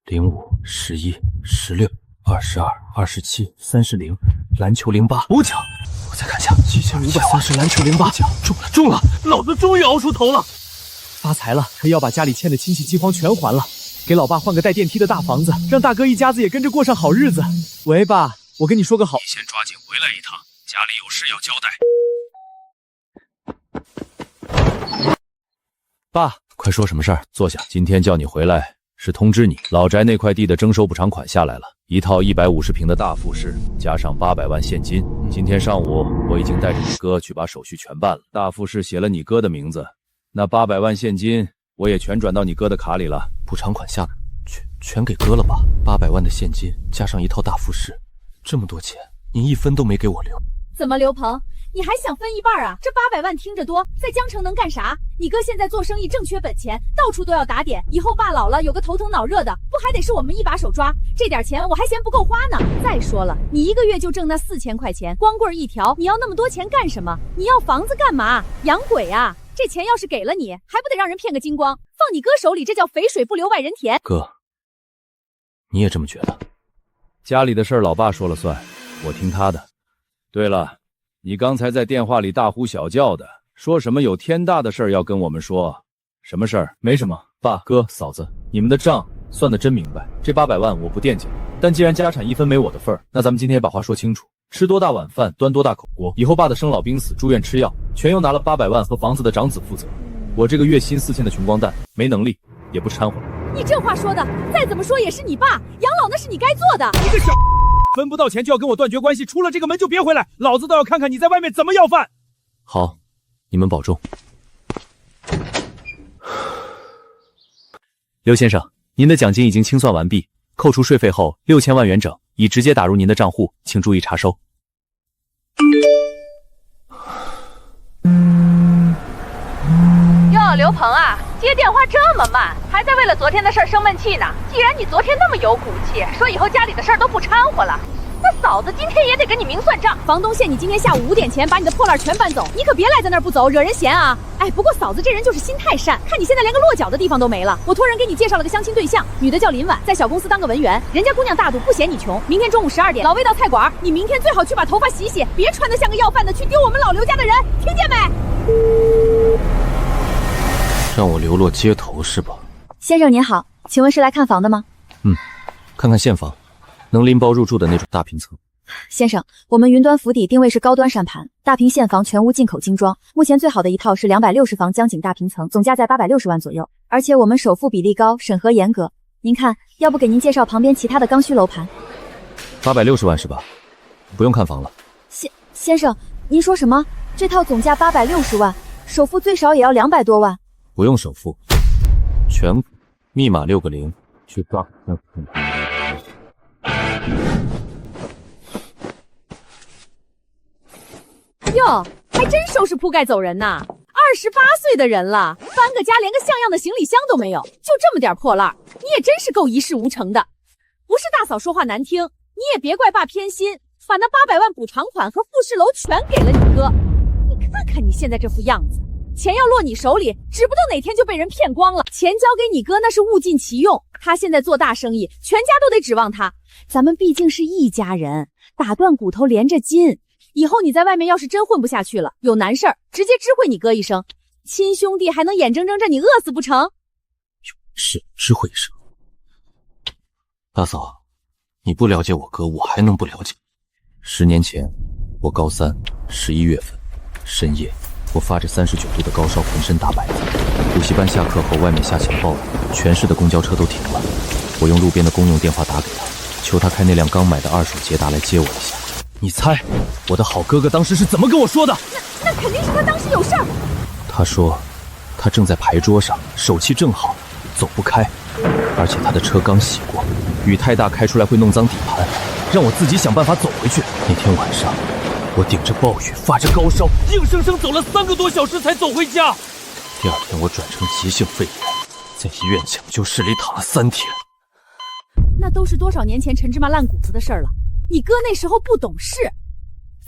05、11、16、22、27、30、篮球08，5奖。我再看下，7530篮球08奖，中了！老子终于熬出头了，发财了！可要把家里欠的亲戚饥荒全还了，给老爸换个带电梯的大房子，让大哥一家子也跟着过上好日子。喂，爸，我跟你说个好，你先抓紧回来一趟，家里有事要交代。爸，快说什么事儿？坐下。今天叫你回来是通知你，老宅那块地的征收补偿款下来了，一套150平的大复式，加上800万现金。今天上午我已经带着你哥去把手续全办了，大复式写了你哥的名字，那800万现金我也全转到你哥的卡里了。补偿款下全给哥了吧？800万的现金加上一套大复式，这么多钱，您1分都没给我留。怎么，刘鹏，你还想分一半啊？这800万听着多，在江城能干啥？你哥现在做生意正缺本钱，到处都要打点，以后爸老了有个头疼脑热的，不还得是我们一把手抓？这点钱我还嫌不够花呢。再说了，你一个月就挣那4000块钱，光棍一条，你要那么多钱干什么？你要房子干嘛？养鬼啊！这钱要是给了你，还不得让人骗个精光？放你哥手里，这叫肥水不流外人田。哥，你也这么觉得？家里的事儿老爸说了算，我听他的。对了，你刚才在电话里大呼小叫的，说什么有天大的事儿要跟我们说？什么事儿？没什么。爸、哥、嫂子，你们的账算得真明白。这800万我不惦记了，但既然家产1分没我的份儿，那咱们今天也把话说清楚。吃多大碗饭，端多大口锅。以后爸的生老病死、住院吃药，全由拿了800万和房子的长子负责。我这个月薪4000的穷光蛋，没能力也不掺和。你这话说的，再怎么说也是你爸，养老那是你该做的。你个小，分不到钱就要跟我断绝关系，出了这个门就别回来，老子倒要看看你在外面怎么要饭。好，你们保重。刘先生，您的奖金已经清算完毕，扣除税费后6000万元整，已直接打入您的账户，请注意查收。哟，刘鹏啊，接电话这么慢，还在为了昨天的事儿生闷气呢。既然你昨天那么有骨气，说以后家里的事儿都不掺和了，那嫂子今天也得跟你明算账。房东限你今天下午5点前把你的破烂全搬走，你可别赖在那儿不走，惹人嫌啊！哎，不过嫂子这人就是心太善，看你现在连个落脚的地方都没了。我托人给你介绍了个相亲对象，女的叫林婉，在小公司当个文员，人家姑娘大度，不嫌你穷。明天中午12点，老味道菜馆，你明天最好去把头发洗洗，别穿得像个要饭的去丢我们老刘家的人，听见没？让我流落街头是吧？先生您好，请问是来看房的吗？看看现房，能拎包入住的那种大平层。先生，我们云端府邸定位是高端扇盘，大平现房全屋进口精装，目前最好的一套是260房江景大平层，总价在860万左右，而且我们首付比例高，审核严格。您看，要不给您介绍旁边其他的刚需楼盘860万是吧？不用看房了。先生，您说什么？这套总价860万，首付最少也要200多万。不用首付，全密码6个0，去抓。哟，还真收拾铺盖走人呐！28岁的人了，搬个家连个像样的行李箱都没有，就这么点破烂，你也真是够一事无成的。不是大嫂说话难听，你也别怪爸偏心，把那800万补偿款和复式楼全给了你哥。你看看你现在这副样子，钱要落你手里，指不定哪天就被人骗光了。钱交给你哥那是物尽其用，他现在做大生意，全家都得指望他。咱们毕竟是一家人，打断骨头连着筋。以后你在外面要是真混不下去了，有难事儿直接知会你哥一声，亲兄弟还能眼睁睁着你饿死不成？是知会一声。大嫂，你不了解我哥，我还能不了解？10年前，我高3 11月份深夜，我发着39度的高烧，浑身打摆子。补习班下课后，外面下起了暴雨，全市的公交车都停了。我用路边的公用电话打给他，求他开那辆刚买的2手捷达来接我一下。你猜我的好哥哥当时是怎么跟我说的？那肯定是他当时有事儿。他说他正在牌桌上，手气正好，走不开，而且他的车刚洗过，雨太大开出来会弄脏底盘，让我自己想办法走回去。那天晚上我顶着暴雨，发着高烧，硬生生走了3个多小时才走回家。第2天我转成急性肺炎，在医院抢救室里躺了3天。那都是多少年前陈芝麻烂谷子的事儿了，你哥那时候不懂事。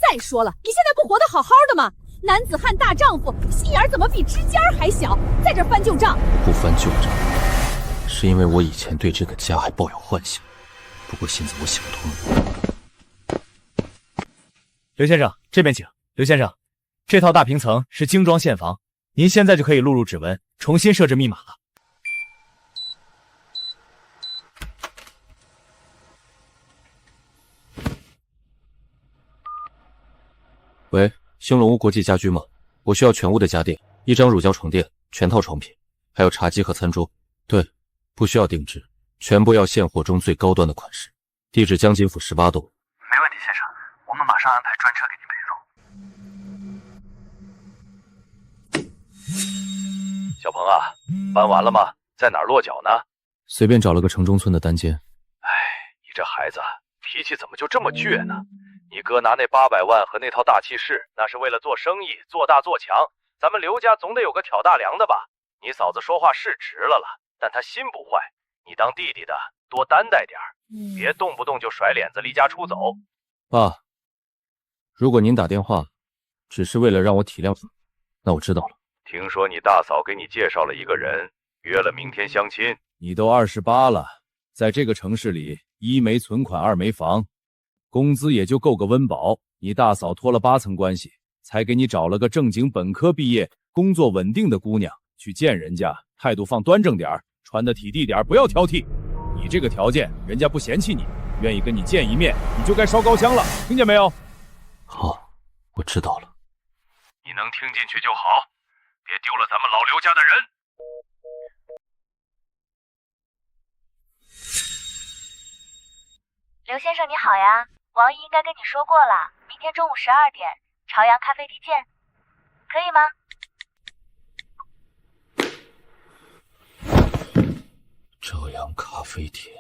再说了，你现在不活得好好的吗？男子汉大丈夫，心眼怎么比指尖还小？在这翻旧账？不翻旧账，是因为我以前对这个家还抱有幻想，不过现在我想通了。刘先生，这边请。刘先生，这套大平层是精装现房，您现在就可以录入指纹，重新设置密码了。喂，兴隆屋国际家居吗？我需要全屋的家电，1张乳胶床垫，全套床品，还有茶几和餐桌。对，不需要定制，全部要现货中最高端的款式。地址江津府18栋。没问题，先生，我们马上安排专车给您配送。小鹏啊，搬完了吗？在哪儿落脚呢？随便找了个城中村的单间。哎，你这孩子脾气怎么就这么倔呢？你哥拿那800万和那套大气势，那是为了做生意，做大做强。咱们刘家总得有个挑大梁的吧？你嫂子说话是直了，但她心不坏。你当弟弟的多担待点儿，别动不动就甩脸子离家出走。爸，如果您打电话只是为了让我体谅，那我知道了。听说你大嫂给你介绍了一个人，约了明天相亲。你都28了，在这个城市里，1没存款，2没房，工资也就够个温饱。你大嫂托了8层关系，才给你找了个正经本科毕业、工作稳定的姑娘。去见人家，态度放端正点儿，穿得体地点儿，不要挑剔。你这个条件，人家不嫌弃你，愿意跟你见一面，你就该烧高香了，听见没有？好，我知道了。你能听进去就好，别丢了咱们老刘家的人。刘先生你好呀，王姨应该跟你说过了，明天中午12点，朝阳咖啡厅见，可以吗？朝阳咖啡厅。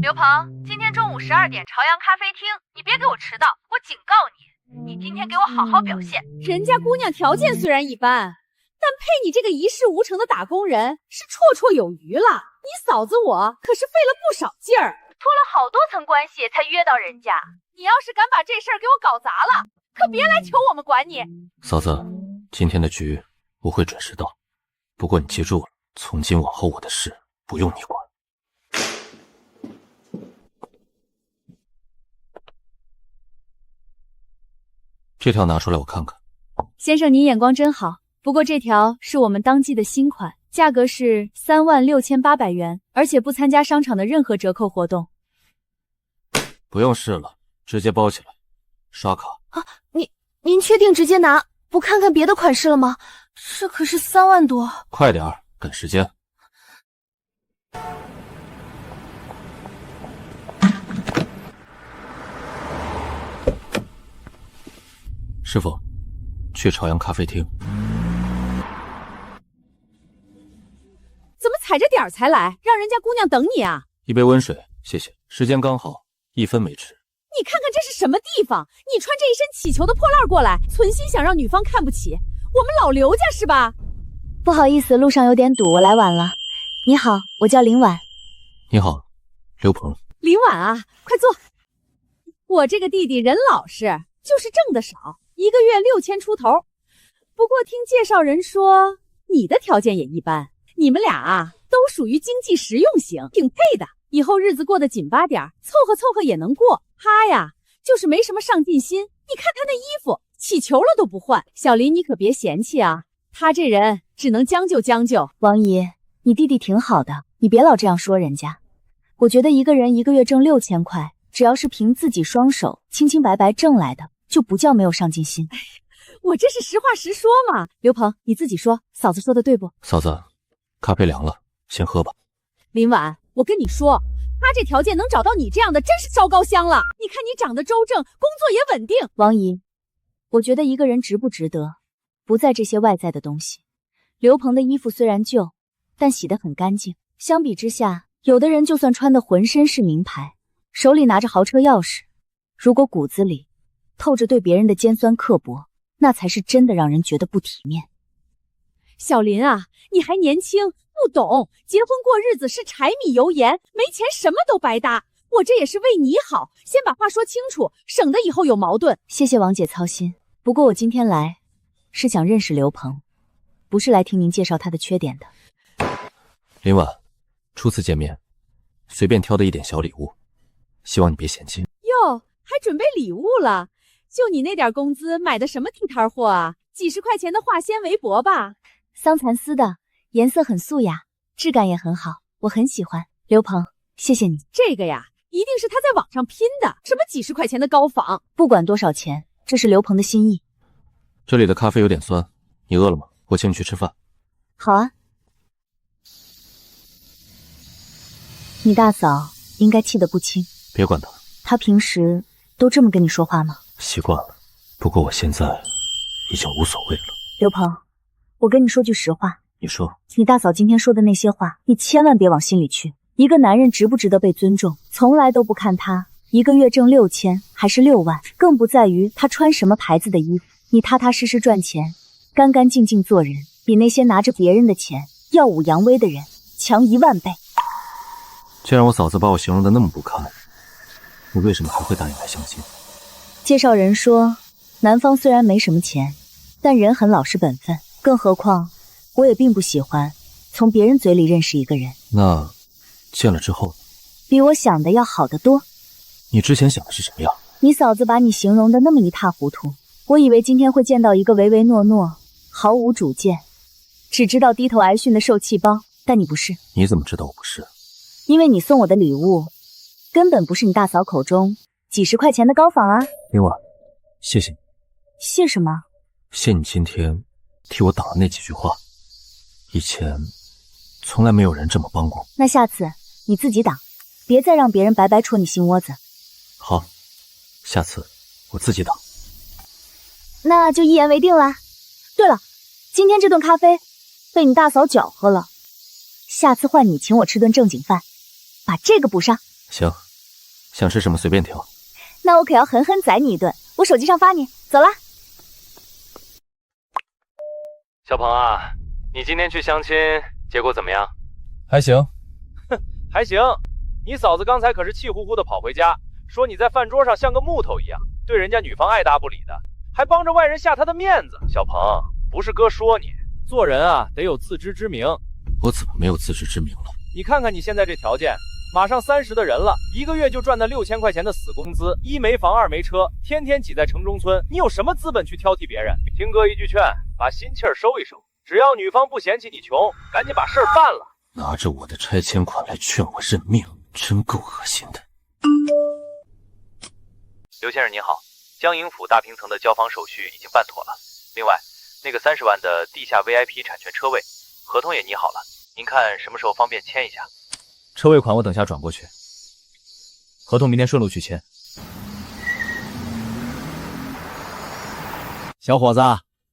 刘鹏，今天中午12点，朝阳咖啡厅，你别给我迟到，我警告你，你今天给我好好表现。人家姑娘条件虽然一般，但配你这个一事无成的打工人是绰绰有余了。你嫂子我可是费了不少劲儿，托了好多层关系才约到人家。你要是敢把这事儿给我搞砸了，可别来求我们管你。嫂子，今天的局我会准时到，不过你记住了，从今往后我的事不用你管。这条拿出来我看看。先生您眼光真好，不过这条是我们当季的新款，价格是36800元，而且不参加商场的任何折扣活动。不用试了，直接包起来，刷卡。啊，您确定直接拿，不看看别的款式了吗？这可是3万多。快点儿，赶时间。师傅，去朝阳咖啡厅。怎么踩着点儿才来，让人家姑娘等你啊？一杯温水，谢谢。时间刚好，1分没迟。你看看这是什么地方？你穿这一身乞求的破烂过来，存心想让女方看不起我们老刘家是吧？不好意思，路上有点堵，我来晚了。你好，我叫林婉。你好，刘鹏。林婉啊，快坐。我这个弟弟人老实，就是挣得少，1个月6000出头。不过听介绍人说，你的条件也一般，你们俩啊都属于经济实用型，挺配的。以后日子过得紧巴点，凑合凑合也能过。他呀，就是没什么上进心。你看他那衣服，起球了都不换。小林，你可别嫌弃啊，他这人只能将就将就。王姨，你弟弟挺好的，你别老这样说人家。我觉得一个人1个月挣6000块，只要是凭自己双手清清白白挣来的，就不叫没有上进心。我这是实话实说嘛。刘鹏，你自己说，嫂子说的对不？嫂子，咖啡凉了，先喝吧。林婉，我跟你说，他这条件能找到你这样的，真是烧高香了。你看你长得周正，工作也稳定。王姨，我觉得一个人值不值得，不在这些外在的东西。刘鹏的衣服虽然旧，但洗得很干净。相比之下，有的人就算穿得浑身是名牌，手里拿着豪车钥匙，如果骨子里透着对别人的尖酸刻薄，那才是真的让人觉得不体面。小林啊，你还年轻，不懂，结婚过日子是柴米油盐，没钱什么都白搭。我这也是为你好，先把话说清楚，省得以后有矛盾。谢谢王姐操心，不过我今天来是想认识刘鹏，不是来听您介绍他的缺点的。林婉，初次见面，随便挑的一点小礼物，希望你别嫌弃。哟，还准备礼物了？就你那点工资，买的什么地摊货啊？几十块钱的化纤围脖吧？桑蚕丝的，颜色很素雅，质感也很好，我很喜欢。刘鹏，谢谢你。这个呀，一定是他在网上拼的，什么几十块钱的高仿，不管多少钱，这是刘鹏的心意。这里的咖啡有点酸，你饿了吗？我请你去吃饭。好啊。你大嫂应该气得不轻。别管她，她平时都这么跟你说话吗？习惯了。不过我现在已经无所谓了。刘鹏，我跟你说句实话，你说，你大嫂今天说的那些话，你千万别往心里去。一个男人值不值得被尊重，从来都不看他一个月挣6000还是6万，更不在于他穿什么牌子的衣服。你踏踏实实赚钱，干干净净做人，比那些拿着别人的钱耀武扬威的人强10000倍。既然我嫂子把我形容的那么不堪，你为什么还会答应来相亲？介绍人说，男方虽然没什么钱，但人很老实本分，更何况我也并不喜欢从别人嘴里认识一个人。那见了之后，比我想的要好得多。你之前想的是什么样？你嫂子把你形容的那么一塌糊涂，我以为今天会见到一个唯唯诺诺、毫无主见、只知道低头挨训的受气包，但你不是。你怎么知道我不是？因为你送我的礼物根本不是你大嫂口中几十块钱的高仿啊。林婉，谢谢你。谢什么？谢你今天替我挡了那几句话，以前从来没有人这么帮过我。那下次你自己挡，别再让别人白白戳你心窝子。好，下次我自己挡。那就一言为定啦。对了，今天这顿咖啡被你大嫂搅和了，下次换你请我吃顿正经饭，把这个补上。行，想吃什么随便挑。那我可要狠狠宰你一顿，我手机上发你。走啦。小鹏啊，你今天去相亲，结果怎么样？还行。哼，还行。你嫂子刚才可是气呼呼的跑回家，说你在饭桌上像个木头一样，对人家女方爱答不理的，还帮着外人下她的面子。小鹏，不是哥说你，做人啊得有自知之明。我怎么没有自知之明了？你看看你现在这条件，马上30的人了，一个月就赚那6000块钱的死工资，一没房二没车，天天挤在城中村，你有什么资本去挑剔别人？听哥一句劝，把心气儿收一收，只要女方不嫌弃你穷，赶紧把事儿办了。拿着我的拆迁款来劝我认命，真够恶心的。刘先生您好，江营府大平层的交房手续已经办妥了，另外那个30万的地下 VIP 产权车位合同也拟好了，您看什么时候方便签一下？车位款我等下转过去，合同明天顺路去签。小伙子，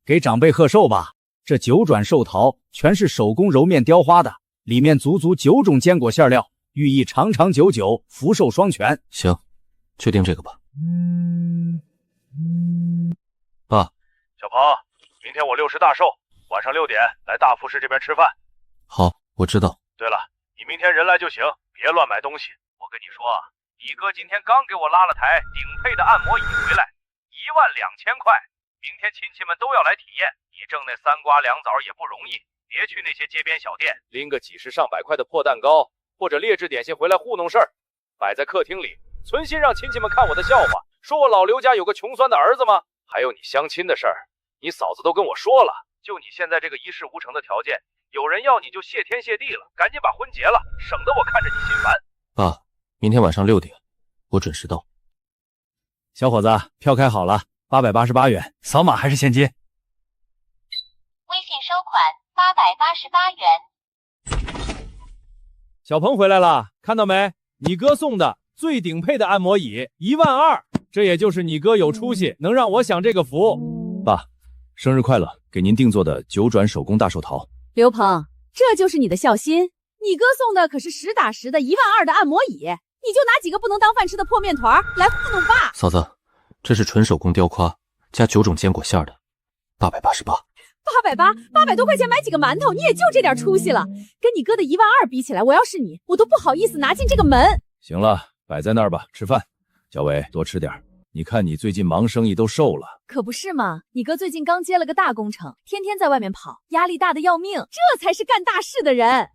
给长辈贺寿吧！这9转寿桃全是手工揉面雕花的，里面足足9种坚果馅料，寓意长长久久，福寿双全。行，就定这个吧。爸，小鹏，明天我60大寿，晚上6点来大福市这边吃饭。好，我知道。对了，你明天人来就行，别乱买东西。我跟你说啊，你哥今天刚给我拉了台顶配的按摩椅回来，12000块。明天亲戚们都要来体验，你挣那3瓜2枣也不容易，别去那些街边小店拎个几十上百块的破蛋糕或者劣质点心回来糊弄事儿，摆在客厅里，存心让亲戚们看我的笑话，说我老刘家有个穷酸的儿子吗？还有你相亲的事儿，你嫂子都跟我说了，就你现在这个一事无成的条件，有人要你就谢天谢地了，赶紧把婚结了，省得我看着你心烦。爸，明天晚上6点，我准时到。小伙子，票开好了，888元，扫码还是现金？微信收款888元。小鹏回来了，看到没？你哥送的最顶配的按摩椅，12000，这也就是你哥有出息，能让我享这个福。爸，生日快乐！给您定做的9转手工大寿桃。刘鹏，这就是你的孝心。你哥送的可是实打实的12000的按摩椅，你就拿几个不能当饭吃的破面团来糊弄爸。嫂子，这是纯手工雕花，加9种坚果馅的，888。800多块钱买几个馒头，你也就这点出息了。跟你哥的12000比起来，我要是你，我都不好意思拿进这个门。行了，摆在那儿吧，吃饭。小伟，多吃点。你看你最近忙生意都瘦了。可不是嘛，你哥最近刚接了个大工程，天天在外面跑，压力大的要命，这才是干大事的人。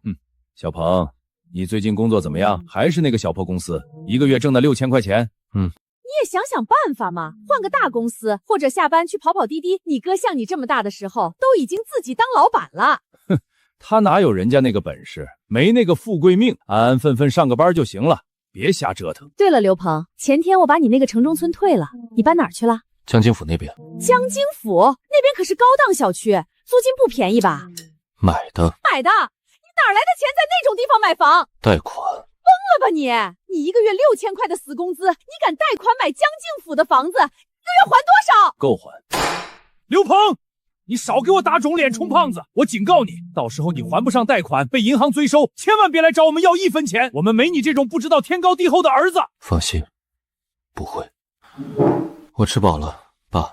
小鹏，你最近工作怎么样？还是那个小破公司，一个月挣那6000块钱？你也想想办法嘛，换个大公司，或者下班去跑跑滴滴。你哥像你这么大的时候，都已经自己当老板了。他哪有人家那个本事，没那个富贵命，安安分分上个班就行了，别瞎折腾。对了，刘鹏，前天我把你那个城中村退了，你搬哪儿去了？江津府那边。江津府那边可是高档小区，租金不便宜吧？买的。买的？你哪来的钱在那种地方买房？贷款。疯了吧你！你一个月6000块的死工资，你敢贷款买江津府的房子？一个月还多少？够还。刘鹏，你少给我打肿脸充胖子！我警告你，到时候你还不上贷款，被银行追收，千万别来找我们要1分钱，我们没你这种不知道天高地厚的儿子。放心，不会。我吃饱了，爸，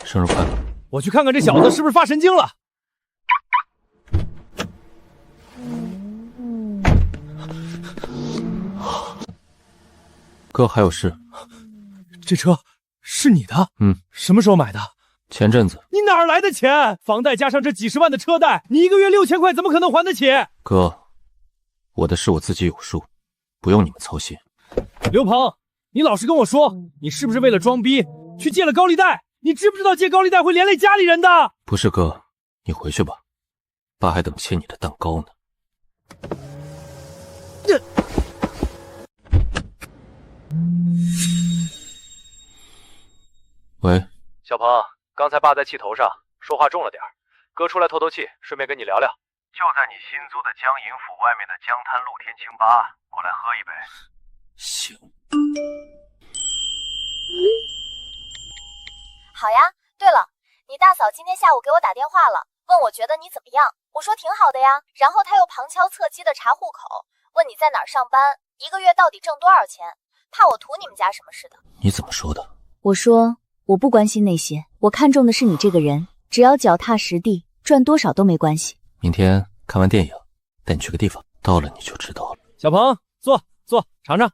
生日快乐！我去看看这小子是不是发神经了。哥还有事。这车是你的？什么时候买的？前阵子。你哪儿来的钱？房贷加上这几10万的车贷，你一个月6000块怎么可能还得起？哥，我的事我自己有数，不用你们操心。刘鹏，你老实跟我说，你是不是为了装逼去借了高利贷？你知不知道借高利贷会连累家里人的？不是哥，你回去吧，爸还等切你的蛋糕呢。喂，小鹏，刚才爸在气头上，说话重了点，哥出来透透气，顺便跟你聊聊。就在你新租的江银府外面的江滩露天清吧，过来喝一杯。行。好呀，对了，你大嫂今天下午给我打电话了，问我觉得你怎么样，我说挺好的呀。然后她又旁敲侧击的查户口，问你在哪儿上班，一个月到底挣多少钱，怕我图你们家什么似的。你怎么说的？我说我不关心那些，我看中的是你这个人，只要脚踏实地，赚多少都没关系。明天看完电影，带你去个地方，到了你就知道了。小鹏，坐，尝尝，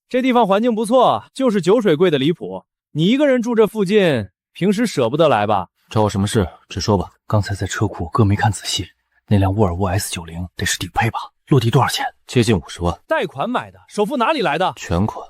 这地方环境不错，就是酒水贵的离谱。你一个人住这附近，平时舍不得来吧？找我什么事？直说吧。刚才在车库，哥没看仔细，那辆沃尔沃 S90得是顶配吧？落地多少钱？接近50万。贷款买的，首付哪里来的？全款。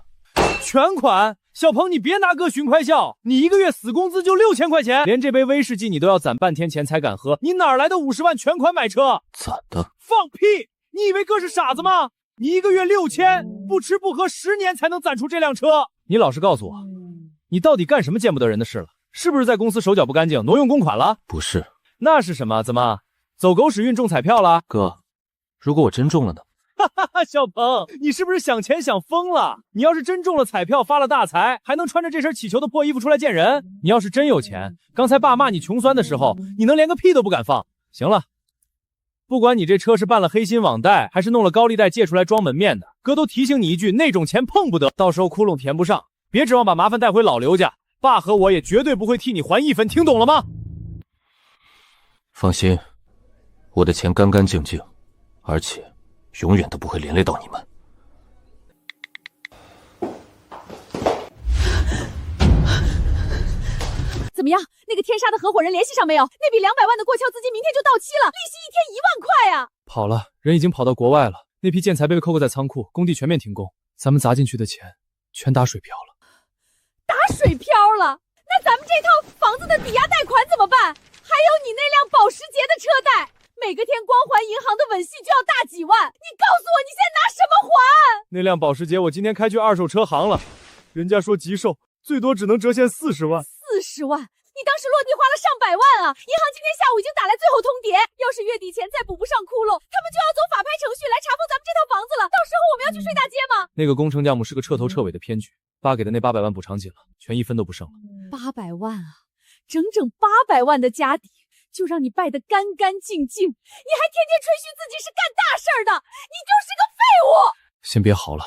全款？小鹏，你别拿哥寻快笑，你一个月死工资就6000块钱，连这杯威士忌你都要攒半天钱才敢喝，你哪来的50万全款买车？攒的。放屁！你以为哥是傻子吗？你一个月6000，不吃不喝10年才能攒出这辆车。你老实告诉我，你到底干什么见不得人的事了？是不是在公司手脚不干净，挪用公款了？不是。那是什么？怎么走狗屎运中彩票了？哥，如果我真中了呢？小鹏，你是不是想钱想疯了？你要是真中了彩票发了大财，还能穿着这身乞求的破衣服出来见人？你要是真有钱，刚才爸骂你穷酸的时候，你能连个屁都不敢放。行了，不管你这车是办了黑心网贷，还是弄了高利贷借出来装门面的，哥都提醒你一句，那种钱碰不得，到时候窟窿填不上，别指望把麻烦带回老刘家，爸和我也绝对不会替你还1分，听懂了吗？放心，我的钱干干净净，而且永远都不会连累到你们。怎么样？那个天杀的合伙人联系上没有？那笔200万的过桥资金明天就到期了，利息一天1万块啊！跑了，人已经跑到国外了。那批建材被扣在仓库，工地全面停工，咱们砸进去的钱全打水漂了。打水漂了？那咱们这套房子的抵押贷款怎么办？还有你那辆保时捷的车贷，每个天光还银行的吻戏就要大几万，你告诉我你现在拿什么还？那辆保时捷我今天开去二手车行了，人家说急售，最多只能折现40万。40万？你当时落地花了上百万啊！银行今天下午已经打来最后通牒，要是月底前再补不上窟窿，他们就要走法拍程序来查封咱们这套房子了。到时候我们要去睡大街吗？那个工程项目是个彻头彻尾的骗局，爸给的那800万补偿金了，全1分都不剩了。800万啊，整整800万的家底，就让你败得干干净净，你还天天吹嘘自己是干大事儿的，你就是个废物！先别嚎了，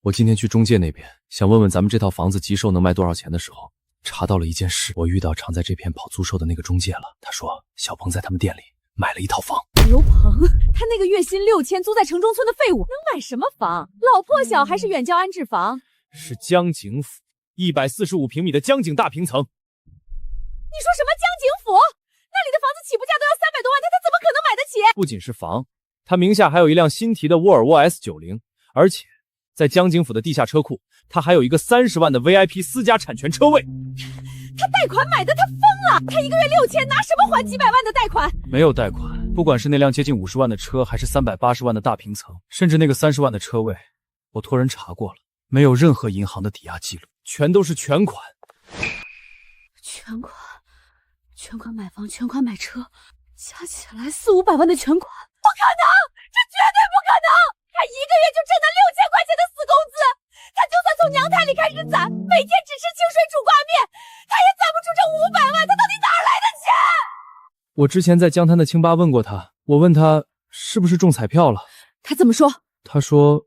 我今天去中介那边，想问问咱们这套房子急售能卖多少钱的时候，查到了一件事，我遇到常在这片跑租售的那个中介了。他说小鹏在他们店里买了一套房。刘鹏，他那个月薪6000租在城中村的废物能买什么房？老破小还是远郊安置房？是江景府145平米的江景大平层。你说什么江景府？那里的房子起步价都要300多万，他怎么可能买得起？不仅是房，他名下还有一辆新提的沃尔沃 S90，而且在江景府的地下车库，他还有一个30万的 VIP 私家产权车位。他贷款买的，他疯了！他一个月6000，拿什么还几百万的贷款？没有贷款，不管是那辆接近50万的车，还是380万的大平层，甚至那个30万的车位，我托人查过了，没有任何银行的抵押记录，全都是全款。全款买房，全款买车，加起来400-500万的全款，不可能，这绝对不可能！他一个月就挣那6000块钱的死工资，他就算从娘胎里开始攒，每天只吃清水煮挂面，他也攒不出这500万，他到底哪儿来的钱？我之前在江滩的清吧问过他，我问他是不是中彩票了，他怎么说？他说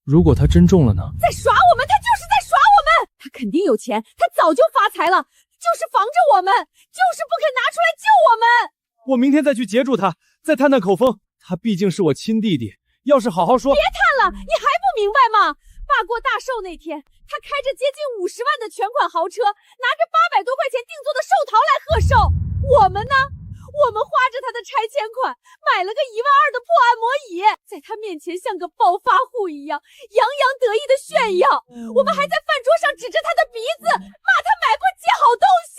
如果他真中了呢？在耍我们，他就是在耍我们！他肯定有钱，他早就发财了，就是防着我们，就是不肯拿出来救我们。我明天再去截住他，再探探口风。他毕竟是我亲弟弟，要是好好说。别探了，你还不明白吗？罢过大寿那天，他开着接近50万的全款豪车，拿着800多块钱定做的寿桃来贺寿。我们呢？我们花着他的拆迁款，买了个12000的破按摩椅，在他面前像个暴发户一样，洋洋得意的炫耀。我们还在饭桌上指着他的鼻子，骂他买不起好东西，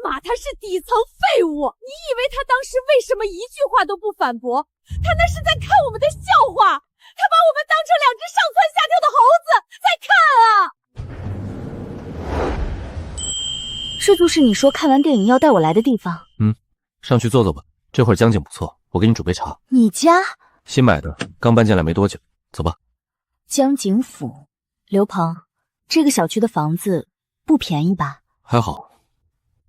骂他是底层废物。你以为他当时为什么一句话都不反驳？他那是在看我们的笑话，他把我们当成2只上蹿下跳的猴子在看啊！这就是你说看完电影要带我来的地方。上去坐坐吧，这会儿江景不错，我给你准备茶。你家新买的，刚搬进来没多久。走吧。江景府，刘鹏，这个小区的房子不便宜吧？还好，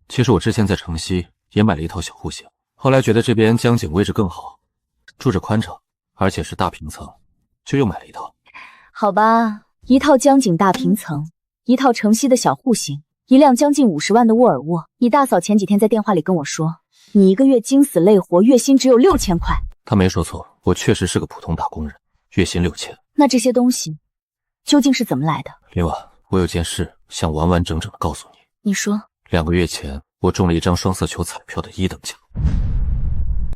其实我之前在城西也买了一套小户型，后来觉得这边江景位置更好，住着宽敞，而且是大平层，就又买了一套。好吧，一套江景大平层，一套城西的小户型，一辆将近50万的沃尔沃。你大嫂前几天在电话里跟我说，你一个月精死累活，月薪只有6000块。她没说错，我确实是个普通打工人，月薪6000。那这些东西究竟是怎么来的？林婉，我有件事想完完整整的告诉你。你说。2个月前，我中了一张双色球彩票的1等奖，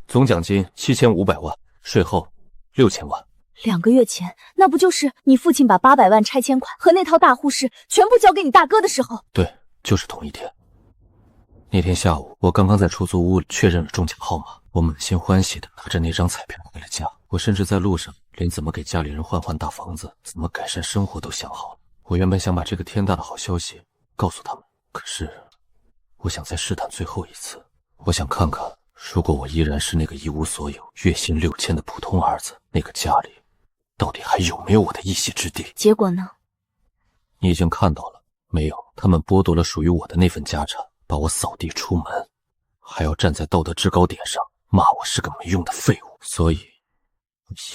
总奖金7500万，税后6000万。2个月前，那不就是你父亲把800万拆迁款和那套大户室全部交给你大哥的时候？对，就是同一天。那天下午，我刚刚在出租屋里确认了中奖号码，我满心欢喜的拿着那张彩票回了家。我甚至在路上连怎么给家里人换大房子，怎么改善生活都想好了。我原本想把这个天大的好消息告诉他们，可是我想再试探最后一次。我想看看，如果我依然是那个一无所有、月薪6000的普通儿子，那个家里到底还有没有我的一席之地？结果呢？你已经看到了，没有。他们剥夺了属于我的那份家产，把我扫地出门，还要站在道德制高点上骂我是个没用的废物。所以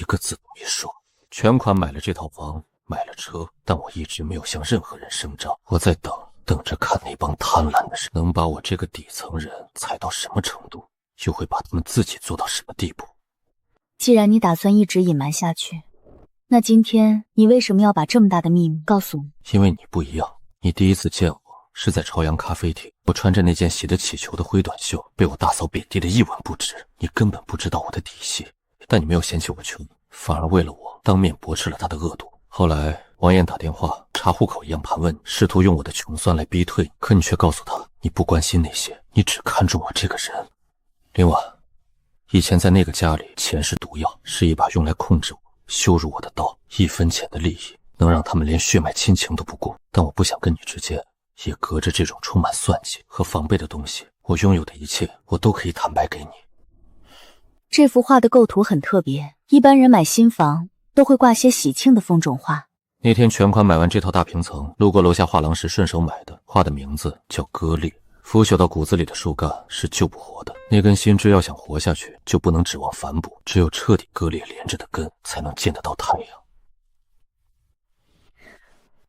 一个字都没说，全款买了这套房，买了车，但我一直没有向任何人声张。我在等着看那帮贪婪的人能把我这个底层人踩到什么程度，又会把他们自己做到什么地步。既然你打算一直隐瞒下去，那今天你为什么要把这么大的秘密告诉我？因为你不一样，你第一次见我是在朝阳咖啡厅，我穿着那件洗得起球的灰短袖，被我大嫂贬低的一文不值。你根本不知道我的底细，但你没有嫌弃我穷，反而为了我当面驳斥了他的恶毒。后来王艳打电话查户口一样盘问你，试图用我的穷酸来逼退你，可你却告诉他你不关心那些，你只看重我这个人。林婉，以前在那个家里，钱是毒药，是一把用来控制我、羞辱我的刀，1分钱的利益能让他们连血脉亲情都不顾。但我不想跟你之间也隔着这种充满算计和防备的东西，我拥有的一切我都可以坦白给你。这幅画的构图很特别，一般人买新房都会挂些喜庆的风种画。那天全款买完这套大平层，路过楼下画廊时顺手买的，画的名字叫割裂。腐朽到骨子里的树干是救不活的，那根新枝要想活下去，就不能指望反哺，只有彻底割裂连着的根，才能见得到太阳。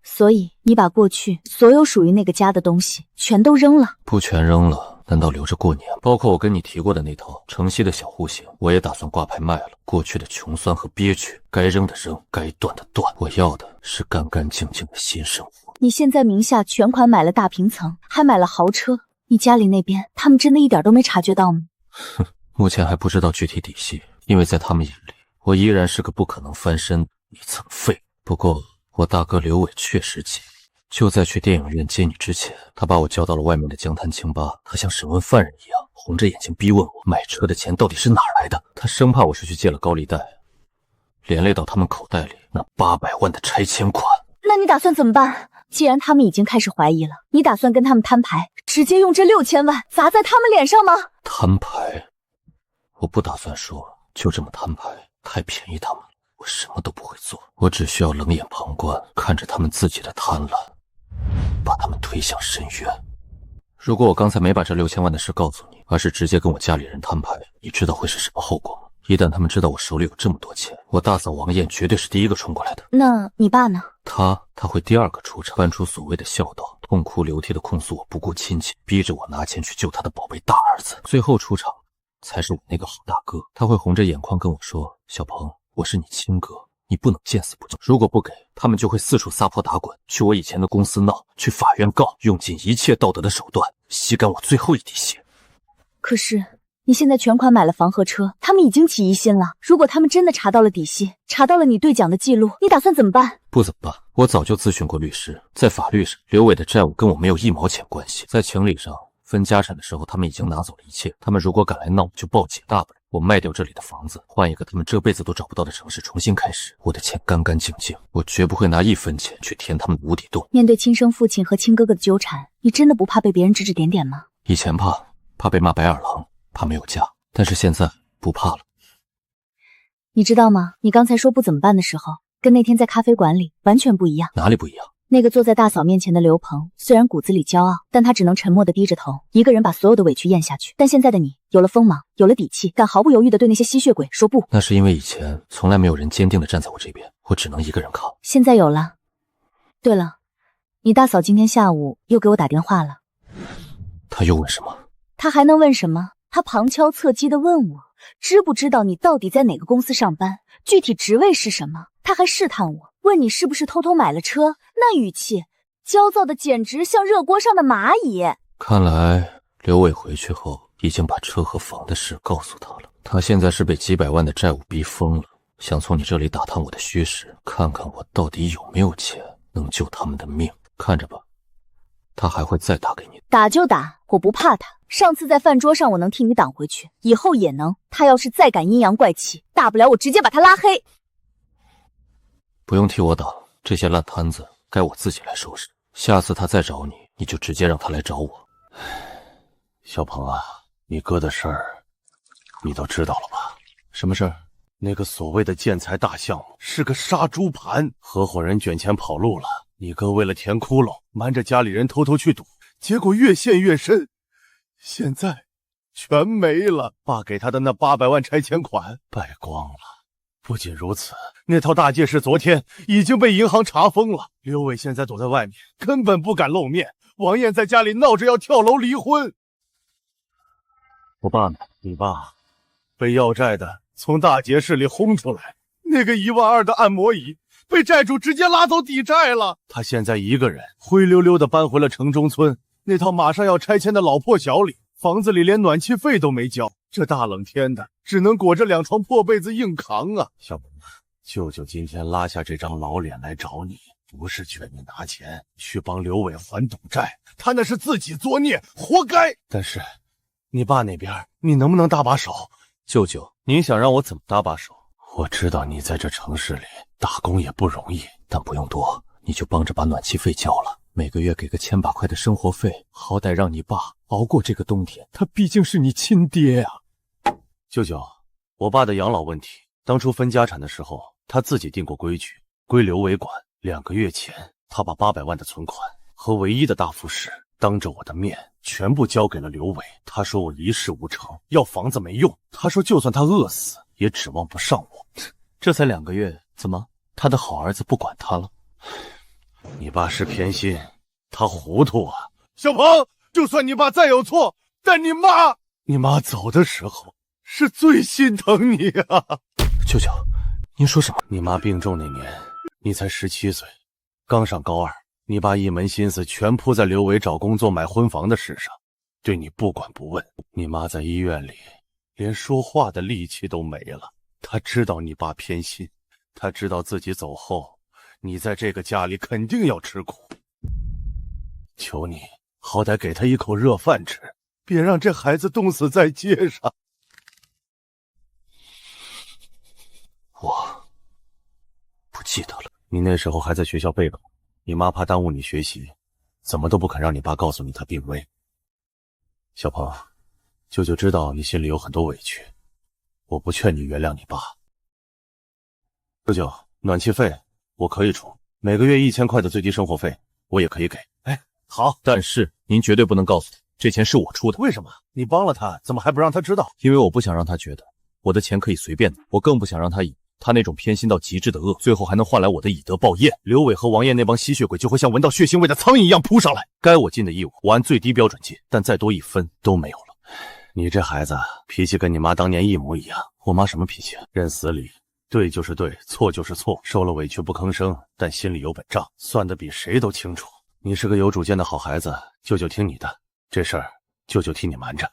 所以你把过去所有属于那个家的东西全都扔了？不全扔了，难道留着过年？包括我跟你提过的那套城西的小户型，我也打算挂牌卖了。过去的穷酸和憋屈，该扔的扔，该断的断。我要的是干干净净的新生活。你现在名下全款买了大平层，还买了豪车，你家里那边他们真的一点都没察觉到吗？哼，目前还不知道具体底细，因为在他们眼里，我依然是个不可能翻身的一层废。不过我大哥刘伟确实急，就在去电影院接你之前，他把我叫到了外面的江滩清吧，他像审问犯人一样，红着眼睛逼问我买车的钱到底是哪来的。他生怕我是去借了高利贷，连累到他们口袋里那800万的拆迁款。那你打算怎么办？既然他们已经开始怀疑了，你打算跟他们摊牌，直接用这6000万砸在他们脸上吗？摊牌？我不打算说就这么摊牌，太便宜他们了，我什么都不会做，我只需要冷眼旁观，看着他们自己的贪婪，把他们推向深渊。如果我刚才没把这6000万的事告诉你，而是直接跟我家里人摊牌，你知道会是什么后果吗？一旦他们知道我手里有这么多钱，我大嫂王艳绝对是第一个冲过来的。那你爸呢？他会第二个出场，搬出所谓的孝道，痛哭流涕的控诉我不顾亲情，逼着我拿钱去救他的宝贝大儿子。最后出场才是我那个好大哥，他会红着眼眶跟我说：“小鹏，我是你亲哥，你不能见死不救。如果不给，他们就会四处撒泼打滚，去我以前的公司闹，去法院告，用尽一切道德的手段，吸干我最后一滴血。”可是你现在全款买了房和车，他们已经起疑心了。如果他们真的查到了底细，查到了你兑奖的记录，你打算怎么办？不怎么办？我早就咨询过律师，在法律上，刘伟的债务跟我没有1毛钱关系。在情理上，分家产的时候，他们已经拿走了一切。他们如果敢来闹，就报警，大不了我卖掉这里的房子，换一个他们这辈子都找不到的城市重新开始。我的钱干干净净，我绝不会拿1分钱去填他们的无底洞。面对亲生父亲和亲哥哥的纠缠，你真的不怕被别人指指点点吗？以前怕被骂白眼狼，怕没有家，但是现在不怕了。你知道吗？你刚才说不怎么办的时候，跟那天在咖啡馆里完全不一样。哪里不一样？那个坐在大嫂面前的刘鹏，虽然骨子里骄傲，但他只能沉默地低着头，一个人把所有的委屈咽下去。但现在的你，有了锋芒，有了底气，敢毫不犹豫地对那些吸血鬼说不。那是因为以前从来没有人坚定地站在我这边，我只能一个人扛。现在有了。对了，你大嫂今天下午又给我打电话了。她又问什么？她还能问什么？她旁敲侧击地问我，知不知道你到底在哪个公司上班，具体职位是什么？她还试探我，问你是不是偷偷买了车，那语气焦躁的简直像热锅上的蚂蚁。看来刘伟回去后已经把车和房的事告诉他了。他现在是被几百万的债务逼疯了，想从你这里打探我的虚实，看看我到底有没有钱能救他们的命。看着吧，他还会再打给你。打就打，我不怕他。上次在饭桌上我能替你挡回去，以后也能。他要是再敢阴阳怪气，大不了我直接把他拉黑。不用替我挡，这些烂摊子该我自己来收拾。下次他再找你，你就直接让他来找我。小鹏啊，你哥的事儿你都知道了吧？什么事儿？那个所谓的建材大项目是个杀猪盘，合伙人卷钱跑路了，你哥为了填窟窿，瞒着家里人偷偷去赌，结果越陷越深，现在全没了。爸给他的那800万拆迁款败光了。不仅如此，那套大戒室昨天已经被银行查封了。刘伟现在躲在外面，根本不敢露面。王艳在家里闹着要跳楼离婚。我爸呢？你爸被要债的从大劫室里轰出来，那个1万2的按摩椅被债主直接拉走抵债了。他现在一个人灰溜溜的搬回了城中村，那套马上要拆迁的老破小里，房子里连暖气费都没交。这大冷天的，只能裹着2床破被子硬扛啊！小鹏，舅舅今天拉下这张老脸来找你，不是劝你拿钱去帮刘伟还赌债，他那是自己作孽，活该。但是你爸那边，你能不能搭把手？舅舅，您想让我怎么搭把手？我知道你在这城市里打工也不容易，但不用多，你就帮着把暖气费交了，每个月给个1000把块的生活费，好歹让你爸熬过这个冬天。他毕竟是你亲爹啊。舅舅，我爸的养老问题，当初分家产的时候，他自己定过规矩，归刘伟管。2个月前，他把800万的存款和唯一的大复式当着我的面全部交给了刘伟。他说我一事无成，要房子没用。他说就算他饿死，也指望不上我。这才2个月，怎么他的好儿子不管他了？你爸是偏心，他糊涂啊。小鹏，就算你爸再有错，但你妈走的时候是最心疼你啊。舅舅，您说什么？你妈病重那年，你才17岁，刚上高2。你把一门心思全扑在刘伟找工作、买婚房的事上，对你不管不问。你妈在医院里连说话的力气都没了。她知道你爸偏心，她知道自己走后，你在这个家里肯定要吃苦。求你，好歹给他一口热饭吃，别让这孩子冻死在街上。我不记得了。你那时候还在学校备考，你妈怕耽误你学习，怎么都不肯让你爸告诉你他病危。小鹏，舅舅知道你心里有很多委屈，我不劝你原谅你爸。舅舅，暖气费我可以出，每个月1000块的最低生活费我也可以给。哎，好，但是您绝对不能告诉他，这钱是我出的。为什么？你帮了他，怎么还不让他知道？因为我不想让他觉得我的钱可以随便拿，我更不想让他以他那种偏心到极致的恶，最后还能换来我的以德报怨。刘伟和王艳那帮吸血鬼就会像闻到血腥味的苍蝇一样扑上来。该我尽的义务，我按最低标准尽，但再多1分都没有了。你这孩子脾气跟你妈当年一模一样。我妈什么脾气啊？认死理，对就是对，错就是错，受了委屈不吭声，但心里有本账，算得比谁都清楚。你是个有主见的好孩子，舅舅听你的，这事儿舅舅替你瞒着。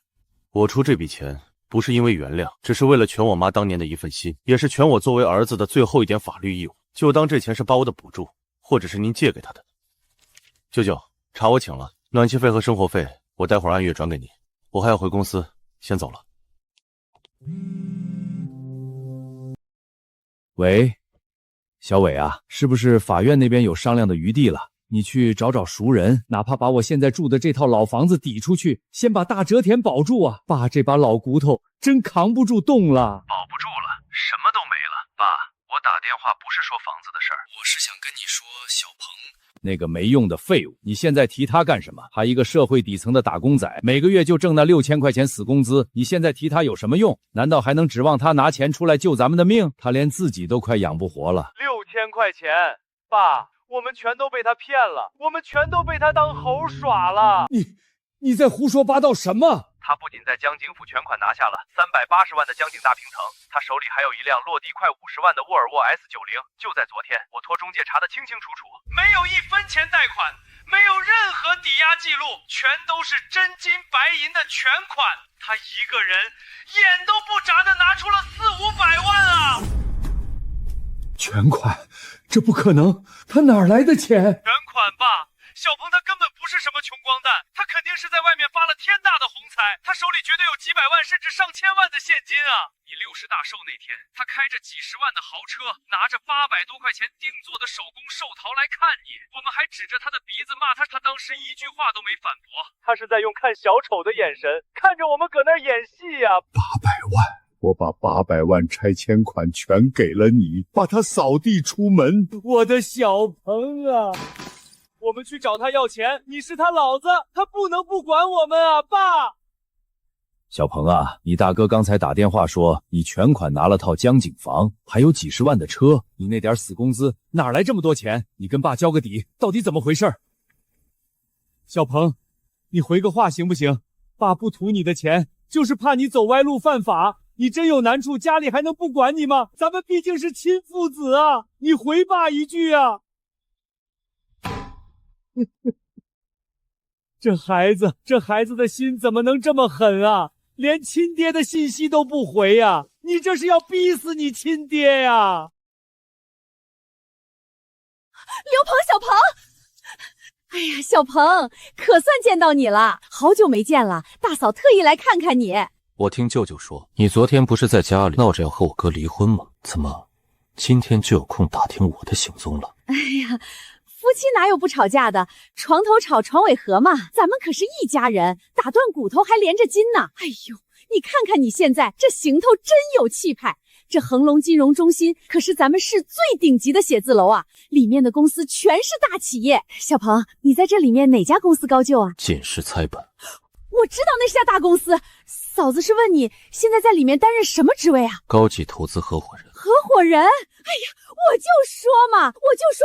我出这笔钱不是因为原谅，只是为了全我妈当年的一份心，也是全我作为儿子的最后一点法律义务。就当这钱是包的补助，或者是您借给他的。舅舅，茶我请了，暖气费和生活费我待会儿按月转给你。我还要回公司，先走了。喂，小伟啊，是不是法院那边有商量的余地了？你去找找熟人，哪怕把我现在住的这套老房子抵出去，先把大折田保住啊！爸这把老骨头真扛不住冻了，保不住了，什么都没了。爸，我打电话不是说房子的事儿，我是想跟你说，小鹏，那个没用的废物，你现在提他干什么？他一个社会底层的打工仔，每个月就挣那6000块钱死工资，你现在提他有什么用？难道还能指望他拿钱出来救咱们的命？他连自己都快养不活了。6000块钱，爸，我们全都被他骗了，我们全都被他当猴耍了。你在胡说八道什么？他不仅在江景府全款拿下了380万的江景大平层，他手里还有一辆落地快50万的沃尔沃 S90。就在昨天，我托中介查得清清楚楚，没有1分钱贷款，没有任何抵押记录，全都是真金白银的全款。他一个人眼都不眨的拿出了400-500万啊！全款？这不可能，他哪来的钱？全款吧。小鹏他根本不是什么穷光蛋，他肯定是在外面发了天大的横财，他手里绝对有几百万甚至上千万的现金啊！你60大寿那天，他开着几十万的豪车，拿着800多块钱定做的手工寿桃来看你，我们还指着他的鼻子骂他，他当时一句话都没反驳，他是在用看小丑的眼神看着我们搁那演戏呀。800万，我把800万拆迁款全给了你，把他扫地出门。我的小鹏啊！我们去找他要钱，你是他老子，他不能不管我们啊，爸！小鹏啊，你大哥刚才打电话说你全款拿了套江景房，还有几十万的车，你那点死工资哪来这么多钱？你跟爸交个底，到底怎么回事？小鹏，你回个话行不行？爸不图你的钱，就是怕你走歪路犯法。你真有难处，家里还能不管你吗？咱们毕竟是亲父子啊！你回爸一句啊！这孩子的心怎么能这么狠啊？连亲爹的信息都不回呀！你这是要逼死你亲爹呀！刘鹏，小鹏，哎呀，小鹏，可算见到你了，好久没见了，大嫂特意来看看你。我听舅舅说，你昨天不是在家里闹着要和我哥离婚吗？怎么今天就有空打听我的行踪了？哎呀，夫妻哪有不吵架的？床头吵，床尾和嘛。咱们可是一家人，打断骨头还连着筋呢。哎呦，你看看你现在这行头真有气派。这恒隆金融中心可是咱们市最顶级的写字楼啊，里面的公司全是大企业。小鹏，你在这里面哪家公司高就啊？锦世猜本。我知道那是家大公司，嫂子是问你现在在里面担任什么职位啊？高级投资合伙人。合伙人？哎呀，我就说嘛，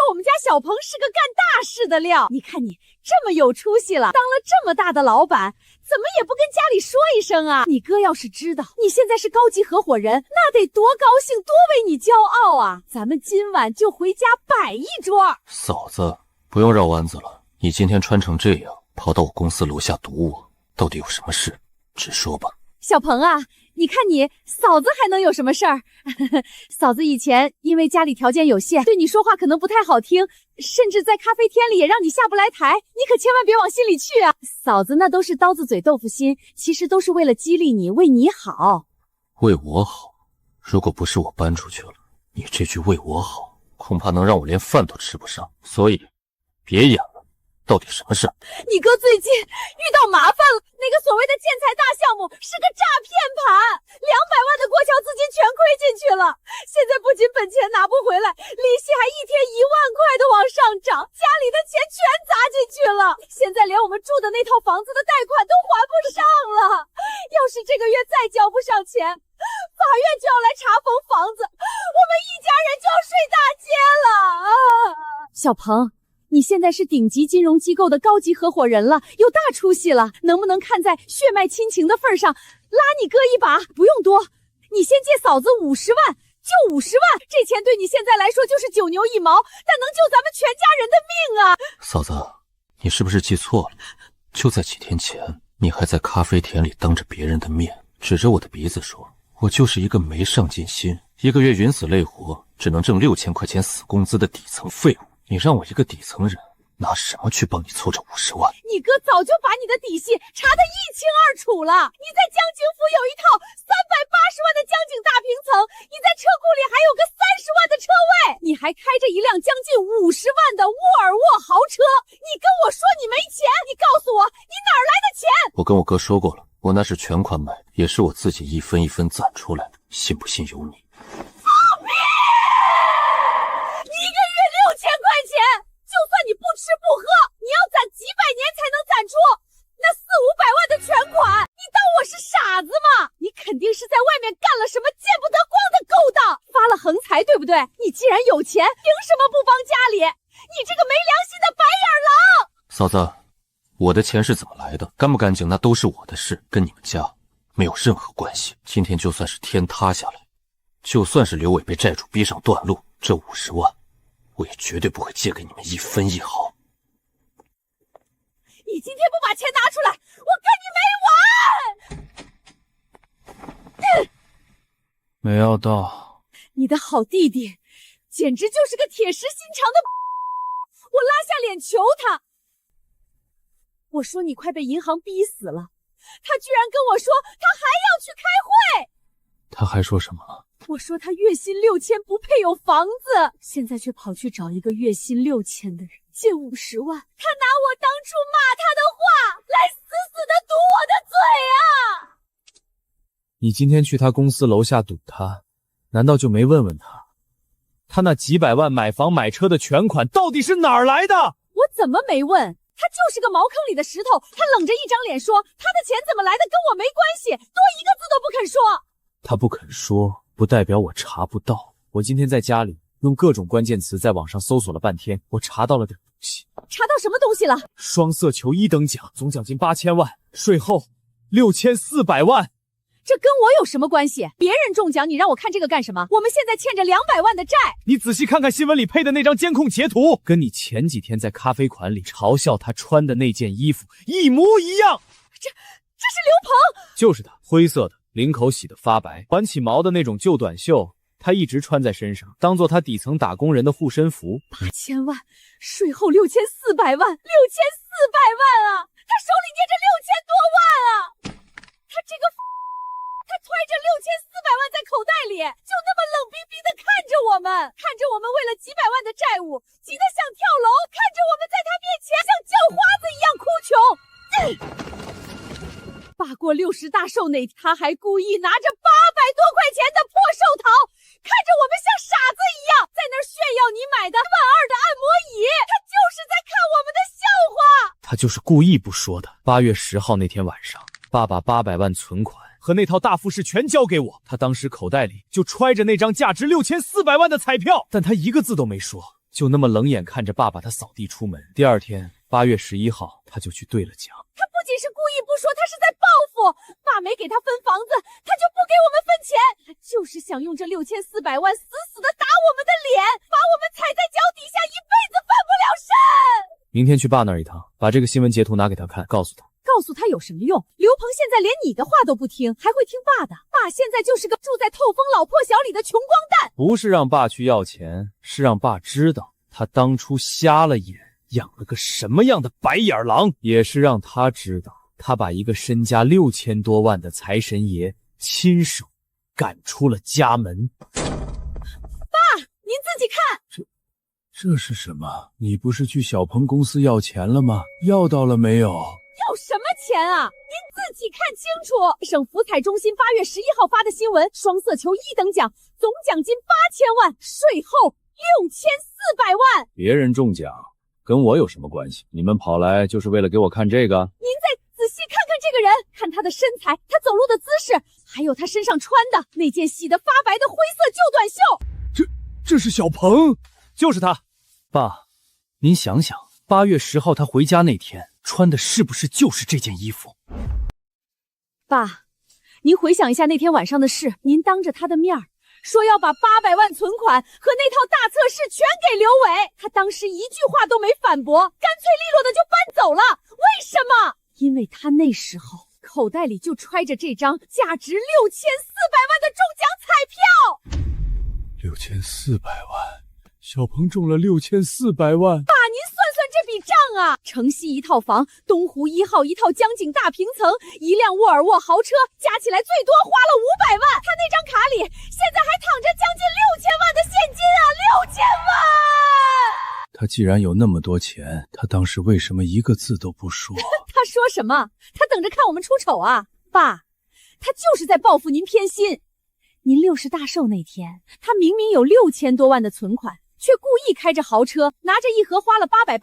我们家小鹏是个干大事的料。你看你这么有出息了，当了这么大的老板，怎么也不跟家里说一声啊？你哥要是知道你现在是高级合伙人，那得多高兴，多为你骄傲啊！咱们今晚就回家摆一桌。嫂子，不用绕弯子了，你今天穿成这样，跑到我公司楼下堵我，到底有什么事？直说吧。小鹏啊，你看你嫂子还能有什么事儿？嫂子以前因为家里条件有限，对你说话可能不太好听，甚至在咖啡厅里也让你下不来台，你可千万别往心里去啊！嫂子那都是刀子嘴豆腐心，其实都是为了激励你，为你好。为我好？如果不是我搬出去了，你这句为我好，恐怕能让我连饭都吃不上。所以，别演了，到底什么事？你哥最近遇到麻烦了，那个所谓的建材大项目是个诈骗盘，200万的过桥资金全亏进去了。现在不仅本钱拿不回来，利息还一天1万块的往上涨，家里的钱全砸进去了。现在连我们住的那套房子的贷款都还不上了，要是这个月再交不上钱，法院就要来查封房子，我们一家人就要睡大街了。小鹏，你现在是顶级金融机构的高级合伙人了，有大出息了，能不能看在血脉亲情的份上，拉你哥一把？不用多，你先借嫂子50万，就50万，这钱对你现在来说就是9牛1毛，但能救咱们全家人的命啊！嫂子，你是不是记错了？就在几天前，你还在咖啡田里当着别人的面，指着我的鼻子说，我就是一个没上进心，一个月匀死累活，只能挣6000块钱死工资的底层废物。你让我一个底层人拿什么去帮你凑这50万？你哥早就把你的底细查得一清二楚了。你在江景府有一套380万的江景大平层，你在车库里还有个30万的车位，你还开着一辆将近50万的沃尔沃豪车。你跟我说你没钱，你告诉我你哪儿来的钱？我跟我哥说过了，我那是全款买的，也是我自己一分一分攒出来的，信不信由你。一个月6000块钱，就算你不吃不喝，你要攒几百年才能攒出那400-500万的全款。你当我是傻子吗？你肯定是在外面干了什么见不得光的勾当，发了横财，对不对？你既然有钱，凭什么不帮家里？你这个没良心的白眼狼！嫂子，我的钱是怎么来的，干不干净那都是我的事，跟你们家没有任何关系。今天就算是天塌下来，就算是刘伟被债主逼上断路，这50万我也绝对不会借给你们1分1毫。你今天不把钱拿出来，我跟你没完！没料到你的好弟弟简直就是个铁石心肠的，我拉下脸求他。我说你快被银行逼死了，他居然跟我说他还要去开会。他还说什么了？我说他月薪6000不配有房子，现在却跑去找一个月薪6000的人借50万。他拿我当初骂他的话来死死的堵我的嘴啊！你今天去他公司楼下堵他，难道就没问问他那几百万买房买车的全款到底是哪儿来的？我怎么没问？他就是个茅坑里的石头，他冷着一张脸说他的钱怎么来的跟我没关系，多一个字都不肯说。他不肯说不代表我查不到。我今天在家里用各种关键词在网上搜索了半天，我查到了点东西。查到什么东西了？双色球1等奖，总奖金8000万，税后6400万。这跟我有什么关系？别人中奖，你让我看这个干什么？我们现在欠着200万的债。你仔细看看新闻里配的那张监控截图，跟你前几天在咖啡馆里嘲笑他穿的那件衣服一模一样。这是刘鹏，就是他，灰色的，领口洗得发白，挽起毛的那种旧短袖，他一直穿在身上，当做他底层打工人的护身符。8000万，税后6400万，6400万啊！他手里捏着6000多万啊！他揣着6400万在口袋里，就那么冷冰冰的看着我们为了几百万的债务急得想跳楼，看着我们在他面前像叫花子一样哭穷。罢过60大寿那天，他还故意拿着800多块钱的破寿桃，看着我们像傻子一样在那儿炫耀你买的12000的按摩椅，他就是在看我们的笑话。他就是故意不说的。8月10号那天晚上，爸把800万存款和那套大复式全交给我，他当时口袋里就揣着那张价值6400万的彩票，但他一个字都没说，就那么冷眼看着爸把他扫地出门。第二天8月11号，他就去兑了奖。他不仅是故意不说，他是在报复。爸没给他分房子，他就不给我们分钱，他就是想用这6400万死死的打我们的脸，把我们踩在脚底下，一辈子翻不了明天去爸那儿一趟，把这个新闻截图拿给他看，告诉他。告诉他有什么用？刘鹏现在连你的话都不听，还会听爸的。爸现在就是个住在透风老破小里的穷光蛋。不是让爸去要钱，是让爸知道他当初瞎了眼，养了个什么样的白眼狼，也是让他知道他把一个身家6000多万的财神爷亲手赶出了家门。爸，您自己看。这是什么？你不是去小鹏公司要钱了吗？要到了没有？要什么钱啊？您自己看清楚。省福彩中心8月11号发的新闻，双色球1等奖，总奖金8000万，税后6400万。别人中奖跟我有什么关系？你们跑来就是为了给我看这个？您再仔细看看这个人，看他的身材，他走路的姿势，还有他身上穿的那件洗得发白的灰色旧短袖。这是小鹏，就是他。爸，您想想，8月10号他回家那天穿的是不是就是这件衣服？爸，您回想一下那天晚上的事，您当着他的面说要把800万存款和那套大测试全给刘伟，他当时一句话都没反驳，干脆利落的就搬走了。为什么？因为他那时候口袋里就揣着这张价值6400万的中奖彩票。 6400万，小鹏中了6400万。爸，您算算这笔账啊！城西一套房，东湖1号一套江景大平层，一辆沃尔沃豪车，加起来最多花了500万。他那张卡里现在还躺着将近6000万的现金啊！6000万！他既然有那么多钱，他当时为什么一个字都不说？他说什么？他等着看我们出丑啊！爸，他就是在报复您偏心。您60大寿那天，他明明有6000多万的存款，却故意开着豪车，拿着一盒花了888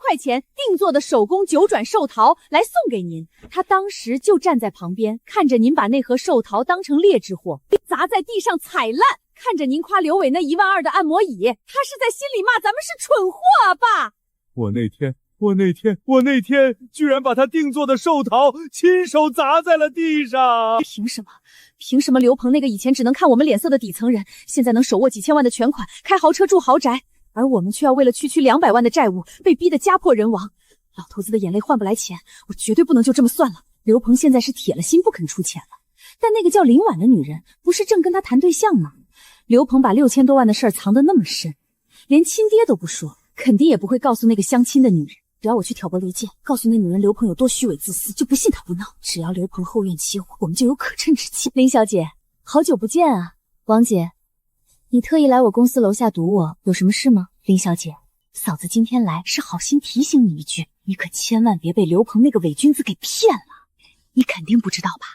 块钱定做的手工9转寿桃来送给您。他当时就站在旁边，看着您把那盒寿桃当成劣质货，并砸在地上踩烂，看着您夸刘伟那12000的按摩椅，他是在心里骂咱们是蠢货啊！爸，我那天居然把他定做的寿桃亲手砸在了地上。凭什么刘鹏那个以前只能看我们脸色的底层人，现在能手握几千万的全款，开豪车住豪宅，而我们却要为了区200万的债务被逼得家破人亡？老头子的眼泪换不来钱，我绝对不能就这么算了。刘鹏现在是铁了心不肯出钱了，但那个叫林婉的女人不是正跟他谈对象吗？刘鹏把6000多万的事儿藏得那么深，连亲爹都不说，肯定也不会告诉那个相亲的女人。只要我去挑拨离间，告诉那女人刘鹏有多虚伪自私，就不信他不闹。只要刘鹏后院起火，我们就有可乘之机。林小姐，好久不见啊！王姐，你特意来我公司楼下堵我，有什么事吗？林小姐，嫂子今天来是好心提醒你一句，你可千万别被刘鹏那个伪君子给骗了。你肯定不知道吧？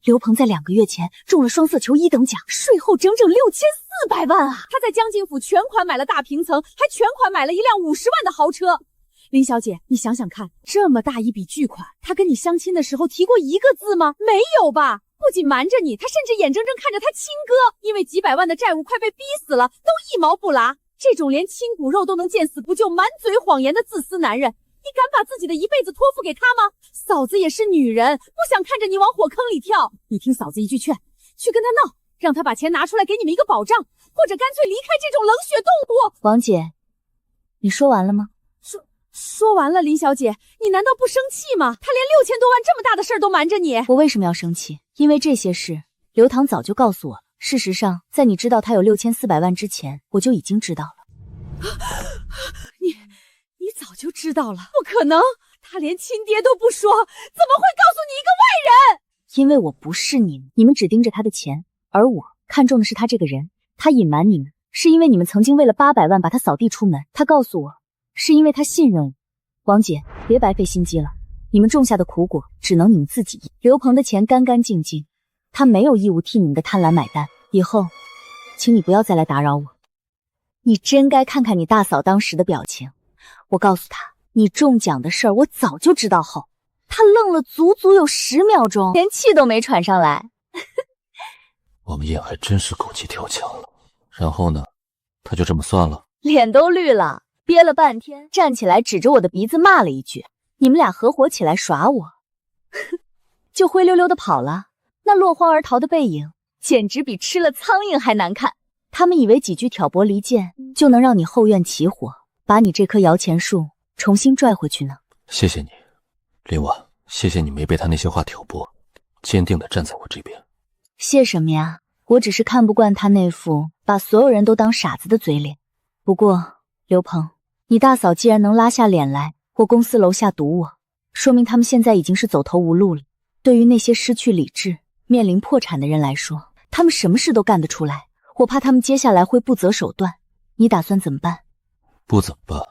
刘鹏在2个月前中了双色球1等奖，税后整整6400万啊！他在江津府全款买了大平层，还全款买了一辆50万的豪车。林小姐，你想想看，这么大一笔巨款，他跟你相亲的时候提过一个字吗？没有吧？不仅瞒着你，他甚至眼睁睁看着他亲哥因为几百万的债务快被逼死了，都一毛不拉。这种连亲骨肉都能见死不救、满嘴谎言的自私男人，你敢把自己的一辈子托付给他吗？嫂子也是女人，不想看着你往火坑里跳。你听嫂子一句劝，去跟他闹，让他把钱拿出来给你们一个保障，或者干脆离开这种冷血动物。王姐，你说完了吗？说完了，林小姐，你难道不生气吗？他连6000多万这么大的事儿都瞒着你。我为什么要生气？因为这些事刘唐早就告诉我了。事实上，在你知道他有6400万之前，我就已经知道了。你早就知道了？不可能，他连亲爹都不说，怎么会告诉你一个外人？因为我不是你们，你们只盯着他的钱，而我看中的是他这个人。他隐瞒你们，是因为你们曾经为了800万把他扫地出门。他告诉我，是因为他信任我。王姐，别白费心机了，你们种下的苦果只能你们自己咽。刘鹏的钱干干净净，他没有义务替你们的贪婪买单。以后，请你不要再来打扰我。你真该看看你大嫂当时的表情。我告诉他，你中奖的事儿我早就知道后，他愣了足足有10秒钟，连气都没喘上来。我们燕还真是狗急跳墙了。然后呢，他就这么算了？脸都绿了，憋了半天，站起来指着我的鼻子骂了一句：“你们俩合伙起来耍我！”就灰溜溜的跑了。那落荒而逃的背影，简直比吃了苍蝇还难看。他们以为几句挑拨离间就能让你后院起火，把你这棵摇钱树重新拽回去呢。谢谢你，林婉，谢谢你没被他那些话挑拨，坚定地站在我这边。谢什么呀？我只是看不惯他那副把所有人都当傻子的嘴脸。不过，刘鹏，你大嫂既然能拉下脸来我公司楼下堵我，说明他们现在已经是走投无路了。对于那些失去理智、面临破产的人来说，他们什么事都干得出来。我怕他们接下来会不择手段。你打算怎么办？不怎么办？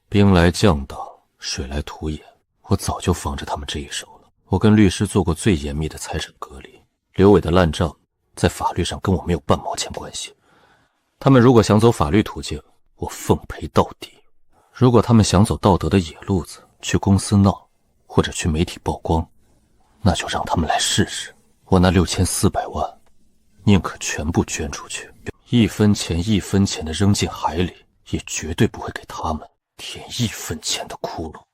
兵来将挡，水来土掩，我早就防着他们这一手了。我跟律师做过最严密的财产隔离，刘伟的烂账在法律上跟我没有半毛钱关系。他们如果想走法律途径，我奉陪到底；如果他们想走道德的野路子，去公司闹，或者去媒体曝光，那就让他们来试试。我那6400万，宁可全部捐出去，一分钱一分钱的扔进海里，也绝对不会给他们填一分钱的窟窿。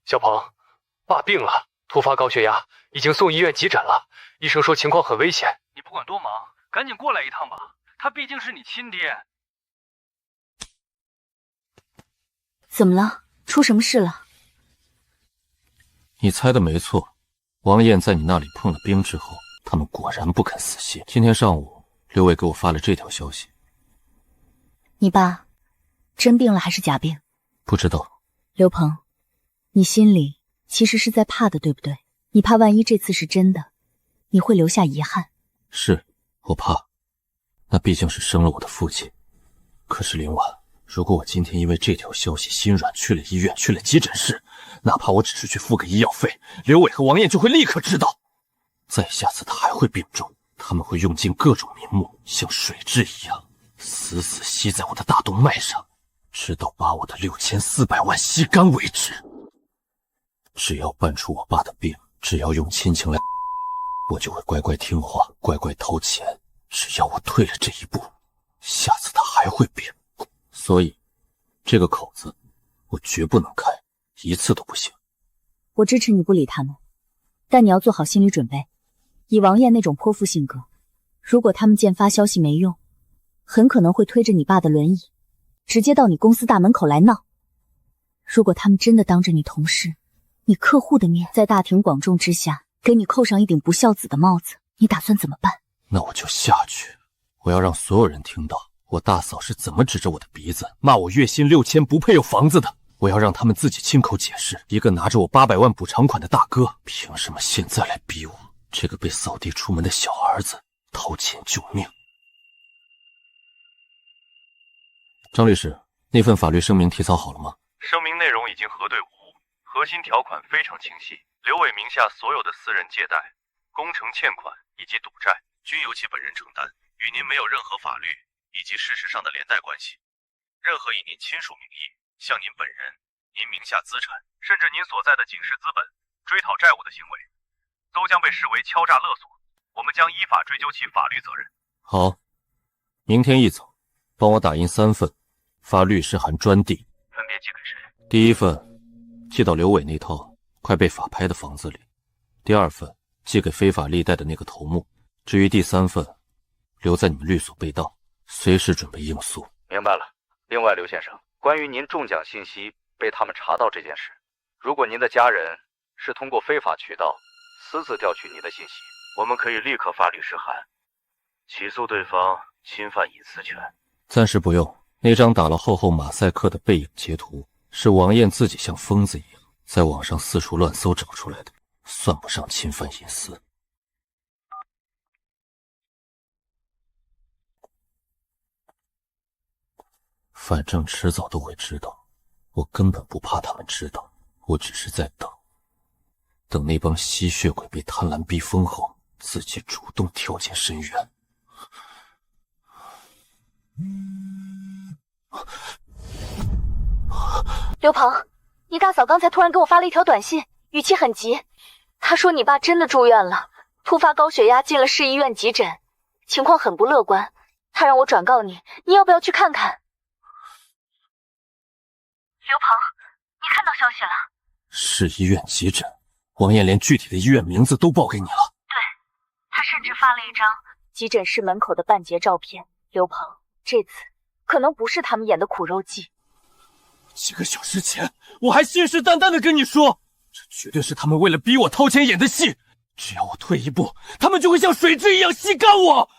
小鹏，爸病了，突发高血压，已经送医院急诊了。医生说情况很危险。你不管多忙，赶紧过来一趟吧。他毕竟是你亲爹。怎么了？出什么事了？你猜的没错，王艳在你那里碰了冰之后，他们果然不肯死心。今天上午，刘伟给我发了这条消息。你爸真病了还是假病？不知道。刘鹏，你心里其实是在怕的，对不对？你怕万一这次是真的，你会留下遗憾。是，我怕，那毕竟是生了我的父亲。可是林婉，如果我今天因为这条消息心软去了医院，去了急诊室，哪怕我只是去付个医药费，刘伟和王艳就会立刻知道。再下次他还会病重，他们会用尽各种名目，像水蛭一样死死吸在我的大动脉上，直到把我的6400万吸干为止。只要办出我爸的病，只要用亲情来，我就会乖乖听话，乖乖掏钱。只要我退了这一步，下次他还会病。所以这个口子我绝不能开，一次都不行。我支持你不理他们，但你要做好心理准备。以王艳那种泼妇性格，如果他们见发消息没用，很可能会推着你爸的轮椅直接到你公司大门口来闹。如果他们真的当着你同事、你客户的面，在大庭广众之下给你扣上一顶不孝子的帽子，你打算怎么办？那我就下去，我要让所有人听到我大嫂是怎么指着我的鼻子骂我月薪6000不配有房子的。我要让他们自己亲口解释，一个拿着我800万补偿款的大哥，凭什么现在来逼我这个被扫地出门的小儿子掏钱救命？张律师，那份法律声明题草好了吗？声明内容已经核对无误，核心条款非常清晰，刘伟名下所有的私人借贷、工程欠款以及赌债均由其本人承担，与您没有任何法律以及事实上的连带关系。任何以您亲属名义向您本人、您名下资产，甚至您所在的警示资本追讨债务的行为，都将被视为敲诈勒索，我们将依法追究其法律责任。好，明天一早帮我打印3份，发律师函专递。分别寄给谁？第一份寄到刘伟那套快被法拍的房子里，第二份寄给非法利贷的那个头目，至于第3份留在你们律所备到，随时准备应诉。明白了。另外，刘先生，关于您中奖信息被他们查到这件事，如果您的家人是通过非法渠道私自调取您的信息，我们可以立刻发律师函，起诉对方侵犯隐私权。暂时不用，那张打了厚厚马赛克的背影截图，是王艳自己像疯子一样在网上四处乱搜找出来的，算不上侵犯隐私。反正迟早都会知道，我根本不怕他们知道，我只是在等那帮吸血鬼被贪婪逼疯后，自己主动跳进深渊。刘鹏，你大嫂刚才突然给我发了一条短信，语气很急。她说你爸真的住院了，突发高血压进了市医院急诊，情况很不乐观。她让我转告你，你要不要去看看？刘鹏，你看到消息了？市医院急诊，王艳连具体的医院名字都报给你了。对，她甚至发了一张急诊室门口的半截照片。刘鹏，这次可能不是他们演的苦肉计。几个小时前，我还信誓旦旦的跟你说，这绝对是他们为了逼我掏钱演的戏。只要我退一步，他们就会像水蛭一样吸干我。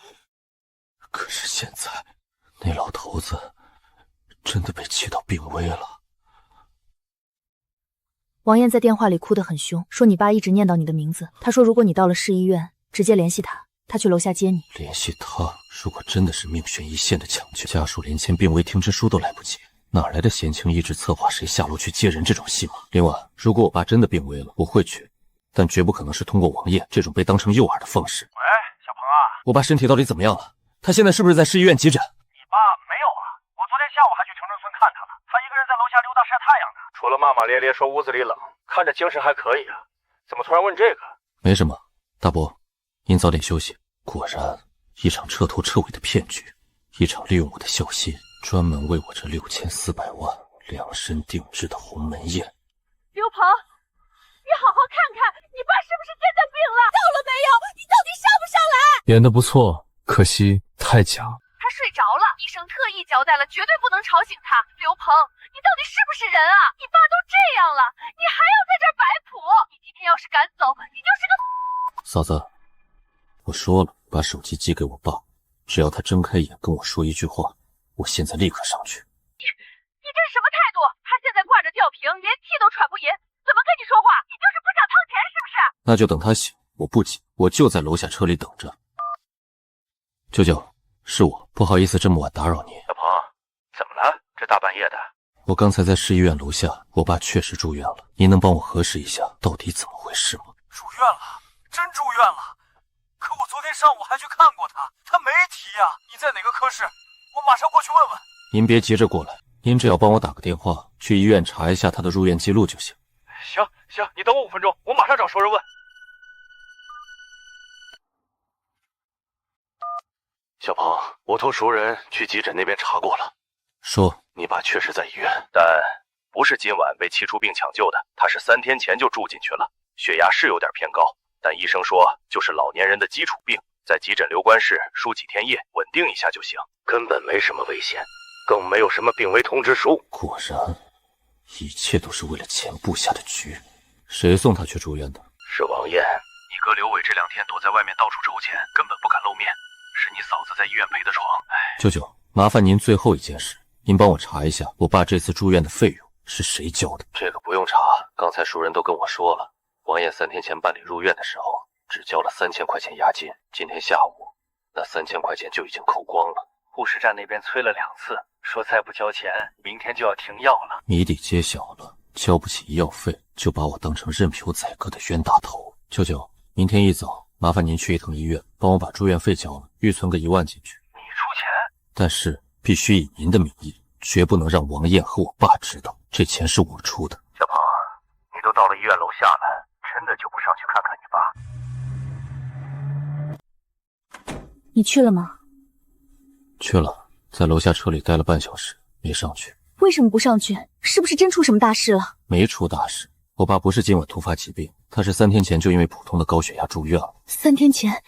可是现在，那老头子真的被气到病危了。王艳在电话里哭得很凶，说你爸一直念叨你的名字。他说如果你到了市医院，直接联系他，他去楼下接你。联系他？如果真的是命悬一线的抢救，家属连签病危通知书都来不及，哪来的闲情逸致策划谁下楼去接人这种戏码？另外，如果我爸真的病危了，我会去，但绝不可能是通过王艳这种被当成诱饵的方式。喂，小鹏啊，我爸身体到底怎么样了？他现在是不是在市医院急诊？你爸没有啊，我昨天下午还去城中村看他了，他一个人在楼下溜达晒太阳呢。除了骂骂咧咧说屋子里冷，看着精神还可以啊，怎么突然问这个？没什么，大伯，您早点休息。果然，一场彻头彻尾的骗局，一场利用我的孝心，专门为我这6400万量身定制的鸿门宴。刘鹏，你好好看看，你爸是不是真的病了？到了没有？你到底上不上来？演得不错，可惜太假。他睡着了，医生特意交代了，绝对不能吵醒他。刘鹏，你到底是不是人啊？你爸都这样了，你还要在这儿摆谱？你今天要是敢走，你就是个……嫂子，我说了，把手机寄给我爸，只要他睁开眼跟我说一句话，我现在立刻上去。你这是什么态度？他现在挂着吊瓶，连气都喘不匀，怎么跟你说话？你就是不想掏钱是不是？那就等他醒，我不急，我就在楼下车里等着。舅舅，是我，不好意思这么晚打扰你。小鹏，怎么了？这大半夜的。我刚才在市医院楼下，我爸确实住院了，您能帮我核实一下到底怎么回事吗？住院了，真住院了。可我昨天上午还去看过他，他没提呀。你在哪个科室？我马上过去问问。您别急着过来，您只要帮我打个电话，去医院查一下他的入院记录就行。行，你等我5分钟，我马上找熟人问。小鹏，我托熟人去急诊那边查过了，说你爸确实在医院，但不是今晚被气出病抢救的，他是3天前就住进去了，血压是有点偏高，但医生说就是老年人的基础病，在急诊留观室输几天液，稳定一下就行，根本没什么危险，更没有什么病危通知书。果然，一切都是为了钱布下的局。谁送他去住院的？是王艳。你哥刘伟这2天躲在外面到处筹钱，根本不敢露面，是你嫂子在医院陪的床。舅舅，麻烦您最后一件事，您帮我查一下我爸这次住院的费用是谁交的。这个不用查，刚才熟人都跟我说了，王艳3天前办理入院的时候只交了3000块钱押金，今天下午那3000块钱就已经扣光了。护士站那边催了2次，说再不交钱，明天就要停药了。谜底揭晓了，交不起医药费就把我当成任凭宰割的冤大头。舅舅，明天一早麻烦您去一趟医院，帮我把住院费交了，预存个1万进去。你出钱？但是必须以您的名义，绝不能让王艳和我爸知道，这钱是我出的。小鹏，你都到了医院楼下了，真的就不上去看看你爸？你去了吗？去了，在楼下车里待了半小时，没上去。为什么不上去？是不是真出什么大事了？没出大事，我爸不是今晚突发疾病，他是3天前就因为普通的高血压住院了。3天前，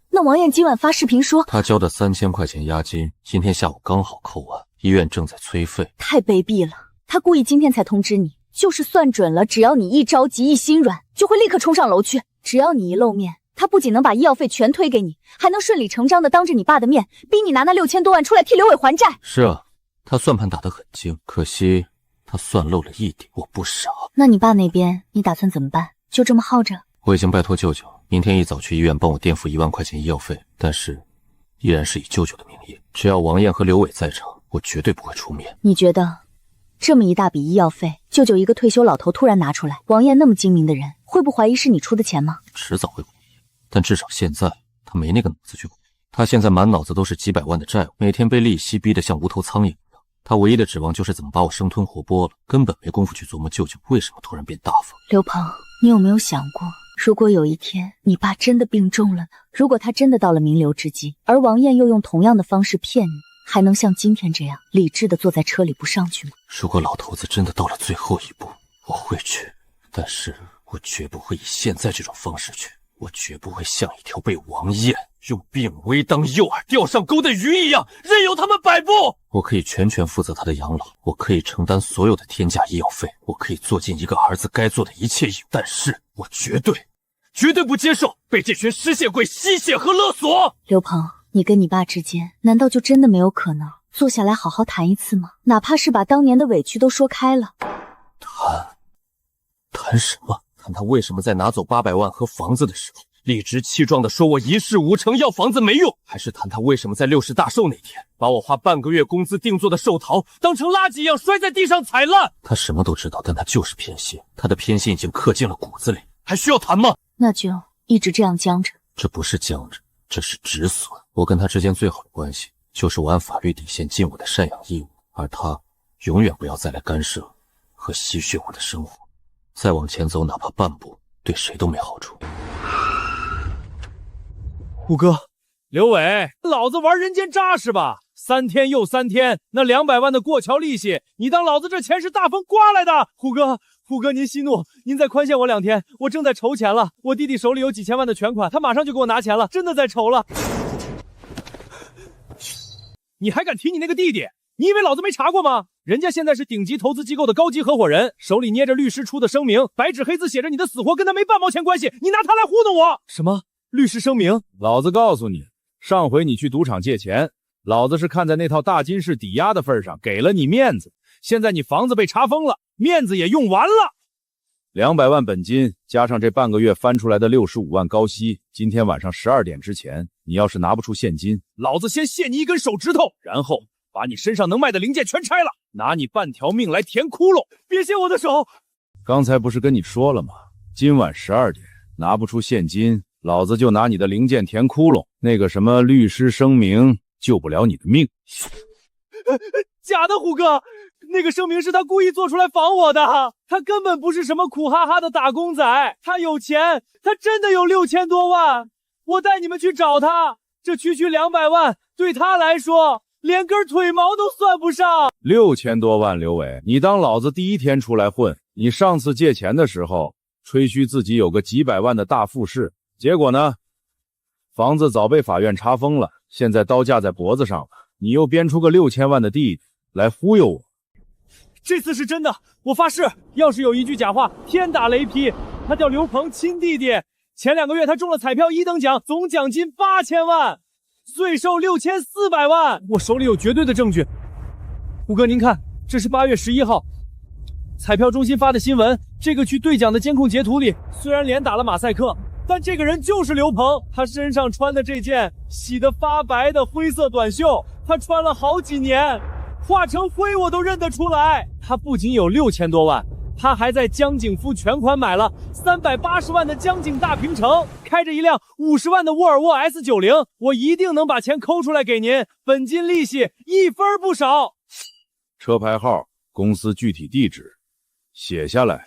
那王艳今晚发视频说他交的3000块钱押金，今天下午刚好扣完，医院正在催费。太卑鄙了！他故意今天才通知你，就是算准了，只要你一着急一心软，就会立刻冲上楼去。只要你一露面，他不仅能把医药费全推给你，还能顺理成章的当着你爸的面逼你拿那6000多万出来替刘伟还债。是啊，他算盘打得很精，可惜他算漏了一点。我不傻。那你爸那边你打算怎么办？就这么耗着？我已经拜托舅舅，明天一早去医院帮我垫付1万块钱医药费，但是依然是以舅舅的名义。只要王艳和刘伟在场，我绝对不会出面。你觉得这么一大笔医药费，舅舅一个退休老头突然拿出来，王艳那么精明的人，会不怀疑是你出的钱吗？迟早会怀疑，但至少现在他没那个脑子去怀疑。他现在满脑子都是几百万的债务，每天被利息逼得像无头苍蝇一样。他唯一的指望就是怎么把我生吞活剥了，根本没工夫去琢磨舅舅为什么突然变大方。刘鹏，你有没有想过，如果有一天你爸真的病重了呢？如果他真的到了弥留之际，而王艳又用同样的方式骗你，还能像今天这样理智的坐在车里不上去吗？如果老头子真的到了最后一步，我会去，但是我绝不会以现在这种方式去。我绝不会像一条被王艳用病危当诱饵钓上钩的鱼一样，任由他们摆布。我可以全权负责他的养老，我可以承担所有的天价医药费，我可以做尽一个儿子该做的一切义务，但是我绝对不接受被这群失血鬼吸血和勒索。刘鹏，你跟你爸之间难道就真的没有可能坐下来好好谈一次吗？哪怕是把当年的委屈都说开了。谈什么？谈他为什么在拿走800万和房子的时候，理直气壮地说我一事无成，要房子没用？还是谈他为什么在60大寿那天，把我花半个月工资定做的寿桃当成垃圾一样摔在地上踩烂？他什么都知道，但他就是偏心，他的偏心已经刻进了骨子里，还需要谈吗？那就一直这样僵着。这不是僵着，这是止损。我跟他之间最好的关系，就是我按法律底线尽我的赡养义务，而他永远不要再来干涉和吸血我的生活。再往前走，哪怕半步，对谁都没好处。虎哥，刘伟，老子玩人间渣是吧？3天又3天，那200万的过桥利息，你当老子这钱是大风刮来的？虎哥，您息怒，您再宽限我2天，我正在筹钱了。我弟弟手里有几千万的全款，他马上就给我拿钱了，真的在筹了。你还敢提你那个弟弟？你以为老子没查过吗？人家现在是顶级投资机构的高级合伙人，手里捏着律师出的声明，白纸黑字写着你的死活跟他没半毛钱关系，你拿他来糊弄我？什么律师声明？老子告诉你，上回你去赌场借钱，老子是看在那套大金饰抵押的份上给了你面子，现在你房子被查封了，面子也用完了。200万本金加上这半个月翻出来的65万高息，今天晚上12点之前，你要是拿不出现金，老子先卸你一根手指头，然后把你身上能卖的零件全拆了，拿你半条命来填窟窿。别卸我的手！刚才不是跟你说了吗？今晚12点拿不出现金，老子就拿你的零件填窟窿。那个什么律师声明救不了你的命。假的，虎哥，那个声明是他故意做出来防我的，他根本不是什么苦哈哈的打工仔，他有钱，他真的有6000多万。我带你们去找他，这区区200万对他来说连根腿毛都算不上。6000多万，刘伟，你当老子第一天出来混？你上次借钱的时候吹嘘自己有个几百万的大富士，结果呢？房子早被法院查封了，现在刀架在脖子上了，你又编出个6000万的弟弟来忽悠我。这次是真的，我发誓，要是有一句假话，天打雷劈。他叫刘鹏，亲弟弟，前2个月他中了彩票1等奖，总奖金8000万，税收6400万，我手里有绝对的证据。虎哥，您看，这是8月11号彩票中心发的新闻，这个区兑奖的监控截图里，虽然脸打了马赛克，但这个人就是刘鹏。他身上穿的这件洗得发白的灰色短袖，他穿了好几年，化成灰我都认得出来。他不仅有6000多万，他还在江景夫全款买了380万的江景大平城，开着一辆50万的沃尔沃 S90， 我一定能把钱抠出来给您，本金利息1分不少。车牌号、公司具体地址写下来。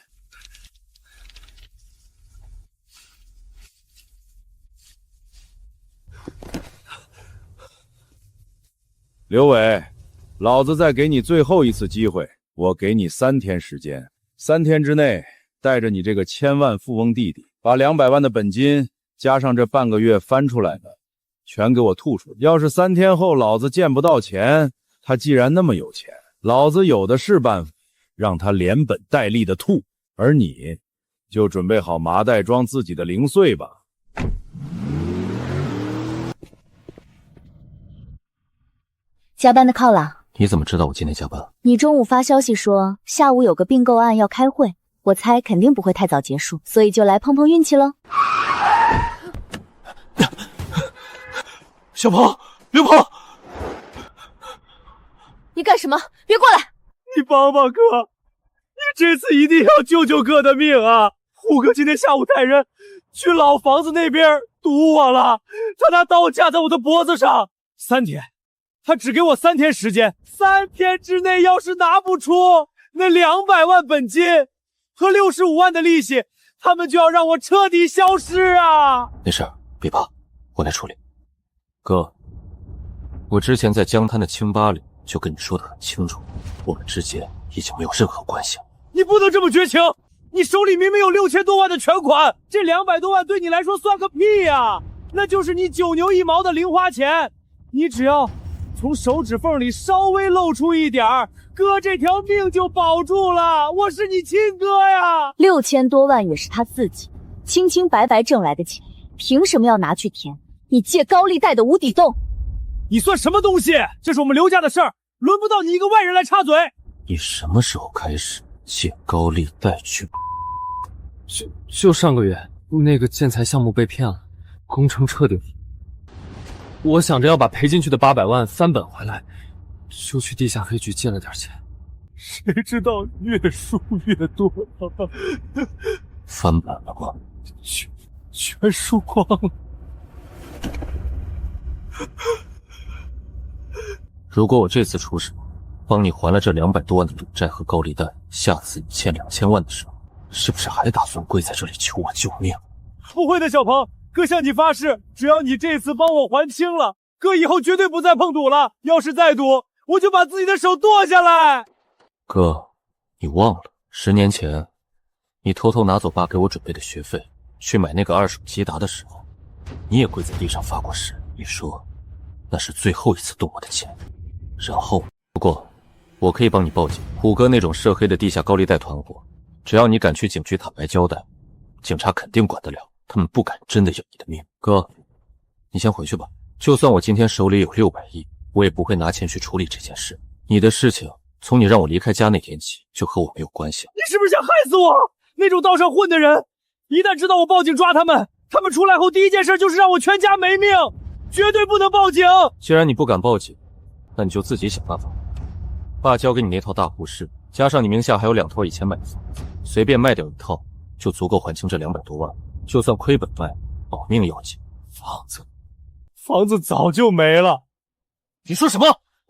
刘伟，老子再给你最后一次机会，我给你3天时间，3天之内带着你这个千万富翁弟弟，把200万的本金加上这半个月翻出来的全给我吐出来。要是3天后老子见不到钱，他既然那么有钱，老子有的是办法让他连本带利的吐，而你就准备好麻袋装自己的零碎吧。加班的犒劳。你怎么知道我今天加班？你中午发消息说下午有个并购案要开会，我猜肯定不会太早结束，所以就来碰碰运气喽。小鹏，刘鹏，你干什么？别过来！你帮帮哥，你这次一定要救救哥的命啊！虎哥今天下午带人去老房子那边堵我了，他拿刀架在我的脖子上。3天，他只给我3天时间，3天之内要是拿不出那200万本金和65万的利息，他们就要让我彻底消失啊！没事，别怕，我来处理。哥，我之前在江滩的清吧里就跟你说得很清楚，我们之间已经没有任何关系了。你不能这么绝情！你手里明明有6000多万的全款，这200多万对你来说算个屁呀！那就是你9牛1毛的零花钱，你只要从手指缝里稍微露出一点儿，哥这条命就保住了。我是你亲哥呀！6000多万也是他自己清清白白挣来的钱，凭什么要拿去填你借高利贷的无底洞？你算什么东西？这是我们刘家的事儿，轮不到你一个外人来插嘴。你什么时候开始借高利贷去？就上个月那个建材项目被骗了，工程彻底。我想着要把赔进去的800万翻本回来，就去地下黑局借了点钱，谁知道越输越多，翻本了吗？全输光了。如果我这次出手，帮你还了这200多万的赌债和高利贷，下次你欠2000万的时候，是不是还打算跪在这里求我救命？不会的，小鹏，哥向你发誓，只要你这次帮我还清了，哥以后绝对不再碰赌了。要是再赌，我就把自己的手剁下来。哥，你忘了10年前，你偷偷拿走爸给我准备的学费，去买那个2手捷达的时候，你也跪在地上发过誓，你说那是最后一次动我的钱。然后，不过我可以帮你报警，虎哥那种涉黑的地下高利贷团伙，只要你敢去警局坦白交代，警察肯定管得了，他们不敢真的要你的命。哥，你先回去吧，就算我今天手里有600亿，我也不会拿钱去处理这件事。你的事情从你让我离开家那天起，就和我没有关系了。你是不是想害死我？那种道上混的人，一旦知道我报警抓他们，他们出来后第一件事就是让我全家没命，绝对不能报警。既然你不敢报警，那你就自己想办法。爸交给你那套大户室，加上你名下还有2套以前买的房子，随便卖掉1套就足够还清这200多万，就算亏本卖，保命要紧。房子早就没了。你说什么？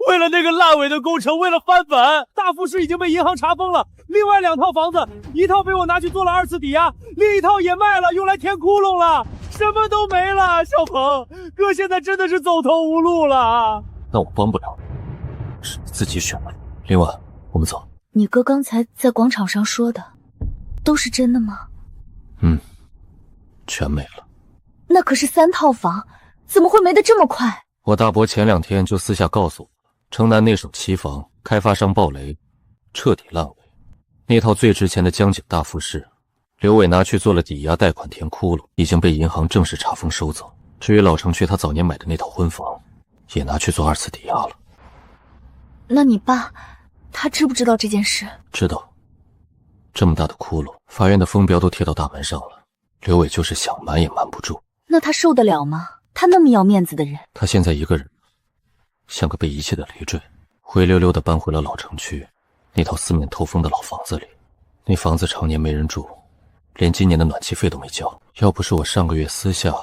为了那个烂尾的工程，为了翻本，大富士已经被银行查封了。另外2套房子，一套被我拿去做了2次抵押，另一套也卖了，用来填窟窿了，什么都没了。小鹏，哥现在真的是走投无路了。那我帮不了你，是你自己选的。林婉，我们走。你哥刚才在广场上说的，都是真的吗？全没了。那可是3套房，怎么会没得这么快？我大伯前2天就私下告诉我，城南那手期房开发商暴雷，彻底烂尾。那套最值钱的江景大复式，刘伟拿去做了抵押贷款填窟窿，已经被银行正式查封收走。至于老城区他早年买的那套婚房，也拿去做2次抵押了。那你爸他知不知道这件事？知道。这么大的窟窿，法院的封标都贴到大门上了，刘伟就是想瞒也瞒不住。那他受得了吗？他那么要面子的人。他现在一个人，像个被遗弃的累赘，灰溜溜地搬回了老城区那套4面透风的老房子里。那房子常年没人住，连今年的暖气费都没交。要不是我上个月私下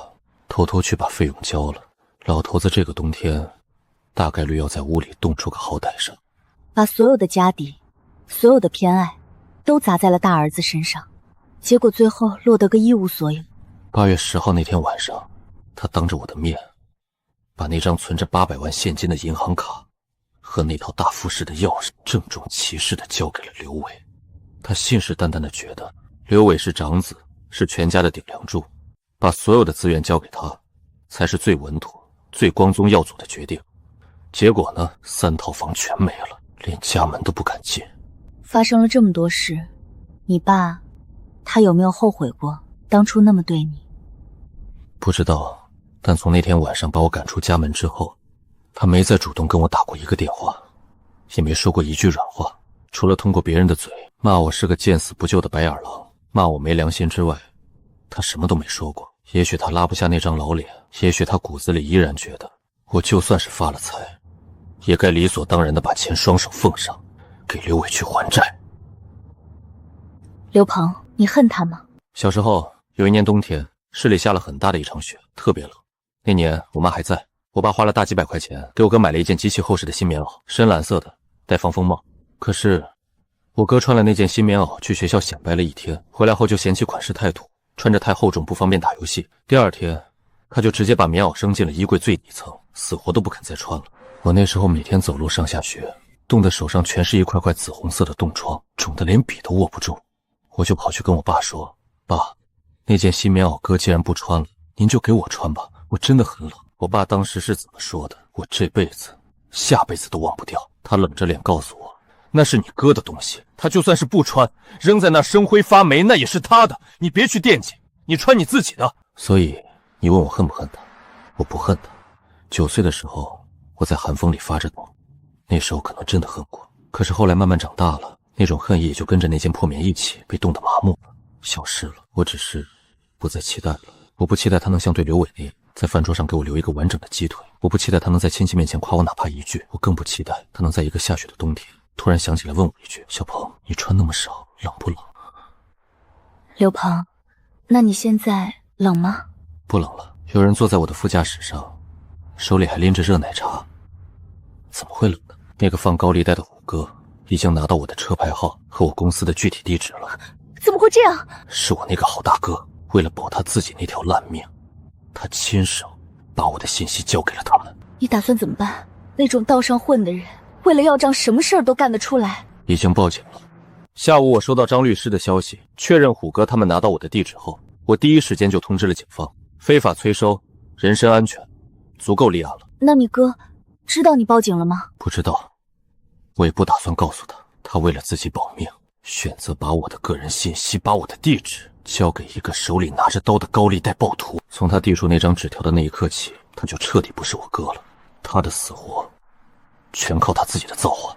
偷偷去把费用交了，老头子这个冬天大概率要在屋里冻出个好歹上。把所有的家底，所有的偏爱都砸在了大儿子身上，结果最后落得个一无所有。8月10号那天晚上，他当着我的面把那张存着800万现金的银行卡和那套大复式的钥匙郑重其事地交给了刘伟。他信誓旦旦地觉得刘伟是长子，是全家的顶梁柱，把所有的资源交给他才是最稳妥、最光宗耀祖的决定。结果呢，3套房全没了，连家门都不敢进。发生了这么多事，你爸他有没有后悔过当初那么对你？不知道，但从那天晚上把我赶出家门之后，他没再主动跟我打过一个电话，也没说过一句软话，除了通过别人的嘴骂我是个见死不救的白眼狼，骂我没良心之外，他什么都没说过。也许他拉不下那张老脸，也许他骨子里依然觉得我就算是发了财，也该理所当然的把钱双手奉上，给刘伟去还债。刘鹏，你恨他吗？小时候有一年冬天，市里下了很大的一场雪，特别冷。那年我妈还在，我爸花了大几百块钱给我哥买了一件极其厚实的新棉袄，深蓝色的，带防风帽。可是我哥穿了那件新棉袄去学校显摆了1天，回来后就嫌弃款式太土，穿着太厚重不方便打游戏。第2天他就直接把棉袄扔进了衣柜最底层，死活都不肯再穿了。我那时候每天走路上下学，冻得手上全是一块块紫红色的冻疮，肿得连笔都握不住。我就跑去跟我爸说：“爸，那件新棉袄哥既然不穿了，您就给我穿吧，我真的很冷。”我爸当时是怎么说的，我这辈子、下辈子都忘不掉。他冷着脸告诉我，那是你哥的东西，他就算是不穿，扔在那生灰发霉，那也是他的，你别去惦记，你穿你自己的。所以你问我恨不恨他，我不恨他。9岁的时候，我在寒风里发着抖，那时候可能真的恨过，可是后来慢慢长大了，那种恨意也就跟着那件破棉一起被冻得麻木了，消失了。我只是不再期待了。我不期待他能像对刘伟那样在饭桌上给我留一个完整的鸡腿，我不期待他能在亲戚面前夸我哪怕一句，我更不期待他能在一个下雪的冬天突然想起来问我一句：“小鹏，你穿那么少，冷不冷？”刘鹏，那你现在冷吗？不冷了。有人坐在我的副驾驶上，手里还拎着热奶茶，怎么会冷呢？那个放高利贷的虎哥已经拿到我的车牌号和我公司的具体地址了。怎么会这样？是我那个好大哥为了保他自己那条烂命，他亲手把我的信息交给了他们。你打算怎么办？那种道上混的人，为了要账什么事儿都干得出来。已经报警了。下午我收到张律师的消息，确认虎哥他们拿到我的地址后，我第一时间就通知了警方。非法催收，人身安全，足够立案了。那你哥知道你报警了吗？不知道，我也不打算告诉他。他为了自己保命，选择把我的个人信息、把我的地址交给一个手里拿着刀的高利贷暴徒。从他递出那张纸条的那一刻起，他就彻底不是我哥了。他的死活全靠他自己的造化。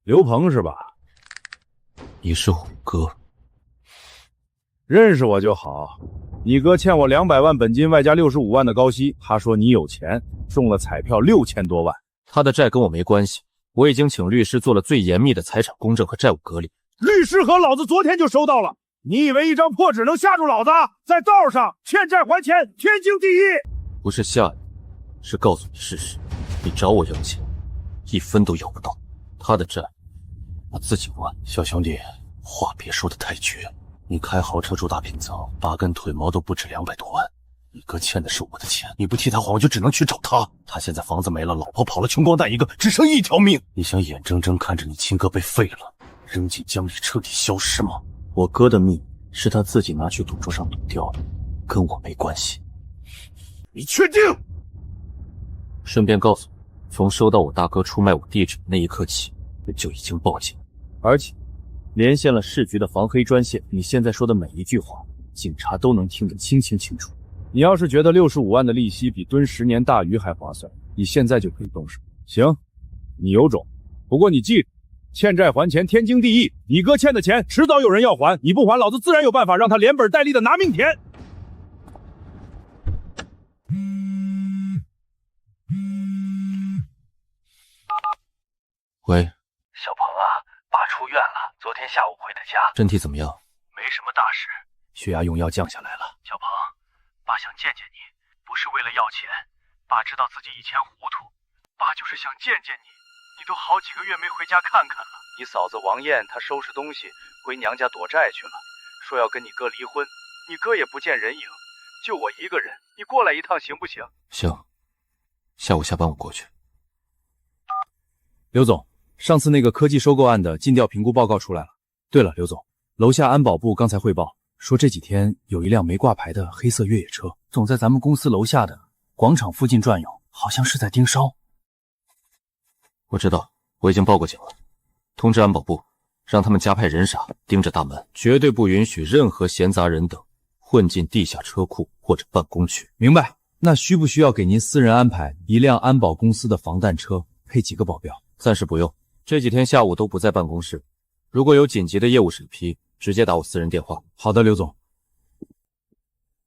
刘鹏是吧？你是虎哥，认识我就好。你哥欠我200万本金外加65万的高息，他说你有钱，中了彩票6000多万。他的债跟我没关系，我已经请律师做了最严密的财产公证和债务隔离。律师和老子昨天就收到了。你以为一张破纸能吓住老子？在道上欠债还钱，天经地义。不是吓你，是告诉你事实。你找我要钱，1分都要不到。他的债我自己还。小兄弟，话别说的太绝。你开豪车住大平层，8根腿毛都不止200多万。你哥欠的是我的钱，你不替他还，我就只能去找他。他现在房子没了，老婆跑了，穷光蛋一个，只剩一条命。你想眼睁睁看着你亲哥被废了，扔进江里彻底消失吗？我哥的命是他自己拿去赌桌上赌掉的，跟我没关系。你确定？顺便告诉你，从收到我大哥出卖我地址的那一刻起，就已经报警，而且连线了市局的防黑专线。你现在说的每一句话，警察都能听得清清楚楚。你要是觉得65万的利息比蹲10年大鱼还划算，你现在就可以动手。行，你有种。不过你记住，欠债还钱天经地义。你哥欠的钱迟早有人要还，你不还，老子自然有办法让他连本带利的拿命填。喂，小鹏啊，爸出院了，昨天下午回的家。身体怎么样？没什么大事，血压用药降下来了。小鹏，爸想见见你，不是为了要钱，爸知道自己以前糊涂，爸就是想见见你。你都好几个月没回家看看了。你嫂子王艳她收拾东西回娘家躲债去了，说要跟你哥离婚，你哥也不见人影，就我一个人，你过来一趟行不行？行，下午下班我过去。刘总，上次那个科技收购案的尽调评估报告出来了。对了，刘总，楼下安保部刚才汇报说，这几天有一辆没挂牌的黑色越野车，总在咱们公司楼下的广场附近转悠，好像是在盯梢。我知道，我已经报过警了，通知安保部，让他们加派人傻盯着大门，绝对不允许任何闲杂人等混进地下车库或者办公区。明白。那需不需要给您私人安排一辆安保公司的防弹车，配几个保镖？暂时不用，这几天下午都不在办公室。如果有紧急的业务审批，直接打我私人电话。好的，刘总。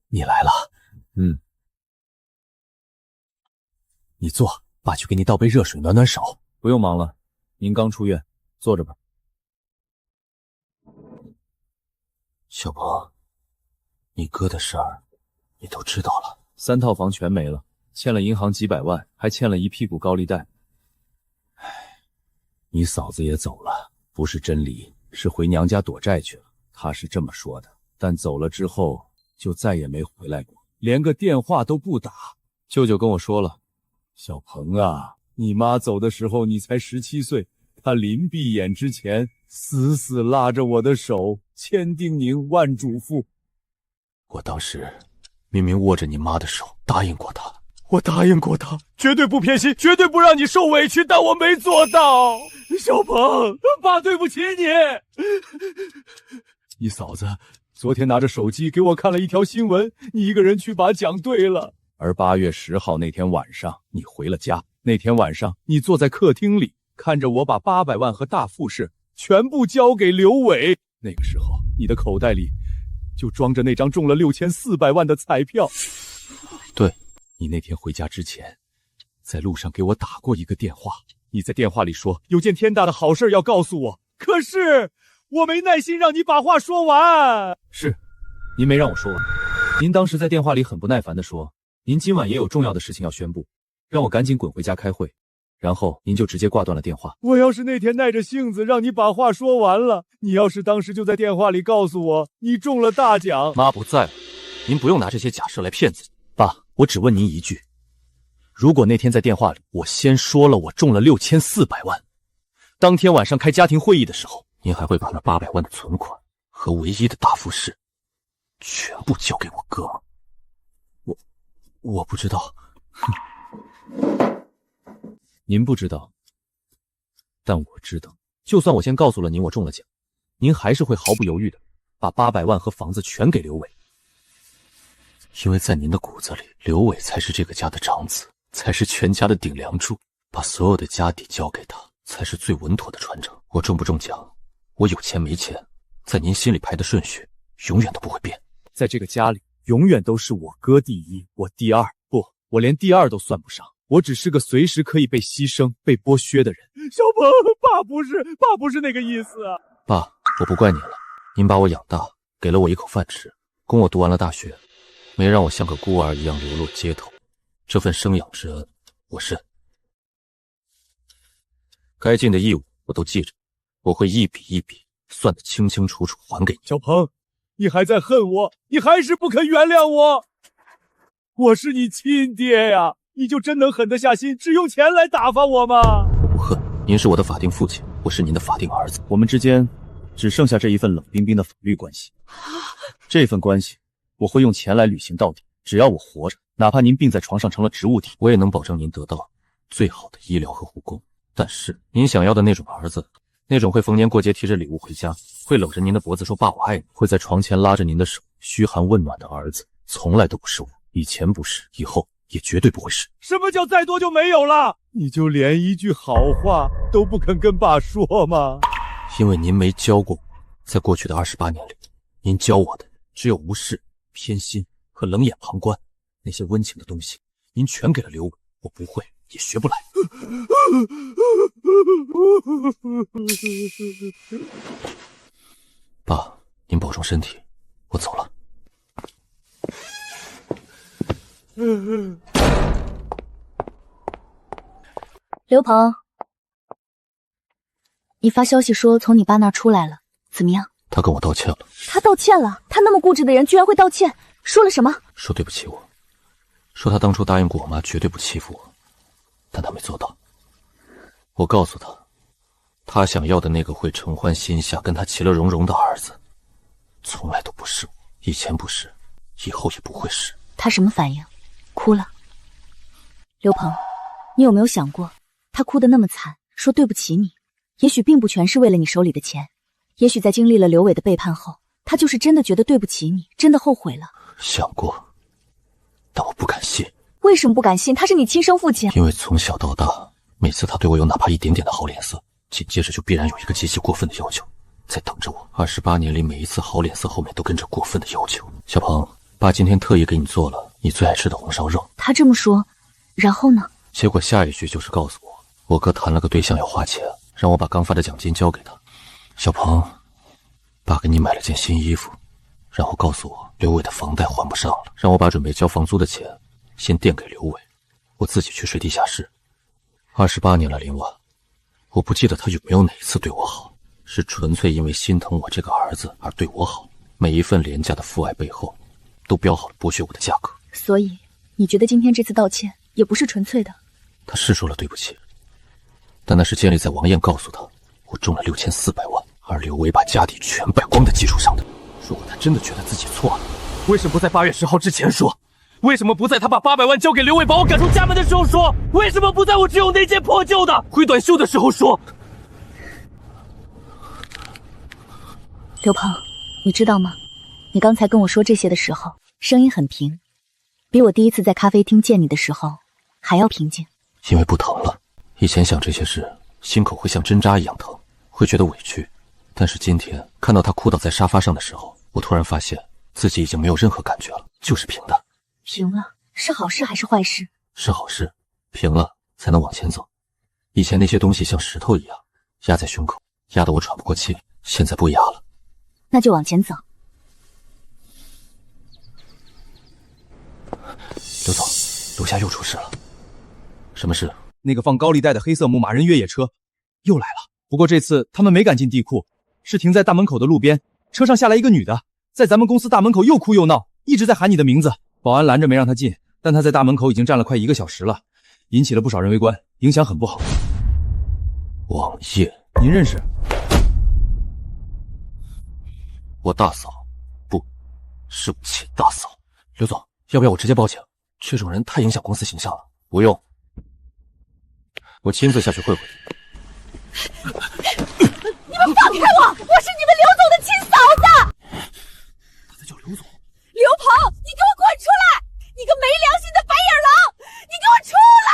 你来了。你坐，爸去给你倒杯热水暖暖手。不用忙了，您刚出院，坐着吧。小鹏，你哥的事儿你都知道了？3套房全没了，欠了银行几百万，还欠了一屁股高利贷。你嫂子也走了，不是真离，是回娘家躲债去了。她是这么说的，但走了之后就再也没回来过，连个电话都不打。舅舅跟我说了，小鹏啊，你妈走的时候你才17岁，她临闭眼之前死死拉着我的手，千叮咛万嘱咐。我当时明明握着你妈的手，答应过她。我答应过他，绝对不偏心，绝对不让你受委屈，但我没做到。小鹏，爸对不起你。你嫂子昨天拿着手机给我看了一条新闻，你一个人去把讲对了。而8月10号那天晚上，你回了家。那天晚上，你坐在客厅里，看着我把800万和大复式全部交给刘伟。那个时候，你的口袋里就装着那张中了6400万的彩票。对。你那天回家之前，在路上给我打过一个电话，你在电话里说有件天大的好事要告诉我，可是我没耐心让你把话说完。是，您没让我说完。您当时在电话里很不耐烦地说，您今晚也有重要的事情要宣布，让我赶紧滚回家开会，然后您就直接挂断了电话。我要是那天耐着性子让你把话说完了，你要是当时就在电话里告诉我你中了大奖。妈不在了，您不用拿这些假设来骗自己。爸，我只问您一句，如果那天在电话里我先说了我中了6400万，当天晚上开家庭会议的时候，您还会把那800万的存款和唯一的大复式全部交给我哥吗？我不知道。您不知道，但我知道，就算我先告诉了您我中了奖，您还是会毫不犹豫的把800万和房子全给刘伟。因为在您的骨子里，刘伟才是这个家的长子，才是全家的顶梁柱，把所有的家底交给他，才是最稳妥的传承。我中不中奖，我有钱没钱，在您心里排的顺序永远都不会变。在这个家里，永远都是我哥第一，我第二，不，我连第二都算不上，我只是个随时可以被牺牲、被剥削的人。小鹏，爸不是那个意思啊！爸，我不怪您了，您把我养大，给了我一口饭吃，供我读完了大学。没让我像个孤儿一样流落街头，这份生养之恩我认。该尽的义务我都记着，我会一笔一笔算得清清楚楚还给你。小鹏，你还在恨我，你还是不肯原谅我。我是你亲爹呀，你就真能狠得下心只用钱来打发我吗？我不恨，您是我的法定父亲，我是您的法定儿子，我们之间只剩下这一份冷冰冰的法律关系。这份关系我会用钱来履行到底，只要我活着，哪怕您病在床上成了植物体，我也能保证您得到最好的医疗和护工。但是您想要的那种儿子，那种会逢年过节提着礼物回家，会搂着您的脖子说爸我爱你，会在床前拉着您的手嘘寒问暖的儿子，从来都不是我，以前不是，以后也绝对不会是。什么叫再多就没有了？你就连一句好话都不肯跟爸说吗？因为您没教过我，在过去的28年里，您教我的只有无视、偏心和冷眼旁观，那些温情的东西，您全给了刘伟，我不会，也学不来。爸，您保重身体，我走了。刘鹏，你发消息说从你爸那儿出来了，怎么样？他跟我道歉了。他道歉了？他那么固执的人居然会道歉？说了什么？说对不起我，说他当初答应过我妈绝对不欺负我，但他没做到。我告诉他，他想要的那个会承欢心下跟他其乐融融的儿子，从来都不是我，以前不是，以后也不会是。他什么反应？哭了？刘鹏，你有没有想过，他哭得那么惨，说对不起你，也许并不全是为了你手里的钱，也许在经历了刘伟的背叛后，他就是真的觉得对不起你，真的后悔了。想过，但我不敢信。为什么不敢信？他是你亲生父亲。因为从小到大，每次他对我有哪怕一点点的好脸色，紧接着就必然有一个极其过分的要求在等着我。28年里，每一次好脸色后面都跟着过分的要求。小鹏，爸今天特意给你做了你最爱吃的红烧肉。他这么说，然后呢？结果下一句就是告诉我哥谈了个对象要花钱，让我把刚发的奖金交给他。小鹏，爸给你买了件新衣服，然后告诉我刘伟的房贷还不上了，让我把准备交房租的钱先垫给刘伟，我自己去睡地下室。28年了，林婉，我不记得他有没有哪一次对我好，是纯粹因为心疼我这个儿子而对我好。每一份廉价的父爱背后，都标好了剥削我的价格。所以你觉得今天这次道歉也不是纯粹的？他是说了对不起，但那是建立在王艳告诉他我中了6400万。而刘伟把家底全败光的基础上的。如果他真的觉得自己错了，为什么不在8月10号之前说？为什么不在他把800万交给刘伟把我赶出家门的时候说？为什么不在我只有那件破旧的灰短袖的时候说？刘鹏，你知道吗？你刚才跟我说这些的时候，声音很平，比我第一次在咖啡厅见你的时候还要平静。因为不疼了。以前想这些事，心口会像针扎一样疼，会觉得委屈。但是今天看到他哭倒在沙发上的时候，我突然发现自己已经没有任何感觉了，就是平的。平了，是好事还是坏事？是好事，平了才能往前走。以前那些东西像石头一样压在胸口，压得我喘不过气，现在不压了。那就往前走。刘总，楼下又出事了。什么事？那个放高利贷的黑色牧马人越野车又来了，不过这次他们没敢进地库，是停在大门口的路边。车上下来一个女的，在咱们公司大门口又哭又闹，一直在喊你的名字。保安拦着没让她进，但她在大门口已经站了快1个小时了，引起了不少人围观，影响很不好。王烨，您认识？我大嫂，不，是我亲大嫂。刘总，要不要我直接报警？这种人太影响公司形象了。不用，我亲自下去会会你们放开我！我是你们刘总的亲嫂子。他在叫刘总。刘鹏，你给我滚出来！你个没良心的白眼狼！你给我出来！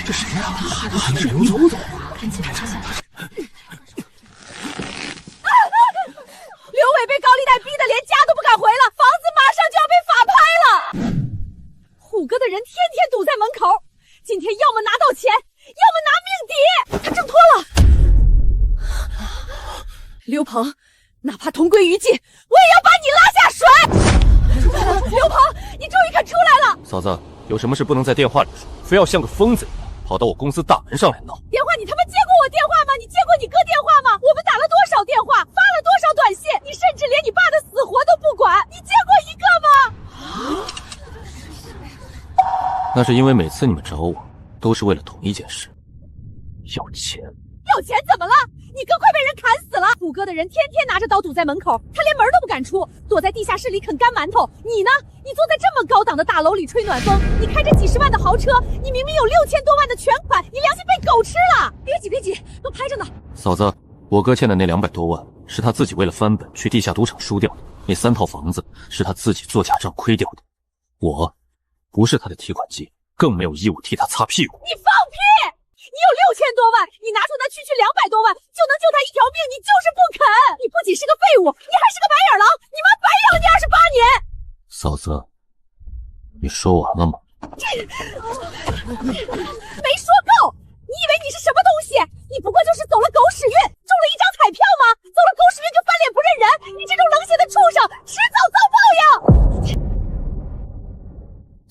这谁呀？还是刘总？刘伟被高利贷逼得连家都不敢回了，房子马上就要被法拍了。虎哥的人天天堵在门口，今天要么拿到钱，要么拿命抵。他挣脱了。刘鹏，哪怕同归于尽，我也要把你拉下水。刘鹏，你终于肯出来了。嫂子，有什么事不能在电话里说，非要像个疯子一样跑到我公司大门上来闹？电话你他妈接过我电话吗？你接过你哥电话吗？我们打了多少电话，发了多少短信，你甚至连你爸的死活都不管，你接过一个吗？那是因为每次你们找我，都是为了同一件事，要钱。要钱怎么了？你哥快被人砍死了！虎哥的人天天拿着刀堵在门口，他连门都不敢出，躲在地下室里啃干馒头。你呢？你坐在这么高档的大楼里吹暖风，你开着几10万的豪车，你明明有6000多万的全款，你良心被狗吃了！别急别急，都拍着呢。嫂子，我哥欠的那200多万是他自己为了翻本去地下赌场输掉的，那3套房子是他自己做假账亏掉的。我不是他的提款机，更没有义务替他擦屁股。你放屁！你有6000多万，你拿出那区区200多万就能救他一条命，你就是不肯！你不仅是个废物，你还是个白眼狼！你妈白养了你28年！嫂子，你说完了吗？没说够！你以为你是什么东西？你不过就是走了狗屎运，中了一张彩票吗？走了狗屎运就翻脸不认人！你这种冷血的畜生，迟早遭报应！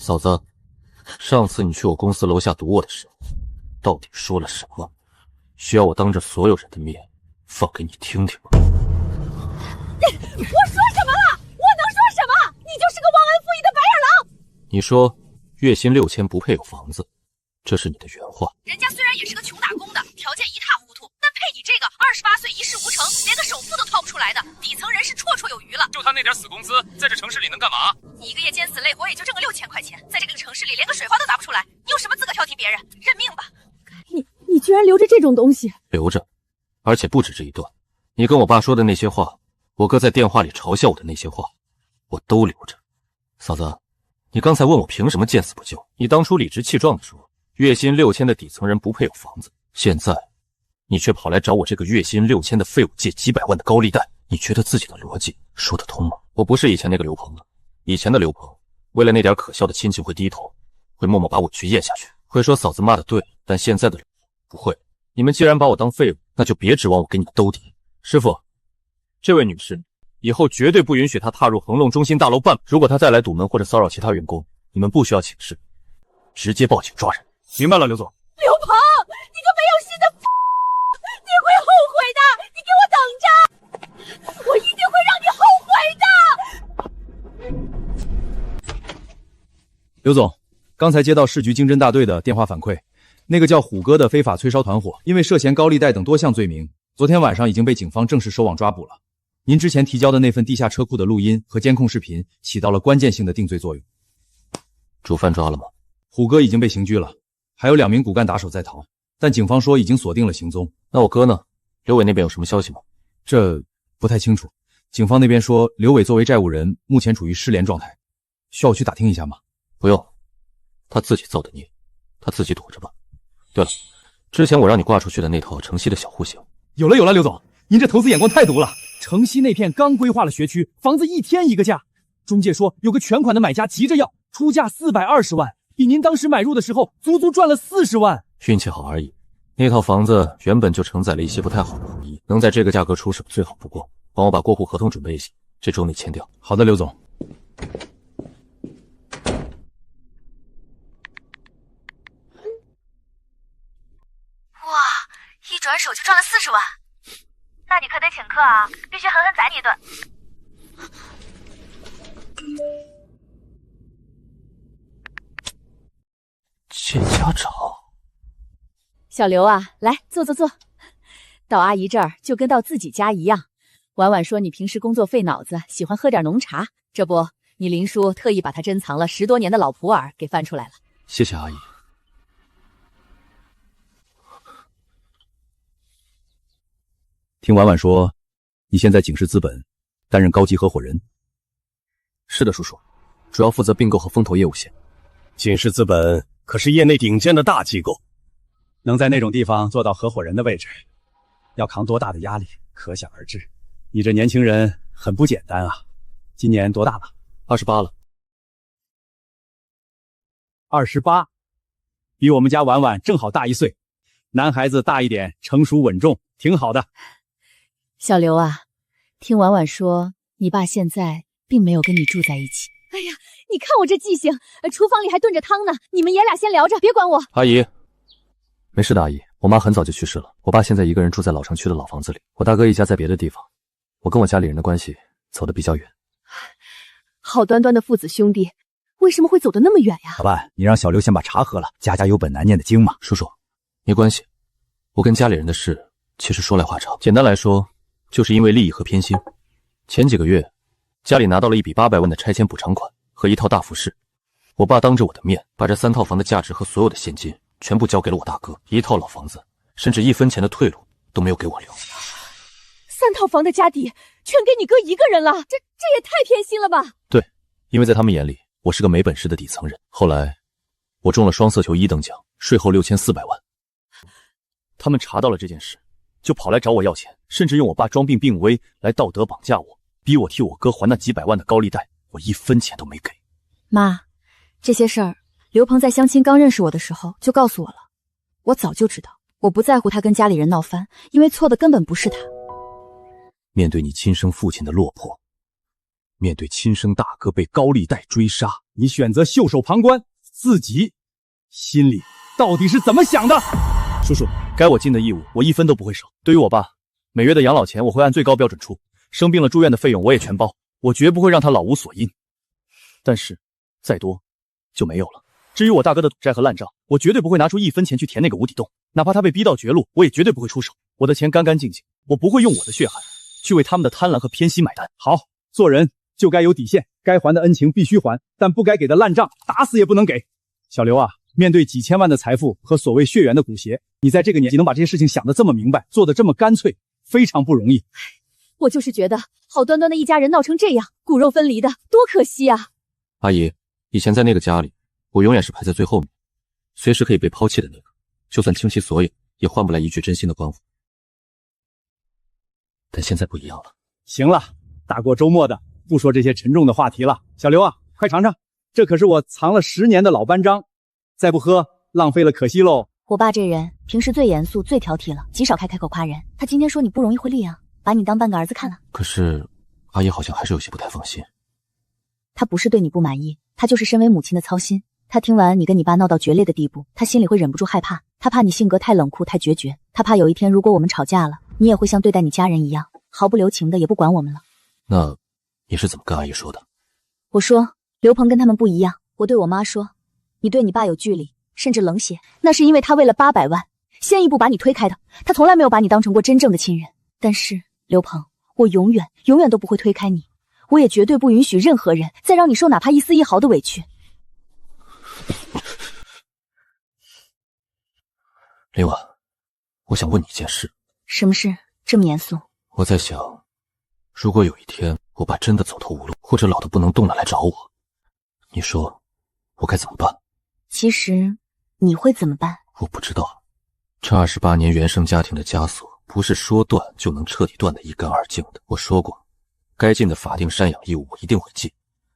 嫂子，上次你去我公司楼下堵我的时候，到底说了什么？需要我当着所有人的面放给你听听吗？我说什么了？我能说什么？你就是个忘恩负义的白眼狼！你说月薪6000不配有房子，这是你的原话。人家虽然也是个穷打工的，条件一塌糊涂，但配你这个28岁一事无成，连个首付都掏不出来的底层人士绰绰有余了。就他那点死工资，在这城市里能干嘛？你一个月尖死累活也就挣个6000块钱，在这个城市里连个水花都砸不出来，你有什么资格挑剔别人？认命吧！你居然留着这种东西？留着，而且不止这一段。你跟我爸说的那些话，我哥在电话里嘲笑我的那些话，我都留着。嫂子，你刚才问我凭什么见死不救？你当初理直气壮地说月薪6000的底层人不配有房子，现在你却跑来找我这个月薪6000的废物借几百万的高利贷，你觉得自己的逻辑说得通吗？我不是以前那个刘鹏了，以前的刘鹏为了那点可笑的亲情会低头，会默默把委屈咽下去，会说嫂子骂的对，但现在的刘鹏不会。你们既然把我当废物，那就别指望我给你们兜底。师傅，这位女士以后绝对不允许她踏入恒隆中心大楼半步。如果她再来堵门或者骚扰其他员工，你们不需要请示，直接报警抓人。明白了，刘总。刘鹏，你个没有心的你会后悔的！你给我等着，我一定会让你后悔的！刘总，刚才接到市局经侦大队的电话反馈，那个叫虎哥的非法催烧团伙，因为涉嫌高利贷等多项罪名，昨天晚上已经被警方正式收网抓捕了。您之前提交的那份地下车库的录音和监控视频起到了关键性的定罪作用。主犯抓了吗？虎哥已经被刑拘了，还有2名骨干打手在逃，但警方说已经锁定了行踪。那我哥呢？刘伟那边有什么消息吗？这不太清楚。警方那边说刘伟作为债务人，目前处于失联状态，需要我去打听一下吗？不用，他自己造的孽，他自己躲着吧。对了，之前我让你挂出去的那套城西的小户型，有了，刘总，您这投资眼光太毒了。城西那片刚规划了学区，房子一天一个价，中介说有个全款的买家急着要，出价420万，比您当时买入的时候足足赚了40万。运气好而已。那套房子原本就承载了一些不太好的回忆，能在这个价格出手最好不过。帮我把过户合同准备一下，这周内签掉。好的，刘总。哇，一转手就赚了40万，那你可得请客啊，必须狠狠宰你一顿。见家长。小刘啊，来坐。到阿姨这儿就跟到自己家一样。婉婉说你平时工作费脑子，喜欢喝点浓茶，这不，你林叔特意把他珍藏了10多年的老普洱给翻出来了。谢谢阿姨。听婉婉说，你现在景世资本担任高级合伙人。是的，叔叔，主要负责并购和风投业务线。景世资本可是业内顶尖的大机构，能在那种地方做到合伙人的位置，要扛多大的压力，可想而知。你这年轻人很不简单啊，今年多大了？28了。28，比我们家婉婉正好大1岁。男孩子大一点，成熟稳重，挺好的。小刘啊，听婉婉说，你爸现在并没有跟你住在一起。哎呀，你看我这记性，厨房里还炖着汤呢，你们爷俩先聊着，别管我。阿姨，没事的，阿姨，我妈很早就去世了，我爸现在一个人住在老城区的老房子里，我大哥一家在别的地方，我跟我家里人的关系走得比较远。好端端的父子兄弟，为什么会走得那么远呀？老伴，你让小刘先把茶喝了，家家有本难念的经嘛。叔叔，没关系，我跟家里人的事其实说来话长，简单来说，就是因为利益和偏心。前几个月，家里拿到了一笔800万的拆迁补偿款和一套大复式，我爸当着我的面把这3套房的价值和所有的现金全部交给了我大哥，一套老房子，甚至1分钱的退路都没有给我留。3套房的家底全给你哥一个人了，这也太偏心了吧？对，因为在他们眼里，我是个没本事的底层人。后来，我中了双色球1等奖，税后6400万。他们查到了这件事，就跑来找我要钱，甚至用我爸装病病危来道德绑架我，逼我替我哥还那几百万的高利贷，我1分钱都没给。妈，这些事儿，刘鹏在相亲刚认识我的时候就告诉我了，我早就知道。我不在乎他跟家里人闹翻，因为错的根本不是他。面对你亲生父亲的落魄，面对亲生大哥被高利贷追杀，你选择袖手旁观，自己心里到底是怎么想的？叔叔，该我尽的义务，我1分都不会少。对于我爸，每月的养老钱我会按最高标准出，生病了住院的费用我也全包，我绝不会让他老无所依。但是，再多就没有了。至于我大哥的赌债和烂账，我绝对不会拿出1分钱去填那个无底洞，哪怕他被逼到绝路，我也绝对不会出手。我的钱干干净净，我不会用我的血汗去为他们的贪婪和偏心买单。好，做人就该有底线，该还的恩情必须还，但不该给的烂账打死也不能给。小刘啊，面对几千万的财富和所谓血缘的骨血，你在这个年纪能把这些事情想得这么明白，做得这么干脆，非常不容易。我就是觉得好端端的一家人闹成这样，骨肉分离的，多可惜啊！阿姨，以前在那个家里，我永远是排在最后面，随时可以被抛弃的那个，就算倾其所有，也换不来一句真心的关怀。但现在不一样了。行了，大过周末的，不说这些沉重的话题了。小刘啊，快尝尝，这可是我藏了10年的老班章，再不喝，浪费了可惜喽。我爸这人平时最严肃、最挑剔了，极少开口夸人。他今天说你不容易会利啊，把你当半个儿子看了。可是，阿姨好像还是有些不太放心。他不是对你不满意，他就是身为母亲的操心。他听完你跟你爸闹到决裂的地步，他心里会忍不住害怕。他怕你性格太冷酷、太决绝，他怕有一天如果我们吵架了，你也会像对待你家人一样，毫不留情的也不管我们了。那你是怎么跟阿姨说的？我说刘鹏跟他们不一样。我对我妈说，你对你爸有距离，甚至冷血，那是因为他为了800万先一步把你推开的。他从来没有把你当成过真正的亲人。但是刘鹏，我永远都不会推开你，我也绝对不允许任何人再让你受哪怕一丝一毫的委屈。林婉，我想问你一件事。什么事这么严肃？我在想，如果有一天我爸真的走投无路，或者老得不能动了来找我，你说我该怎么办？其实你会怎么办？我不知道。这28年原生家庭的枷锁，不是说断就能彻底断得一干二净的。我说过，该尽的法定赡养义务我一定会尽。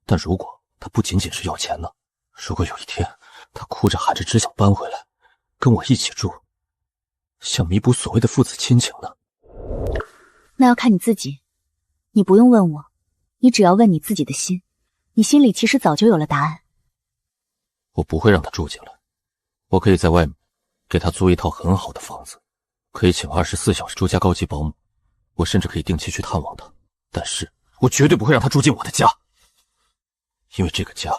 但如果他不仅仅是要钱呢？如果有一天他哭着喊着只想搬回来，跟我一起住，想弥补所谓的父子亲情呢？那要看你自己。你不用问我，你只要问你自己的心，你心里其实早就有了答案。我不会让他住进来，我可以在外面给他租一套很好的房子，可以请24小时住家高级保姆，我甚至可以定期去探望他。但是我绝对不会让他住进我的家，因为这个家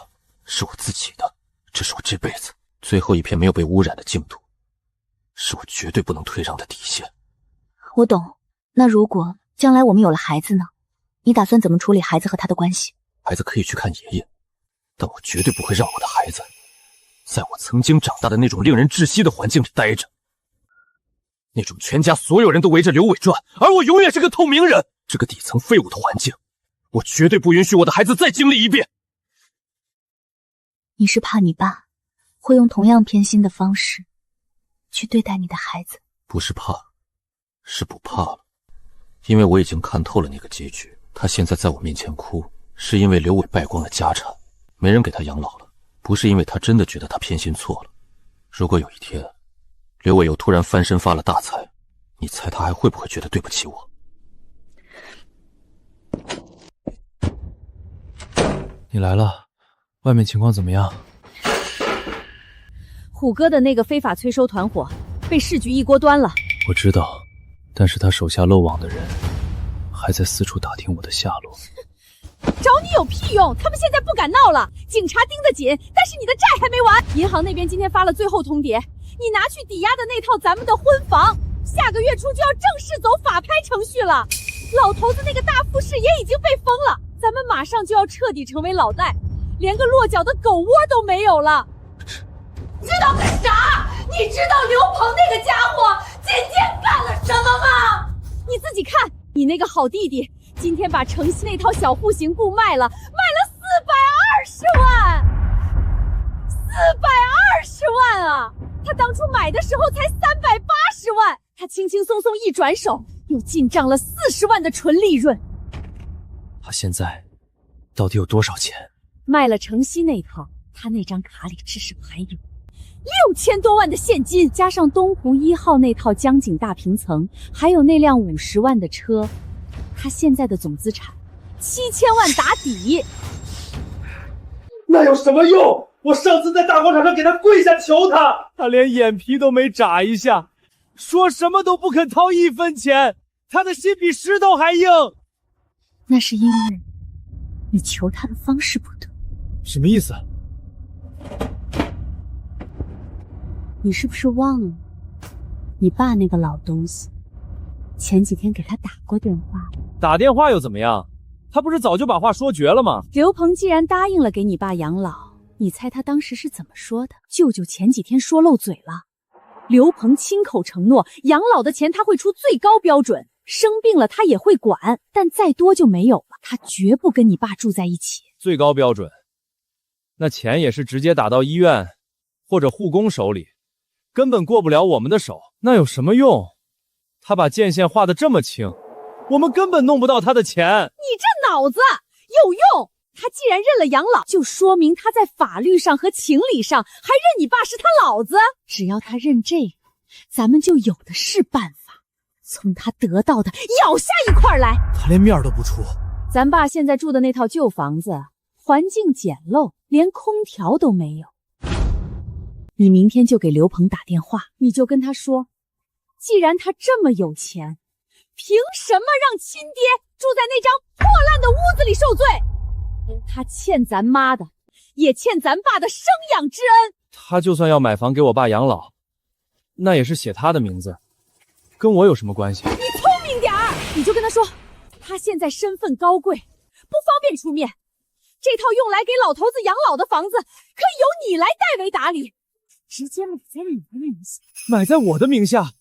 是我自己的，这是我这辈子最后一片没有被污染的净土，是我绝对不能退让的底线。我懂。那如果将来我们有了孩子呢？你打算怎么处理孩子和他的关系？孩子可以去看爷爷，但我绝对不会让我的孩子在我曾经长大的那种令人窒息的环境里待着，那种全家所有人都围着刘伟转，而我永远是个透明人，这个底层废物的环境，我绝对不允许我的孩子再经历一遍。你是怕你爸会用同样偏心的方式去对待你的孩子？不是怕，是不怕了。因为我已经看透了那个结局，他现在在我面前哭，是因为刘伟败光了家产，没人给他养老了，不是因为他真的觉得他偏心错了。如果有一天刘伟又突然翻身发了大财，你猜他还会不会觉得对不起我？你来了，外面情况怎么样？虎哥的那个非法催收团伙被市局一锅端了。我知道，但是他手下漏网的人还在四处打听我的下落。找你有屁用？他们现在不敢闹了，警察盯得紧，但是你的债还没完。银行那边今天发了最后通牒，你拿去抵押的那套咱们的婚房，下个月初就要正式走法拍程序了。老头子那个大复式也已经被封了，咱们马上就要彻底成为老赖，连个落脚的狗窝都没有了。知道个啥？你知道刘鹏那个家伙今天干了什么吗？你自己看，你那个好弟弟今天把城西那套小户型布卖了420万，420万啊！他当初买的时候才380万，他轻轻松松一转手，又进账了40万的纯利润。他现在到底有多少钱？卖了城西那套，他那张卡里至少还有6000多万的现金，加上东湖1号那套江景大平层，还有那辆50万的车，他现在的总资产7000万打底。那有什么用？我上次在大广场上给他跪下求他，他连眼皮都没眨一下，说什么都不肯掏1分钱，他的心比石头还硬。那是因为你求他的方式不对。什么意思？你是不是忘了，你爸那个老东西前几天给他打过电话？打电话又怎么样？他不是早就把话说绝了吗？刘鹏既然答应了给你爸养老，你猜他当时是怎么说的？舅舅前几天说漏嘴了，刘鹏亲口承诺养老的钱他会出最高标准，生病了他也会管，但再多就没有了，他绝不跟你爸住在一起。最高标准？那钱也是直接打到医院或者护工手里，根本过不了我们的手，那有什么用？他把界限画得这么清，我们根本弄不到他的钱。你这脑子有用！他既然认了养老，就说明他在法律上和情理上还认你爸是他老子。只要他认这个，咱们就有的是办法从他得到的咬下一块来。他连面都不出。咱爸现在住的那套旧房子环境简陋，连空调都没有。你明天就给刘鹏打电话，你就跟他说，既然他这么有钱，凭什么让亲爹住在那张破烂的屋子里受罪？他欠咱妈的，也欠咱爸的生养之恩。他就算要买房给我爸养老，那也是写他的名字，跟我有什么关系？你聪明点儿，你就跟他说，他现在身份高贵，不方便出面。这套用来给老头子养老的房子，可以由你来代为打理，直接买在你的名下。买在我的名下？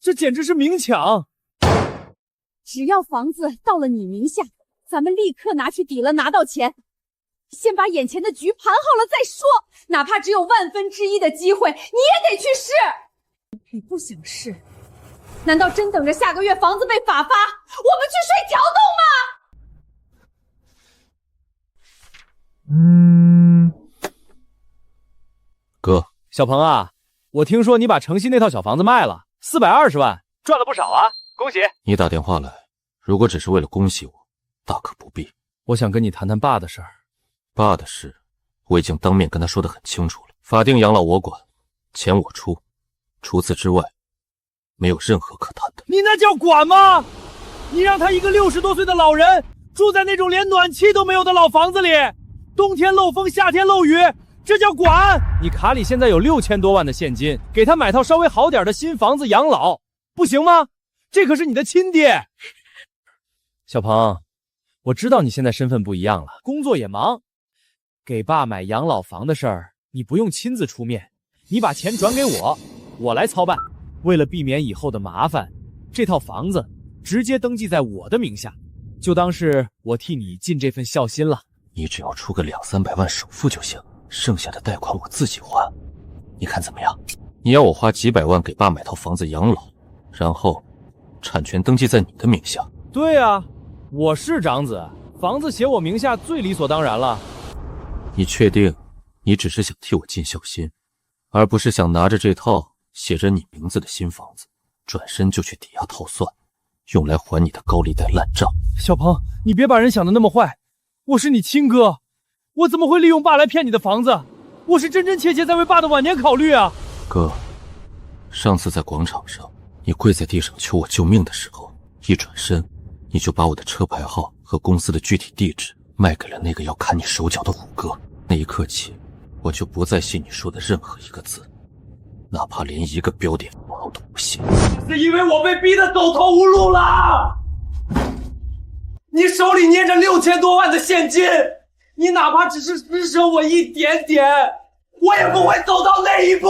这简直是明抢！只要房子到了你名下，咱们立刻拿去抵了，拿到钱。先把眼前的局盘好了再说，哪怕只有1/1000的机会，你也得去试。你不想试，难道真等着下个月房子被法发，我们去睡条洞吗？哥，小鹏啊，我听说你把城西那套小房子卖了，420万，赚了不少啊，恭喜！你打电话来，如果只是为了恭喜我，大可不必。我想跟你谈谈爸的事儿。爸的事，我已经当面跟他说得很清楚了。法定养老我管，钱我出，除此之外，没有任何可谈的。你那叫管吗？你让他一个60多岁的老人住在那种连暖气都没有的老房子里，冬天漏风，夏天漏雨，这叫管？你卡里现在有6000多万的现金，给他买套稍微好点的新房子养老，不行吗？这可是你的亲爹。小鹏，我知道你现在身份不一样了，工作也忙，给爸买养老房的事儿，你不用亲自出面，你把钱转给我，我来操办。为了避免以后的麻烦，这套房子直接登记在我的名下，就当是我替你尽这份孝心了。你只要出个200-300万首付就行，剩下的贷款我自己还，你看怎么样？你要我花几百万给爸买套房子养老，然后产权登记在你的名下？对啊，我是长子，房子写我名下最理所当然了。你确定你只是想替我尽孝心，而不是想拿着这套写着你名字的新房子转身就去抵押套算，用来还你的高利贷烂账？小鹏，你别把人想得那么坏，我是你亲哥，我怎么会利用爸来骗你的房子？我是真真切切在为爸的晚年考虑啊。哥，上次在广场上你跪在地上求我救命的时候，一转身你就把我的车牌号和公司的具体地址卖给了那个要砍你手脚的虎哥。那一刻起，我就不再信你说的任何一个字，哪怕连一个标点符号都不信。是因为我被逼得走投无路了。你手里捏着6000多万的现金，你哪怕只是施舍我一点点，我也不会走到那一步。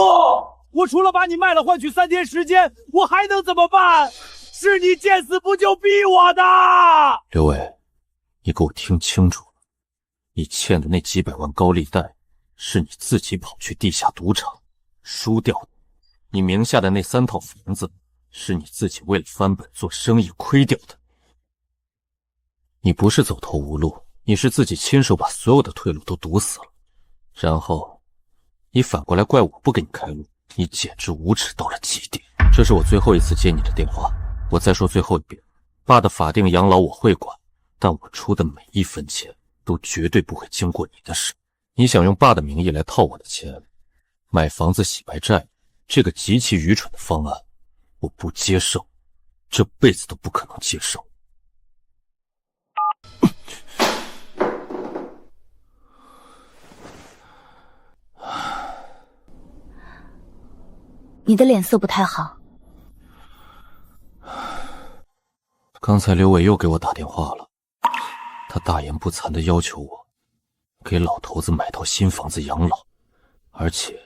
我除了把你卖了换取3天时间，我还能怎么办？是你见死不救逼我的。刘伟，你给我听清楚了，你欠的那几百万高利贷是你自己跑去地下赌场输掉的，你名下的那3套房子是你自己为了翻本做生意亏掉的。你不是走投无路，你是自己亲手把所有的退路都堵死了，然后你反过来怪我不给你开路，你简直无耻到了极点。这是我最后一次接你的电话，我再说最后一遍，爸的法定养老我会管，但我出的每一分钱都绝对不会经过你的手。你想用爸的名义来套我的钱，买房子洗白债，这个极其愚蠢的方案，我不接受，这辈子都不可能接受。你的脸色不太好。刚才刘伟又给我打电话了，他大言不惭地要求我给老头子买套新房子养老，而且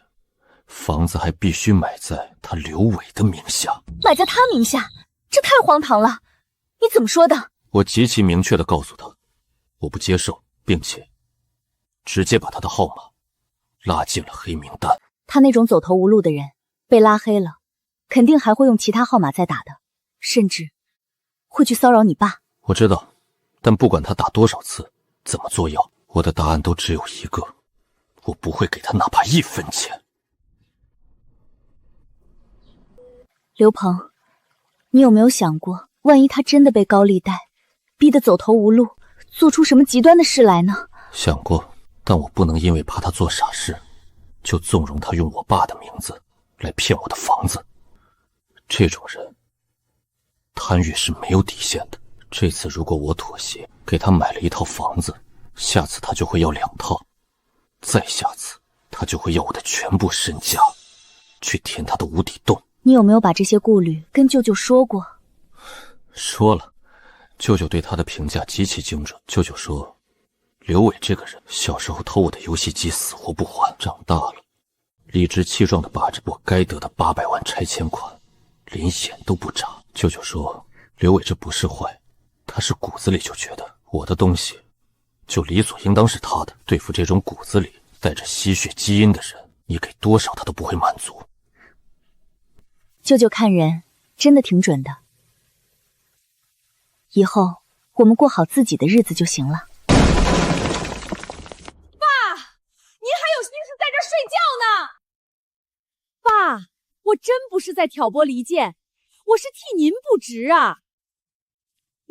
房子还必须买在他刘伟的名下。买在他名下，这太荒唐了！你怎么说的？我极其明确地告诉他，我不接受，并且直接把他的号码拉进了黑名单。他那种走投无路的人被拉黑了，肯定还会用其他号码再打的，甚至会去骚扰你爸。我知道，但不管他打多少次，怎么作妖，我的答案都只有一个，我不会给他哪怕1分钱。刘鹏，你有没有想过，万一他真的被高利贷逼得走投无路，做出什么极端的事来呢？想过，但我不能因为怕他做傻事，就纵容他用我爸的名字来骗我的房子。这种人贪欲是没有底线的。这次如果我妥协，给他买了一套房子，下次他就会要2套，再下次他就会要我的全部身家。去填他的无底洞。你有没有把这些顾虑跟舅舅说过？说了，舅舅对他的评价极其精准。舅舅说，刘伟这个人小时候偷我的游戏机死活不还，长大了理直气壮地把着我该得的800万拆迁款，连眼都不眨。舅舅说，刘伟这不是坏，他是骨子里就觉得我的东西就理所应当是他的。对付这种骨子里带着吸血基因的人，你给多少他都不会满足。舅舅看人真的挺准的，以后我们过好自己的日子就行了。爸，您还有心思在这睡觉呢？爸，我真不是在挑拨离间，我是替您不值啊！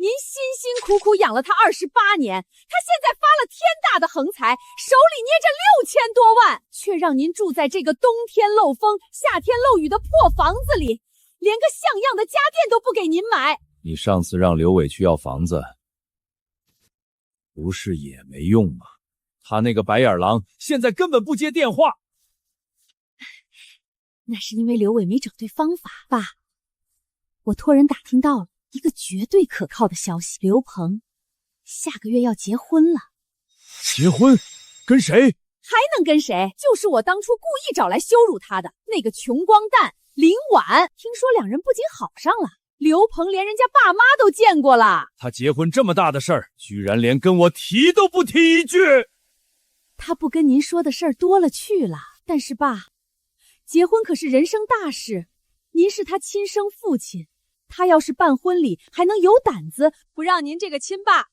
您辛辛苦苦养了他28年，他现在发了天大的横财，手里捏着6000多万，却让您住在这个冬天漏风、夏天漏雨的破房子里，连个像样的家电都不给您买。你上次让刘伟去要房子，不是也没用吗？他那个白眼狼现在根本不接电话。那是因为刘伟没整对方法。爸，我托人打听到了一个绝对可靠的消息，刘鹏下个月要结婚了。结婚？跟谁？还能跟谁？就是我当初故意找来羞辱他的那个穷光蛋林婉。听说两人不仅好上了，刘鹏连人家爸妈都见过了。他结婚这么大的事儿，居然连跟我提都不提一句。他不跟您说的事儿多了去了，但是爸，结婚可是人生大事，您是他亲生父亲，他要是办婚礼还能有胆子不让您这个亲爸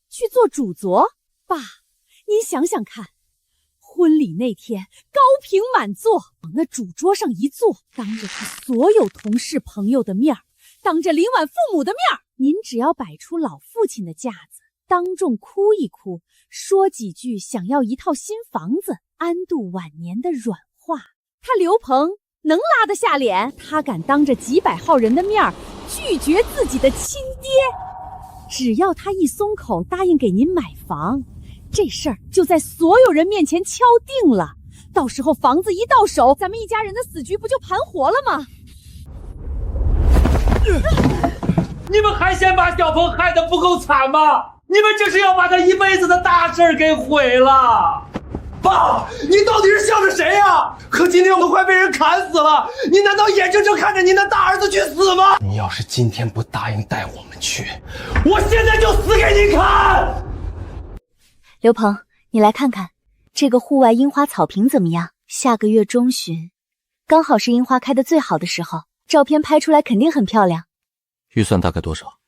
去做主座？爸，您想想看，婚礼那天高朋满座，往那主桌上一坐，当着他所有同事朋友的面儿，当着林婉父母的面儿，您只要摆出老父亲的架子，当众哭一哭，说几句想要一套新房子安度晚年的软话，他刘鹏能拉得下脸？他敢当着几百号人的面儿拒绝自己的亲爹？只要他一松口答应给您买房，这事儿就在所有人面前敲定了。到时候房子一到手，咱们一家人的死局不就盘活了吗？你们还嫌把小鹏害得不够惨吗？你们这是要把他一辈子的大事给毁了！爸，你到底是向着谁呀？可今天我都快被人砍死了，你难道眼睁睁看着您的大儿子去死吗？你要是今天不答应带我们去，我现在就死给你看！刘鹏，你来看看这个户外樱花草坪怎么样？下个月中旬，刚好是樱花开的最好的时候，照片拍出来肯定很漂亮。预算大概多少？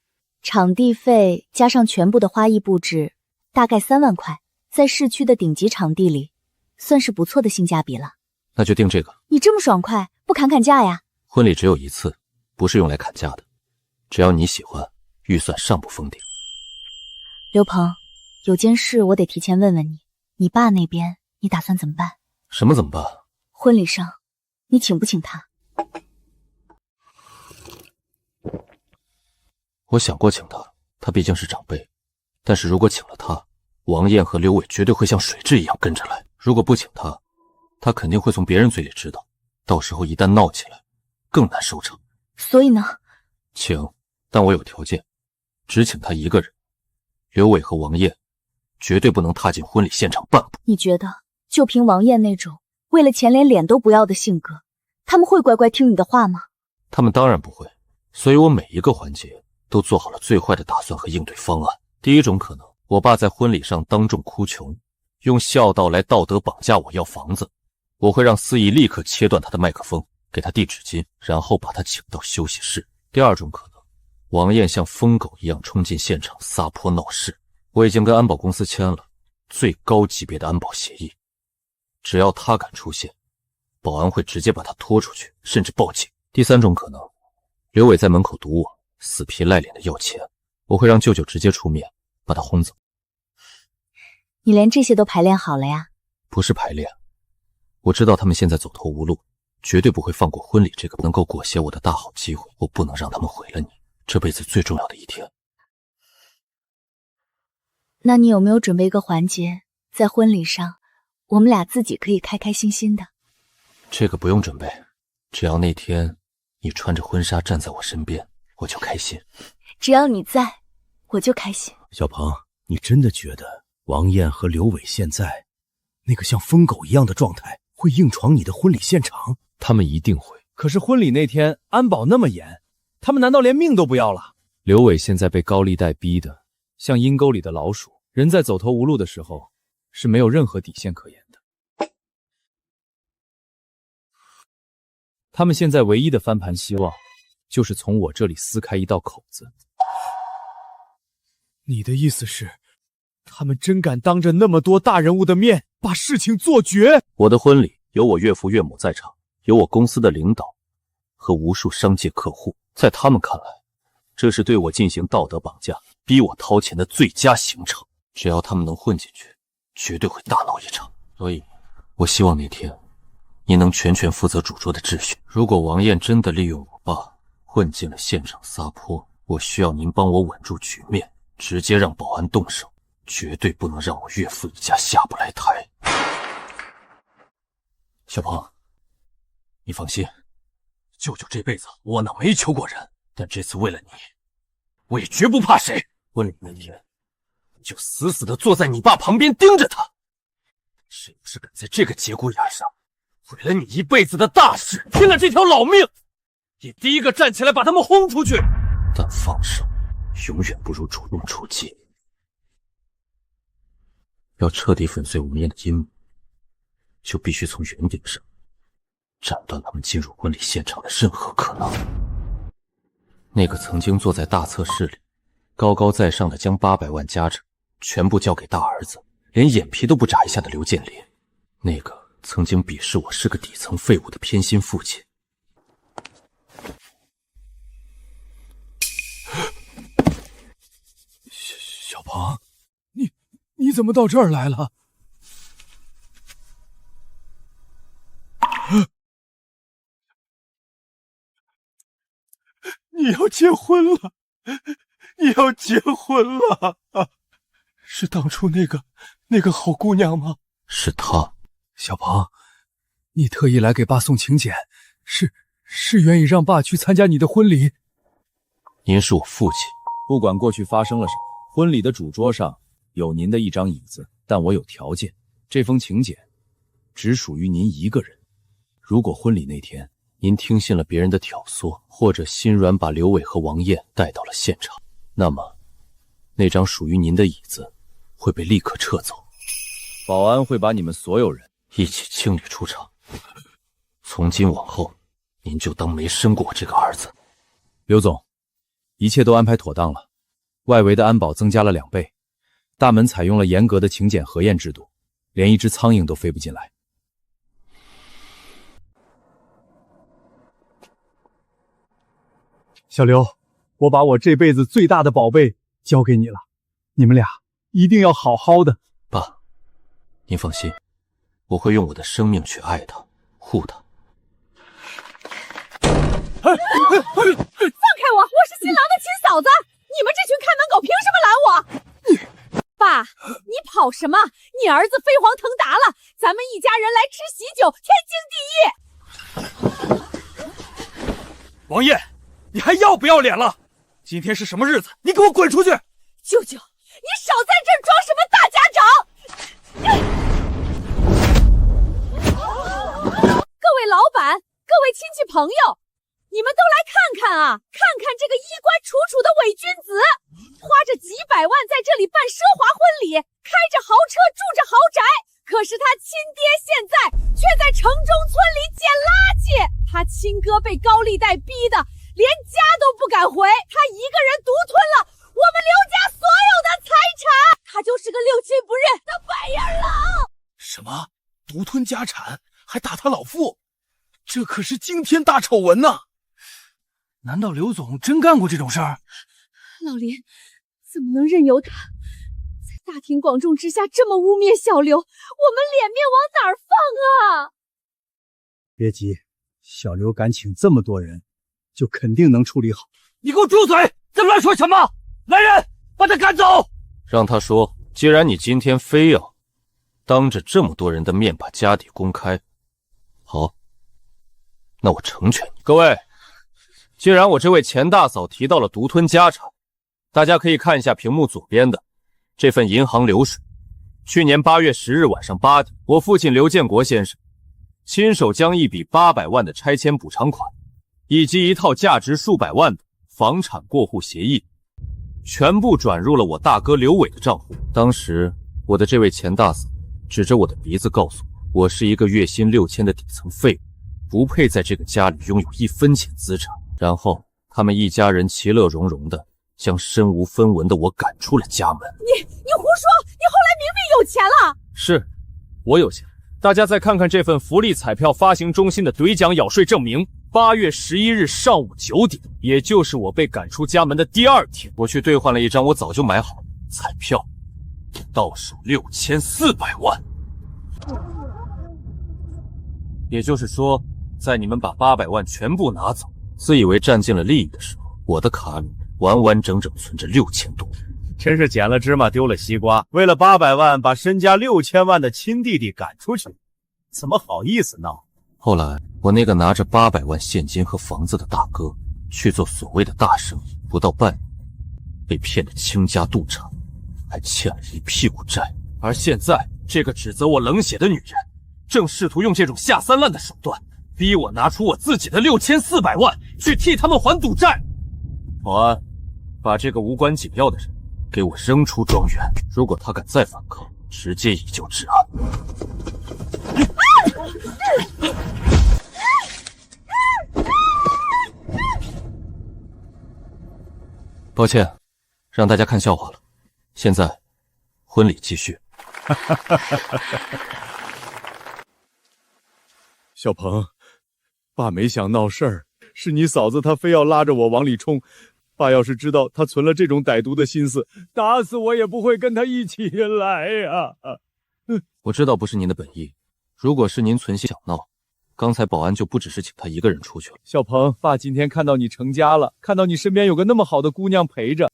场地费加上全部的花艺布置，大概3万块，在市区的顶级场地里，算是不错的性价比了。那就定这个。你这么爽快，不砍砍价呀？婚礼只有一次，不是用来砍价的。只要你喜欢，预算上不封顶。刘鹏，有件事我得提前问问你，你爸那边你打算怎么办？什么怎么办？婚礼上，你请不请他？我想过请他，他毕竟是长辈。但是如果请了他，王艳和刘伟绝对会像水蛭一样跟着来。如果不请他，他肯定会从别人嘴里知道，到时候一旦闹起来，更难收场。所以呢？请，但我有条件，只请他一个人。刘伟和王艳绝对不能踏进婚礼现场半步。你觉得就凭王艳那种为了钱连脸都不要的性格，他们会乖乖听你的话吗？他们当然不会，所以我每一个环节都做好了最坏的打算和应对方案。第一种可能，我爸在婚礼上当众哭穷，用孝道来道德绑架我要房子，我会让司仪立刻切断他的麦克风，给他递纸巾，然后把他请到休息室。第二种可能，王艳像疯狗一样冲进现场撒泼闹事，我已经跟安保公司签了最高级别的安保协议，只要他敢出现，保安会直接把他拖出去，甚至报警。第三种可能，刘伟在门口堵我，死皮赖脸的要钱，我会让舅舅直接出面把他轰走。你连这些都排练好了呀？不是排练，我知道他们现在走投无路，绝对不会放过婚礼这个能够裹挟我的大好机会，我不能让他们毁了你这辈子最重要的一天。那你有没有准备一个环节，在婚礼上我们俩自己可以开开心心的？这个不用准备，只要那天你穿着婚纱站在我身边，我就开心。只要你在，我就开心。小鹏，你真的觉得王艳和刘伟现在那个像疯狗一样的状态会硬闯你的婚礼现场？他们一定会。可是婚礼那天安保那么严，他们难道连命都不要了？刘伟现在被高利贷逼的像阴沟里的老鼠，人在走投无路的时候是没有任何底线可言的。他们现在唯一的翻盘希望就是从我这里撕开一道口子。你的意思是，他们真敢当着那么多大人物的面把事情做绝？我的婚礼有我岳父岳母在场，有我公司的领导和无数商界客户，在他们看来，这是对我进行道德绑架，逼我掏钱的最佳行程。只要他们能混进去，绝对会大闹一场。所以，我希望那天你能全权负责主桌的秩序。如果王艳真的利用我爸混进了现场撒泼，我需要您帮我稳住局面，直接让保安动手，绝对不能让我岳父一家下不来台。小鹏，你放心，舅舅这辈子窝囊没求过人，但这次为了你，我也绝不怕谁。婚礼那天，就死死地坐在你爸旁边盯着他。谁要是敢在这个节骨眼上毁了你一辈子的大事，拼了这条老命，也第一个站起来把他们轰出去。但放手永远不如主动出击。要彻底粉碎王艳的阴谋，就必须从原点上斩断他们进入婚礼现场的任何可能。那个曾经坐在大测室里高高在上的将800万家产全部交给大儿子，连眼皮都不眨一下的刘建林，那个曾经鄙视我是个底层废物的偏心父亲，小鹏，你怎么到这儿来了？你要结婚了，你要结婚了！是当初那个好姑娘吗？是她。小鹏，你特意来给爸送请柬，是愿意让爸去参加你的婚礼？您是我父亲，不管过去发生了什么，婚礼的主桌上有您的一张椅子，但我有条件，这封请柬只属于您一个人。如果婚礼那天您听信了别人的挑唆，或者心软把刘伟和王艳带到了现场，那么那张属于您的椅子会被立刻撤走，保安会把你们所有人一起清理出场。从今往后，您就当没生过我这个儿子。刘总，一切都安排妥当了，外围的安保增加了2倍，大门采用了严格的请柬核验制度，连一只苍蝇都飞不进来。小刘，我把我这辈子最大的宝贝交给你了，你们俩一定要好好的。爸，您放心，我会用我的生命去爱他，护他。放开我！我是新郎的亲嫂子，你们这群看门狗凭什么拦我？爸，你跑什么？你儿子飞黄腾达了，咱们一家人来吃喜酒，天经地义。王艳，你还要不要脸了？今天是什么日子？你给我滚出去！舅舅，你少在这儿装什么大家长！各位老板，各位亲戚朋友，你们都来看看啊！看看这个衣冠楚楚的伪君子，花着几百万在这里办奢华婚礼，开着豪车，住着豪宅，可是他亲爹现在却在城中村里捡垃圾。他亲哥被高利贷逼的连家都不敢回，他一个人独吞了我们刘家所有的财产，他就是个六亲不认的白眼狼。什么？独吞家产，还打他老父？这可是惊天大丑闻呐！难道刘总真干过这种事儿？老林怎么能任由他在大庭广众之下这么污蔑小刘？我们脸面往哪儿放啊？别急，小刘敢请这么多人，就肯定能处理好。你给我住嘴！在乱说什么？来人，把他赶走！让他说，既然你今天非要当着这么多人的面把家底公开，好，那我成全你。各位，既然我这位钱大嫂提到了独吞家产，大家可以看一下屏幕左边的这份银行流水。去年8月10日晚上8点，我父亲刘建国先生亲手将一笔800万的拆迁补偿款，以及一套价值数百万的房产过户协议，全部转入了我大哥刘伟的账户。当时，我的这位钱大嫂指着我的鼻子告诉我，我是一个月薪6000的底层废物，不配在这个家里拥有1分钱资产。然后，他们一家人其乐融融的将身无分文的我赶出了家门。你胡说！你后来明明有钱了。是，我有钱。大家再看看这份福利彩票发行中心的兑奖咬税证明。8月11日上午9点，也就是我被赶出家门的第2天，我去兑换了一张我早就买好的彩票，到手6400万。也就是说，在你们把800万全部拿走，自以为占尽了利益的时候，我的卡里完完整整存着6000多。真是捡了芝麻丢了西瓜，为了800万把身家6000万的亲弟弟赶出去，怎么好意思闹？后来，我那个拿着800万现金和房子的大哥去做所谓的大生意，不到半年被骗得倾家荡产，还欠了一屁股债。而现在，这个指责我冷血的女人，正试图用这种下三滥的手段，逼我拿出我自己的6400万去替他们还赌债。保安，把这个无关紧要的人给我扔出庄园，如果他敢再反抗，直接以旧治安。抱歉，让大家看笑话了。现在，婚礼继续。小鹏，爸没想闹事儿，是你嫂子她非要拉着我往里冲。爸要是知道他存了这种歹毒的心思，打死我也不会跟他一起来呀。我知道不是您的本意，如果是您存心想闹，刚才保安就不只是请他一个人出去了。小鹏，爸今天看到你成家了，看到你身边有个那么好的姑娘陪着，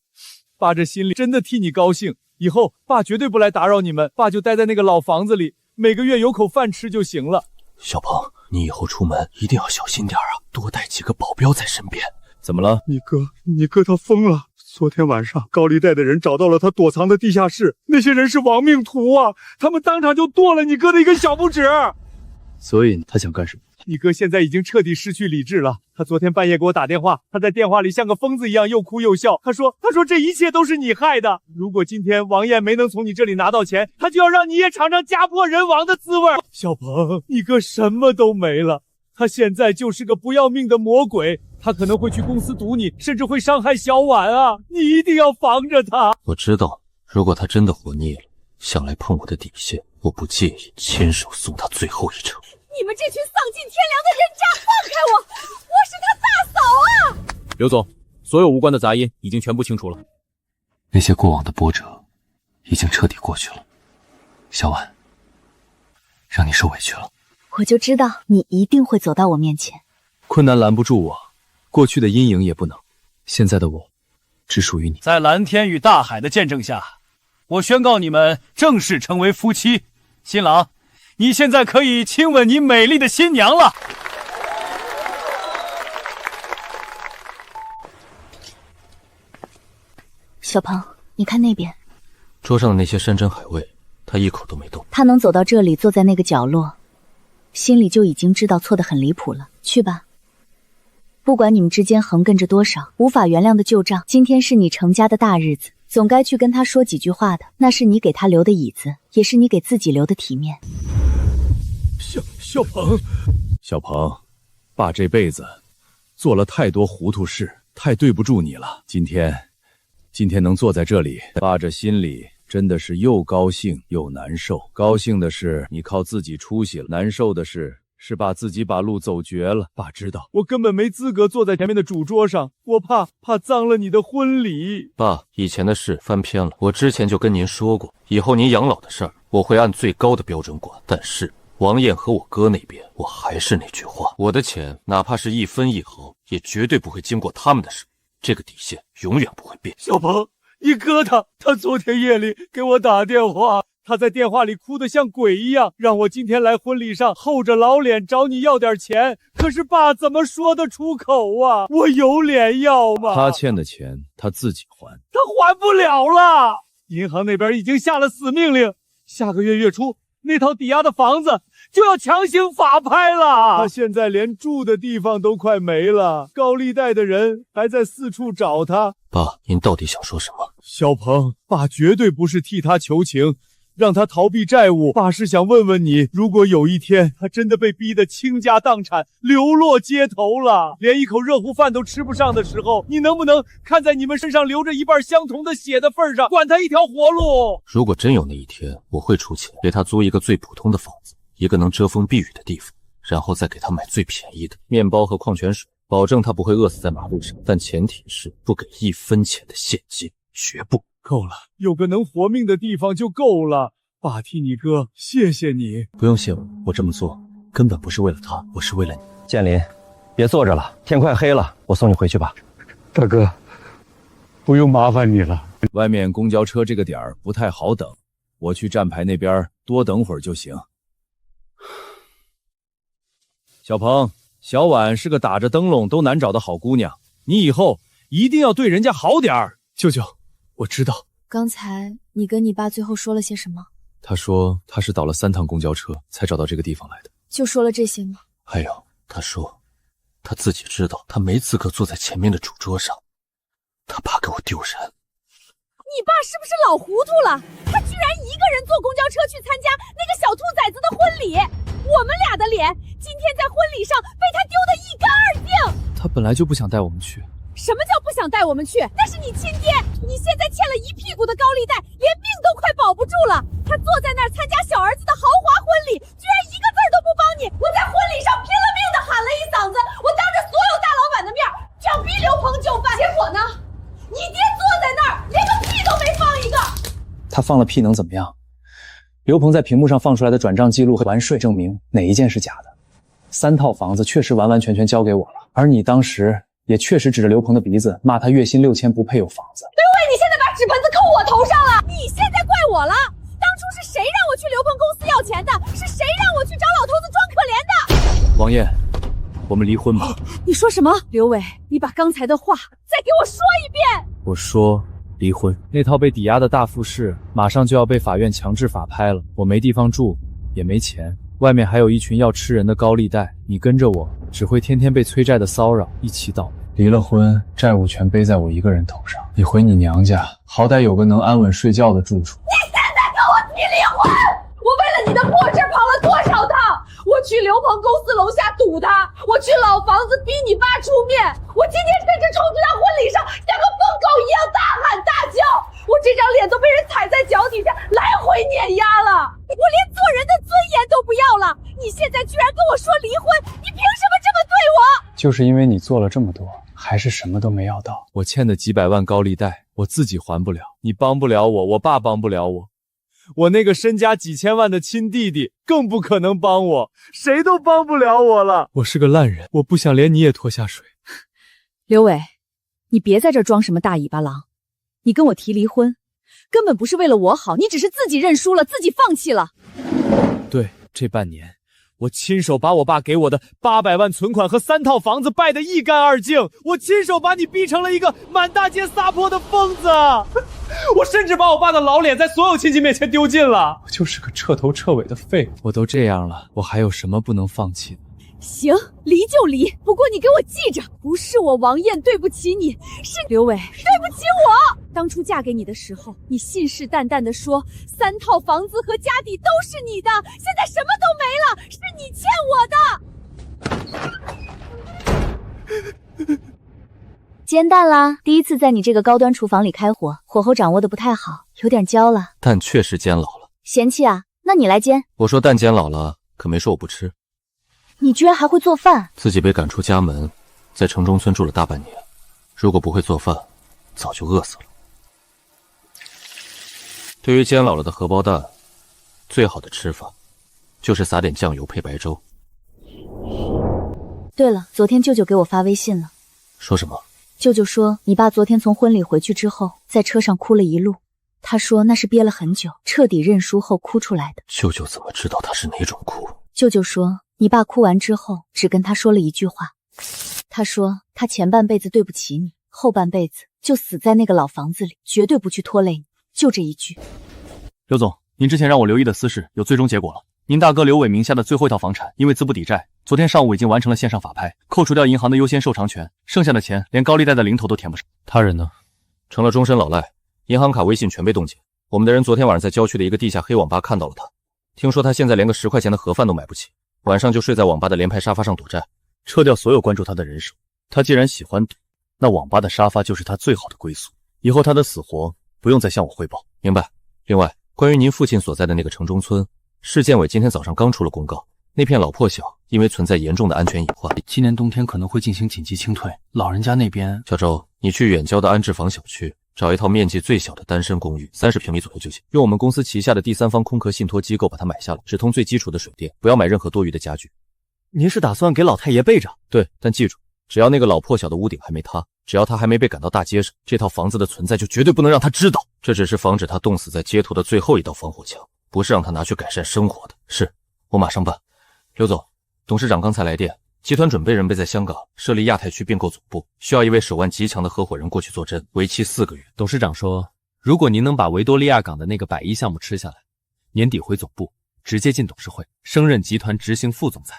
爸这心里真的替你高兴。以后爸绝对不来打扰你们，爸就待在那个老房子里，每个月有口饭吃就行了。小鹏，你以后出门一定要小心点啊，多带几个保镖在身边。怎么了？你哥他疯了。昨天晚上高利贷的人找到了他躲藏的地下室，那些人是亡命徒啊，他们当场就剁了你哥的一根小拇指。所以他想干什么？你哥现在已经彻底失去理智了。他昨天半夜给我打电话，他在电话里像个疯子一样又哭又笑。他说这一切都是你害的。如果今天王艳没能从你这里拿到钱，他就要让你也尝尝家破人亡的滋味。小鹏，你哥什么都没了，他现在就是个不要命的魔鬼。他可能会去公司堵你，甚至会伤害小婉啊！你一定要防着他。我知道，如果他真的活腻了，想来碰我的底线，我不介意亲手送他最后一程。你们这群丧尽天良的人渣，放开我！我是他大嫂啊！刘总，所有无关的杂音已经全部清除了。那些过往的波折已经彻底过去了。小婉，让你受委屈了。我就知道你一定会走到我面前。困难拦不住我，过去的阴影也不能。现在的我，只属于你。在蓝天与大海的见证下，我宣告你们正式成为夫妻。新郎，你现在可以亲吻你美丽的新娘了。小鹏，你看那边，桌上的那些山珍海味，他一口都没动。他能走到这里，坐在那个角落，心里就已经知道错得很离谱了。去吧。不管你们之间横亘着多少无法原谅的旧账，今天是你成家的大日子，总该去跟他说几句话的。那是你给他留的椅子，也是你给自己留的体面。小鹏，爸这辈子做了太多糊涂事，太对不住你了。今天能坐在这里，爸这心里真的是又高兴又难受。高兴的是你靠自己出息了，难受的是爸自己把路走绝了。爸知道我根本没资格坐在前面的主桌上，我怕脏了你的婚礼。爸，以前的事翻篇了，我之前就跟您说过，以后您养老的事儿我会按最高的标准管。但是王艳和我哥那边，我还是那句话，我的钱哪怕是1分1毫，也绝对不会经过他们的手，这个底线永远不会变。小鹏，你哥他昨天夜里给我打电话，他在电话里哭得像鬼一样，让我今天来婚礼上厚着老脸找你要点钱。可是爸怎么说得出口啊？我有脸要吗？他欠的钱他自己还，他还不了了。银行那边已经下了死命令，下个月月初那套抵押的房子就要强行法拍了。他现在连住的地方都快没了，高利贷的人还在四处找他。爸，您到底想说什么？小鹏，爸绝对不是替他求情，让他逃避债务。爸是想问问你，如果有一天他真的被逼得倾家荡产，流落街头了，连一口热乎饭都吃不上的时候，你能不能看在你们身上流着一半相同的血的份上，管他一条活路？如果真有那一天，我会出钱给他租一个最普通的房子，一个能遮风避雨的地方，然后再给他买最便宜的面包和矿泉水，保证他不会饿死在马路上，但前提是不给1分钱的现金，绝不。够了，有个能活命的地方就够了。爸替你哥，谢谢你。不用谢我，我这么做根本不是为了他，我是为了你。建林，别坐着了，天快黑了，我送你回去吧。大哥，不用麻烦你了。外面公交车这个点儿不太好等，我去站牌那边多等会儿就行。小鹏，小婉是个打着灯笼都难找的好姑娘，你以后一定要对人家好点儿。舅舅，我知道。刚才你跟你爸最后说了些什么？他说他是倒了3趟公交车才找到这个地方来的。就说了这些吗？还有，他说他自己知道他没资格坐在前面的主桌上，他怕给我丢人。你爸是不是老糊涂了？他居然一个人坐公交车去参加那个小兔崽子的婚礼，我们俩的脸今天在婚礼上被他丢得一干二净。他本来就不想带我们去。什么叫不想带我们去？那是你亲爹，你现在欠了一屁股的高利贷，连命都快保不住了。他坐在那儿参加小儿子的豪华婚礼，居然一个字都不帮你。我在婚礼上拼了命的喊了一嗓子，我当着所有大老板的面想逼刘鹏就范，结果呢？你爹坐在那儿连个屁都没放一个。他放了屁能怎么样？刘鹏在屏幕上放出来的转账记录和完税证明哪一件是假的？3套房子确实完完全全交给我了，而你当时也确实指着刘鹏的鼻子骂他月薪6000不配有房子。对喂，你现在把纸盆子扣我头上了，你现在怪我了。当初是谁让我去刘鹏公司要钱的？是谁让我去找老头子装可怜的？王艳，我们离婚吧。你说什么？刘伟，你把刚才的话再给我说一遍。我说离婚。那套被抵押的大复式马上就要被法院强制法拍了，我没地方住，也没钱，外面还有一群要吃人的高利贷，你跟着我只会天天被催债的骚扰，一起倒霉。离了婚，债务全背在我一个人头上。你回你娘家，好歹有个能安稳睡觉的住处。你现在跟我提离婚！我为了你的破事跑了多少趟？我去刘鹏公司楼下堵他，我去老房子逼你爸出面，我今天甚至冲去他婚礼上像个疯狗一样大喊大叫，我这张脸都被人踩在脚底下来回碾压了，我连做人的尊严都不要了。你现在居然跟我说离婚，你凭什么这么对我？就是因为你做了这么多，还是什么都没要到。我欠的几百万高利贷，我自己还不了，你帮不了我，我爸帮不了我，我那个身家几千万的亲弟弟更不可能帮我，谁都帮不了我了。我是个烂人，我不想连你也拖下水。刘伟，你别在这装什么大尾巴狼，你跟我提离婚，根本不是为了我好，你只是自己认输了，自己放弃了。对，这半年我亲手把我爸给我的800万存款和3套房子败得一干二净，我亲手把你逼成了一个满大街撒泼的疯子，我甚至把我爸的老脸在所有亲戚面前丢尽了。我就是个彻头彻尾的废物。我都这样了，我还有什么不能放弃的？行，离就离，不过你给我记着，不是我王艳对不起你，是刘伟对不起我。当初嫁给你的时候，你信誓旦旦地说3套房子和家底都是你的，现在什么都没了，是你欠我的。煎蛋啦！第一次在你这个高端厨房里开火，火候掌握的不太好，有点焦了。蛋确实煎老了。嫌弃啊？那你来煎。我说蛋煎老了，可没说我不吃。你居然还会做饭？自己被赶出家门，在城中村住了大半年，如果不会做饭，早就饿死了。对于煎老了的荷包蛋，最好的吃法就是撒点酱油配白粥。对了，昨天舅舅给我发微信了。说什么？舅舅说你爸昨天从婚礼回去之后，在车上哭了一路。他说那是憋了很久，彻底认输后哭出来的。舅舅怎么知道他是哪种哭？舅舅说，你爸哭完之后，只跟他说了一句话。他说他前半辈子对不起你，后半辈子就死在那个老房子里，绝对不去拖累你。就这一句。刘总，您之前让我留意的私事有最终结果了。您大哥刘伟名下的最后一套房产，因为资不抵债，昨天上午已经完成了线上法拍，扣除掉银行的优先受偿权，剩下的钱连高利贷的零头都填不上。他人呢？成了终身老赖，银行卡、微信全被冻结。我们的人昨天晚上在郊区的一个地下黑网吧看到了他，听说他现在连个10块钱的盒饭都买不起，晚上就睡在网吧的联排沙发上躲债。撤掉所有关注他的人手，他既然喜欢赌，那网吧的沙发就是他最好的归宿。以后他的死活不用再向我汇报。明白。另外，关于您父亲所在的那个城中村，市建委今天早上刚出了公告，那片老破小因为存在严重的安全隐患，今年冬天可能会进行紧急清退。老人家那边，小周，你去远郊的安置房小区找一套面积最小的单身公寓，30平米左右就行，用我们公司旗下的第三方空壳信托机构把它买下来，只通最基础的水电，不要买任何多余的家具。您是打算给老太爷备着？对，但记住，只要那个老破小的屋顶还没塌，只要他还没被赶到大街上，这套房子的存在就绝对不能让他知道。这只是防止他冻死在街头的最后一道防火墙，不是让他拿去改善生活的。是，我马上办。刘总，董事长刚才来电，集团准备人备在香港设立亚太区并购总部，需要一位手腕极强的合伙人过去坐镇，为期4个月。董事长说，如果您能把维多利亚港的那个110项目吃下来，年底回总部，直接进董事会，升任集团执行副总裁。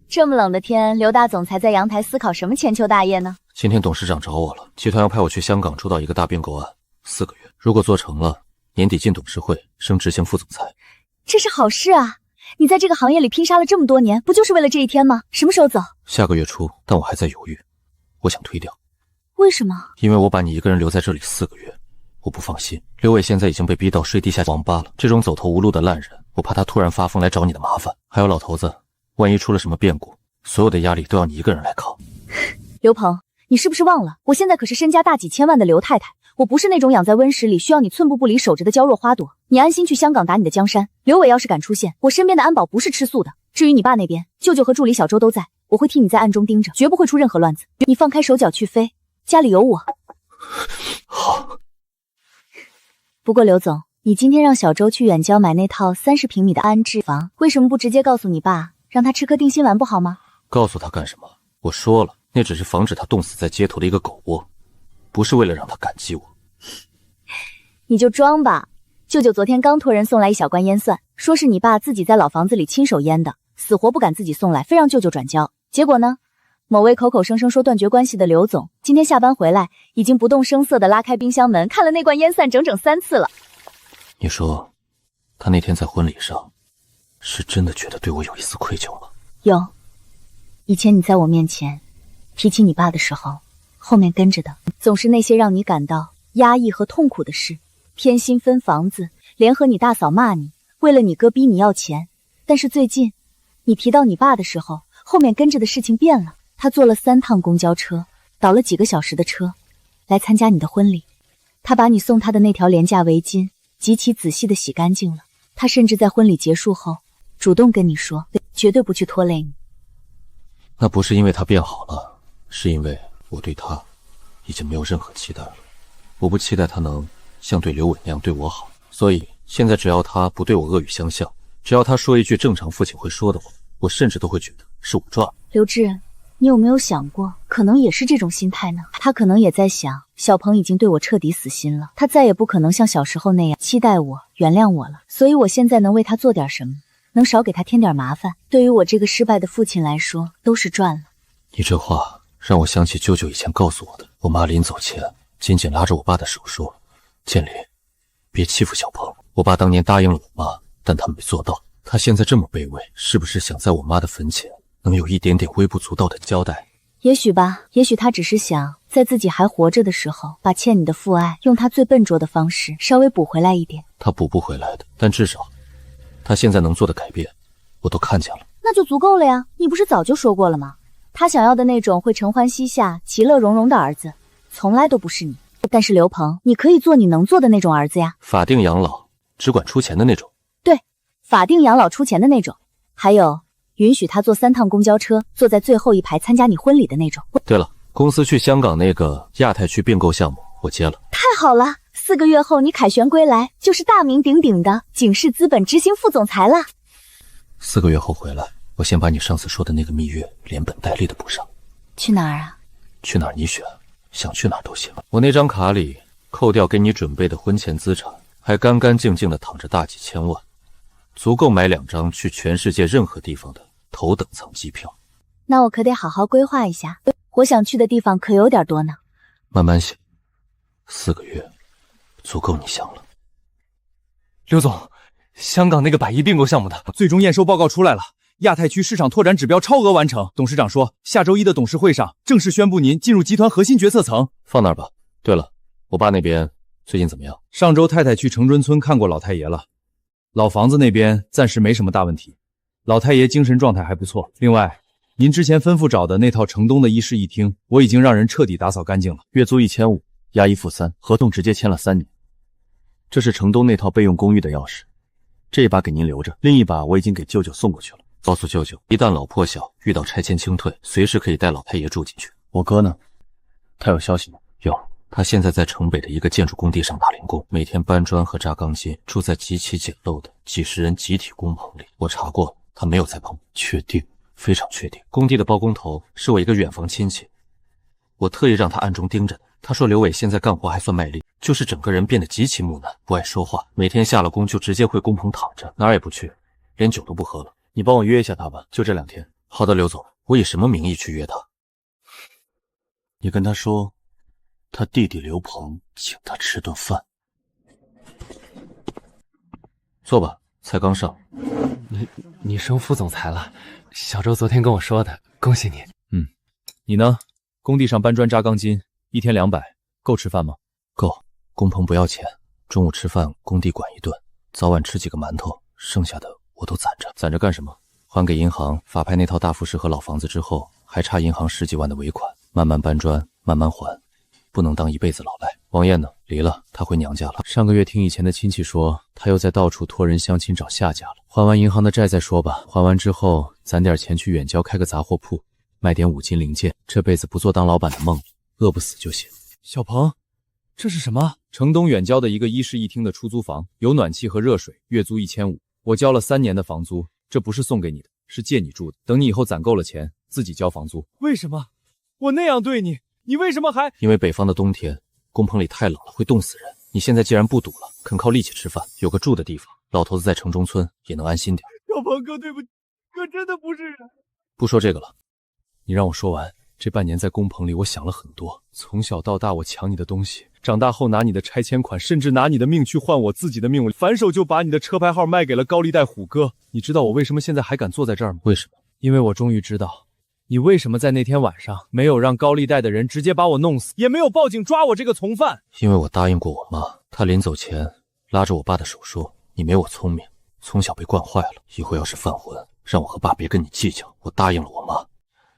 这么冷的天，刘大总裁在阳台思考什么千秋大业呢？今天董事长找我了，集团要派我去香港主导一个大并购案，4个月，如果做成了，年底进董事会，升执行副总裁。这是好事啊！你在这个行业里拼杀了这么多年，不就是为了这一天吗？什么时候走？下个月初，但我还在犹豫，我想推掉。为什么？因为我把你一个人留在这里4个月，我不放心。刘伟现在已经被逼到睡地下网吧了，这种走投无路的烂人，我怕他突然发疯来找你的麻烦。还有老头子，万一出了什么变故，所有的压力都要你一个人来扛。刘鹏，你是不是忘了，我现在可是身家大几千万的刘太太，我不是那种养在温室里需要你寸步不离守着的娇弱花朵。你安心去香港打你的江山，刘伟要是敢出现，我身边的安保不是吃素的。至于你爸那边，舅舅和助理小周都在，我会替你在暗中盯着，绝不会出任何乱子。你放开手脚去飞，家里有我。好。不过刘总，你今天让小周去远郊买那套30平米的安置房，为什么不直接告诉你爸，让他吃颗定心丸不好吗？告诉他干什么？我说了，那只是防止他冻死在街头的一个狗窝，不是为了让他感激我。你就装吧。舅舅昨天刚托人送来一小罐腌蒜，说是你爸自己在老房子里亲手腌的，死活不敢自己送来，非让舅舅转交。结果呢，某位口口声声说断绝关系的刘总，今天下班回来，已经不动声色地拉开冰箱门，看了那罐腌蒜整整3次了。你说，他那天在婚礼上，是真的觉得对我有一丝愧疚吗？有。以前你在我面前提起你爸的时候，后面跟着的总是那些让你感到压抑和痛苦的事，偏心分房子，联合你大嫂骂你，为了你哥逼你要钱。但是最近你提到你爸的时候，后面跟着的事情变了。他坐了3趟公交车，倒了几个小时的车，来参加你的婚礼。他把你送他的那条廉价围巾极其仔细地洗干净了。他甚至在婚礼结束后主动跟你说，绝对不去拖累你。那不是因为他变好了，是因为我对他已经没有任何期待了。我不期待他能像对刘伟那样对我好，所以现在只要他不对我恶语相向，只要他说一句正常父亲会说的话，我甚至都会觉得是我赚了。刘志，你有没有想过，可能也是这种心态呢？他可能也在想，小鹏已经对我彻底死心了，他再也不可能像小时候那样期待我、原谅我了。所以我现在能为他做点什么，能少给他添点麻烦，对于我这个失败的父亲来说，都是赚了。你这话让我想起舅舅以前告诉我的。我妈临走前紧紧拉着我爸的手说，建林，别欺负小鹏。我爸当年答应了我妈，但他没做到。他现在这么卑微，是不是想在我妈的坟前能有一点点微不足道的交代？也许吧，也许他只是想在自己还活着的时候，把欠你的父爱用他最笨拙的方式稍微补回来一点。他补不回来的，但至少他现在能做的改变我都看见了。那就足够了呀，你不是早就说过了吗？他想要的那种会承欢膝下、其乐融融的儿子，从来都不是你。但是刘鹏，你可以做你能做的那种儿子呀。法定养老，只管出钱的那种。对，法定养老出钱的那种。还有，允许他坐3趟公交车，坐在最后一排参加你婚礼的那种。对了，公司去香港那个亚太区并购项目我接了。太好了4个月后你凯旋归来，就是大名鼎鼎的景世资本执行副总裁了。4个月后回来，我先把你上次说的那个蜜月连本带利的补上。去哪儿啊？去哪儿你选，想去哪儿都行。我那张卡里扣掉给你准备的婚前资产，还干干净净的躺着大几千万，足够买2张去全世界任何地方的头等舱机票。那我可得好好规划一下，我想去的地方可有点多呢。慢慢想，4个月足够你想了。刘总，香港那个100亿并购项目的最终验收报告出来了，亚太区市场拓展指标超额完成。董事长说，下周1的董事会上正式宣布您进入集团核心决策层。放那儿吧。对了，我爸那边最近怎么样？上周太太去城尊村看过老太爷了，老房子那边暂时没什么大问题，老太爷精神状态还不错。另外，您之前吩咐找的那套城东的1室1厅，我已经让人彻底打扫干净了，月租1500，押1付3，合同直接签了3年。这是城东那套备用公寓的钥匙，这一把给您留着，另一把我已经给舅舅送过去了。告诉舅舅，一旦老破小遇到拆迁清退，随时可以带老太爷住进去。我哥呢？他有消息吗？有，他现在在城北的一个建筑工地上打零工，每天搬砖和扎钢筋，住在极其简陋的几十人集体工棚里。我查过，他没有在碰。确定？非常确定。工地的包工头是我一个远房亲戚，我特意让他暗中盯着的。他说刘伟现在干活还算卖力，就是整个人变得极其木讷，不爱说话，每天下了工就直接回工棚躺着，哪儿也不去，连酒都不喝了。你帮我约一下他吧，就这2天。好的，刘总，我以什么名义去约他？你跟他说，他弟弟刘鹏请他吃顿饭。坐吧，才刚上。你升副总裁了，小周昨天跟我说的，恭喜你。你呢？工地上搬砖扎钢筋，1天200，够吃饭吗？够，工棚不要钱，中午吃饭工地管1顿，早晚吃几个馒头，剩下的我都攒着。攒着干什么？还给银行法拍那套大复式和老房子之后，还差银行10几万的尾款，慢慢搬砖，慢慢还，不能当一辈子老赖。王艳呢？离了，她回娘家了。上个月听以前的亲戚说，她又在到处托人相亲找下家了。还完银行的债再说吧，还完之后攒点钱去远郊开个杂货铺，卖点5金零件，这辈子不做当老板的梦，饿不死就行。小鹏，这是什么？城东远郊的一个1室1厅的出租房，有暖气和热水，月租1500，我交了3年的房租，这不是送给你的，是借你住的。等你以后攒够了钱，自己交房租。为什么？我那样对你，你为什么还……因为北方的冬天，工棚里太冷了，会冻死人。你现在既然不赌了，肯靠力气吃饭，有个住的地方，老头子在城中村也能安心点。小鹏哥，对不起，哥真的不是人。不说这个了，你让我说完。这半年在工棚里，我想了很多。从小到大，我抢你的东西，长大后拿你的拆迁款，甚至拿你的命去换我自己的命。反手就把你的车牌号卖给了高利贷虎哥。你知道我为什么现在还敢坐在这儿吗？为什么？因为我终于知道，你为什么在那天晚上没有让高利贷的人直接把我弄死，也没有报警抓我这个从犯。因为我答应过我妈，她临走前拉着我爸的手说：“你没我聪明，从小被惯坏了，以后要是犯浑，让我和爸别跟你计较。”我答应了我妈。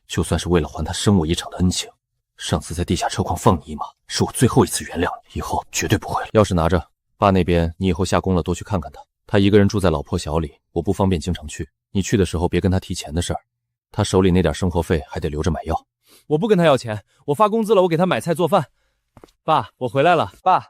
就算是为了还他生我一场的恩情，上次在地下车矿放你一马，是我最后一次原谅你，以后绝对不会了。钥匙拿着，爸那边你以后下工了多去看看他，他一个人住在老破小里，我不方便经常去，你去的时候别跟他提钱的事儿，他手里那点生活费还得留着买药。我不跟他要钱，我发工资了，我给他买菜做饭。爸，我回来了。爸，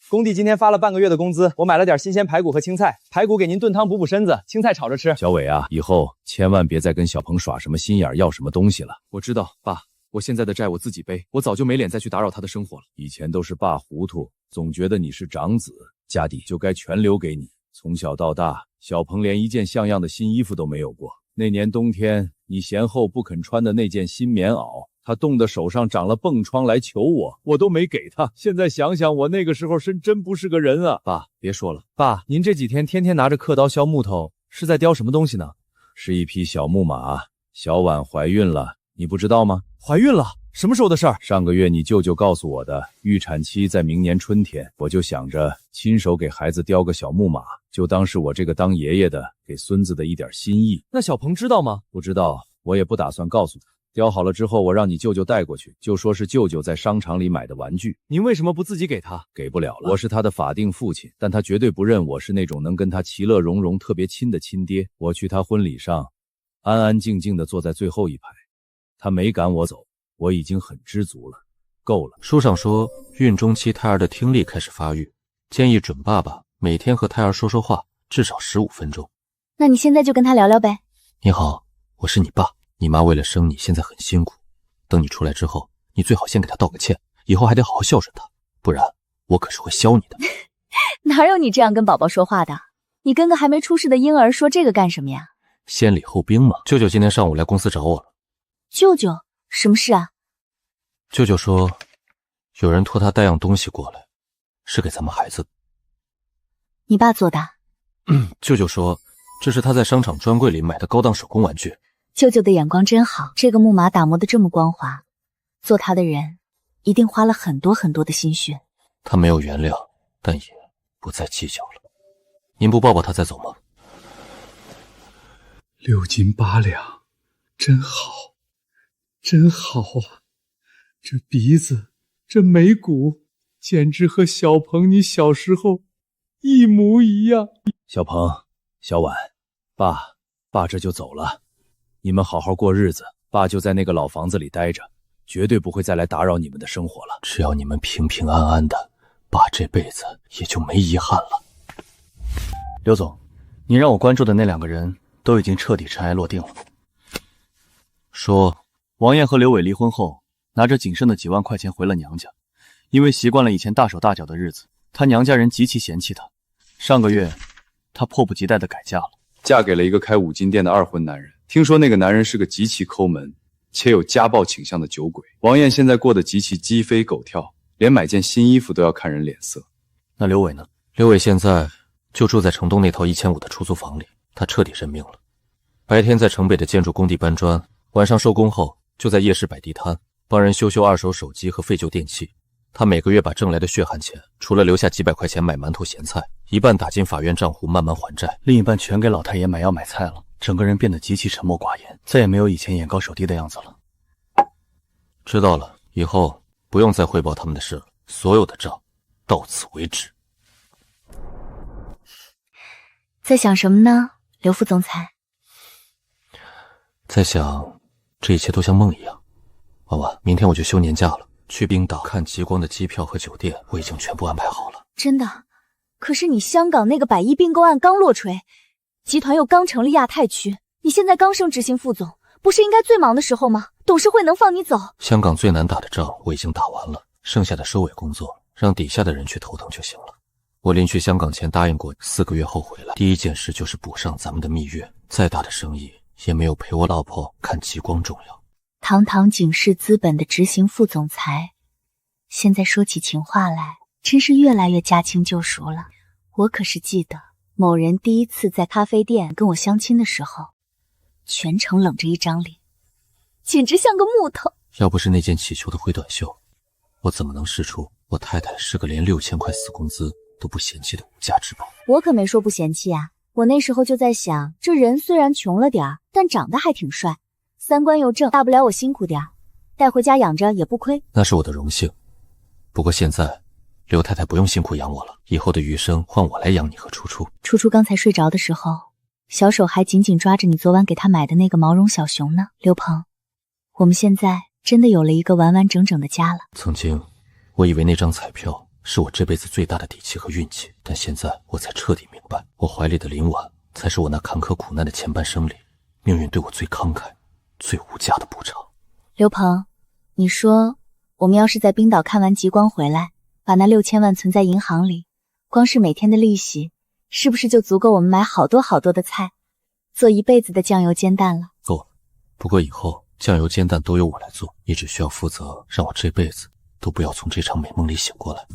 工地今天发了半个月的工资，我买了点新鲜排骨和青菜，排骨给您炖汤补补身子，青菜炒着吃。小伟啊，以后千万别再跟小鹏耍什么心眼要什么东西了。我知道，爸，我现在的债我自己背，我早就没脸再去打扰他的生活了。以前都是爸糊涂，总觉得你是长子，家底就该全留给你。从小到大，小鹏连一件像样的新衣服都没有过。那年冬天，你嫌后不肯穿的那件新棉袄，他冻得手上长了蹦疮来求我，我都没给他。现在想想，我那个时候真不是个人啊！爸，别说了。爸，您这几天天天拿着刻刀削木头，是在雕什么东西呢？是一匹小木马。小婉怀孕了，你不知道吗？怀孕了？什么时候的事儿？上个月你舅舅告诉我的，预产期在明年春天。我就想着亲手给孩子雕个小木马，就当是我这个当爷爷的给孙子的一点心意。那小鹏知道吗？不知道，我也不打算告诉他。雕好了之后，我让你舅舅带过去，就说是舅舅在商场里买的玩具。您为什么不自己给他？给不了了，我是他的法定父亲，但他绝对不认我是那种能跟他其乐融融特别亲的亲爹。我去他婚礼上，安安静静地坐在最后一排，他没赶我走，我已经很知足了，够了。书上说，孕中期胎儿的听力开始发育，建议准爸爸每天和胎儿说说话，至少15分钟。那你现在就跟他聊聊呗。你好，我是你爸，你妈为了生你现在很辛苦，等你出来之后，你最好先给她道个歉，以后还得好好孝顺她，不然我可是会削你的。哪有你这样跟宝宝说话的？你跟个还没出世的婴儿说这个干什么呀？先礼后兵嘛。舅舅今天上午来公司找我了。舅舅，什么事啊？舅舅说，有人托他带样东西过来，是给咱们孩子的。你爸做的？舅舅说，这是他在商场专柜里买的高档手工玩具。舅舅的眼光真好，这个木马打磨得这么光滑，做他的人一定花了很多很多的心血。他没有原谅，但也不再计较了。您不抱抱他再走吗？6斤8两，真好，真好啊！这鼻子，这眉骨，简直和小鹏你小时候一模一样。小鹏、小婉，爸这就走了，你们好好过日子，爸就在那个老房子里待着，绝对不会再来打扰你们的生活了。只要你们平平安安的，爸这辈子也就没遗憾了。刘总，您让我关注的那2个人都已经彻底尘埃落定了。说，王艳和刘伟离婚后，拿着仅剩的几万块钱回了娘家，因为习惯了以前大手大脚的日子，她娘家人极其嫌弃她。上个月，她迫不及待地改嫁了，嫁给了一个开5金店的2婚男人。听说那个男人是个极其抠门且有家暴倾向的酒鬼。王艳现在过得极其鸡飞狗跳，连买件新衣服都要看人脸色。那刘伟呢？刘伟现在就住在城东那套1500的出租房里，他彻底认命了。白天在城北的建筑工地搬砖，晚上收工后就在夜市摆地摊，帮人修二手手机和废旧电器。他每个月把挣来的血汗钱，除了留下几百块钱买馒头咸菜，一半打进法院账户慢慢还债，另一半全给老太爷买药买菜了，整个人变得极其沉默寡言，再也没有以前眼高手低的样子了。知道了，以后不用再汇报他们的事了，所有的账到此为止。在想什么呢，刘副总裁？在想，这一切都像梦一样。婉婉，明天我就休年假了，去冰岛看极光的机票和酒店我已经全部安排好了。真的？可是你香港那个100亿并购案刚落锤，集团又刚成立亚太区，你现在刚升执行副总，不是应该最忙的时候吗？董事会能放你走？香港最难打的仗我已经打完了，剩下的收尾工作让底下的人去头疼就行了。我临去香港前答应过4个月后回来，第一件事就是补上咱们的蜜月，再大的生意也没有陪我老婆看极光重要。堂堂景世资本的执行副总裁，现在说起情话来，真是越来越驾轻就熟了。我可是记得某人第一次在咖啡店跟我相亲的时候，全程冷着一张脸，简直像个木头。要不是那件起球的灰短袖，我怎么能试出我太太是个连6000块死工资都不嫌弃的无价之宝？我可没说不嫌弃啊，我那时候就在想，这人虽然穷了点儿，但长得还挺帅，三观又正，大不了我辛苦点儿，带回家养着也不亏。那是我的荣幸，不过现在刘太太不用辛苦养我了，以后的余生换我来养你和初初。初初刚才睡着的时候，小手还紧紧抓着你昨晚给他买的那个毛绒小熊呢。刘鹏，我们现在真的有了一个完完整整的家了。曾经我以为那张彩票是我这辈子最大的底气和运气，但现在我才彻底明白，我怀里的林婉才是我那坎坷苦难的前半生里命运对我最慷慨最无价的补偿。刘鹏，你说我们要是在冰岛看完极光回来，把那6000万存在银行里，光是每天的利息是不是就足够我们买好多好多的菜，做一辈子的酱油煎蛋了？够，不过以后酱油煎蛋都由我来做，你只需要负责让我这辈子都不要从这场美梦里醒过来。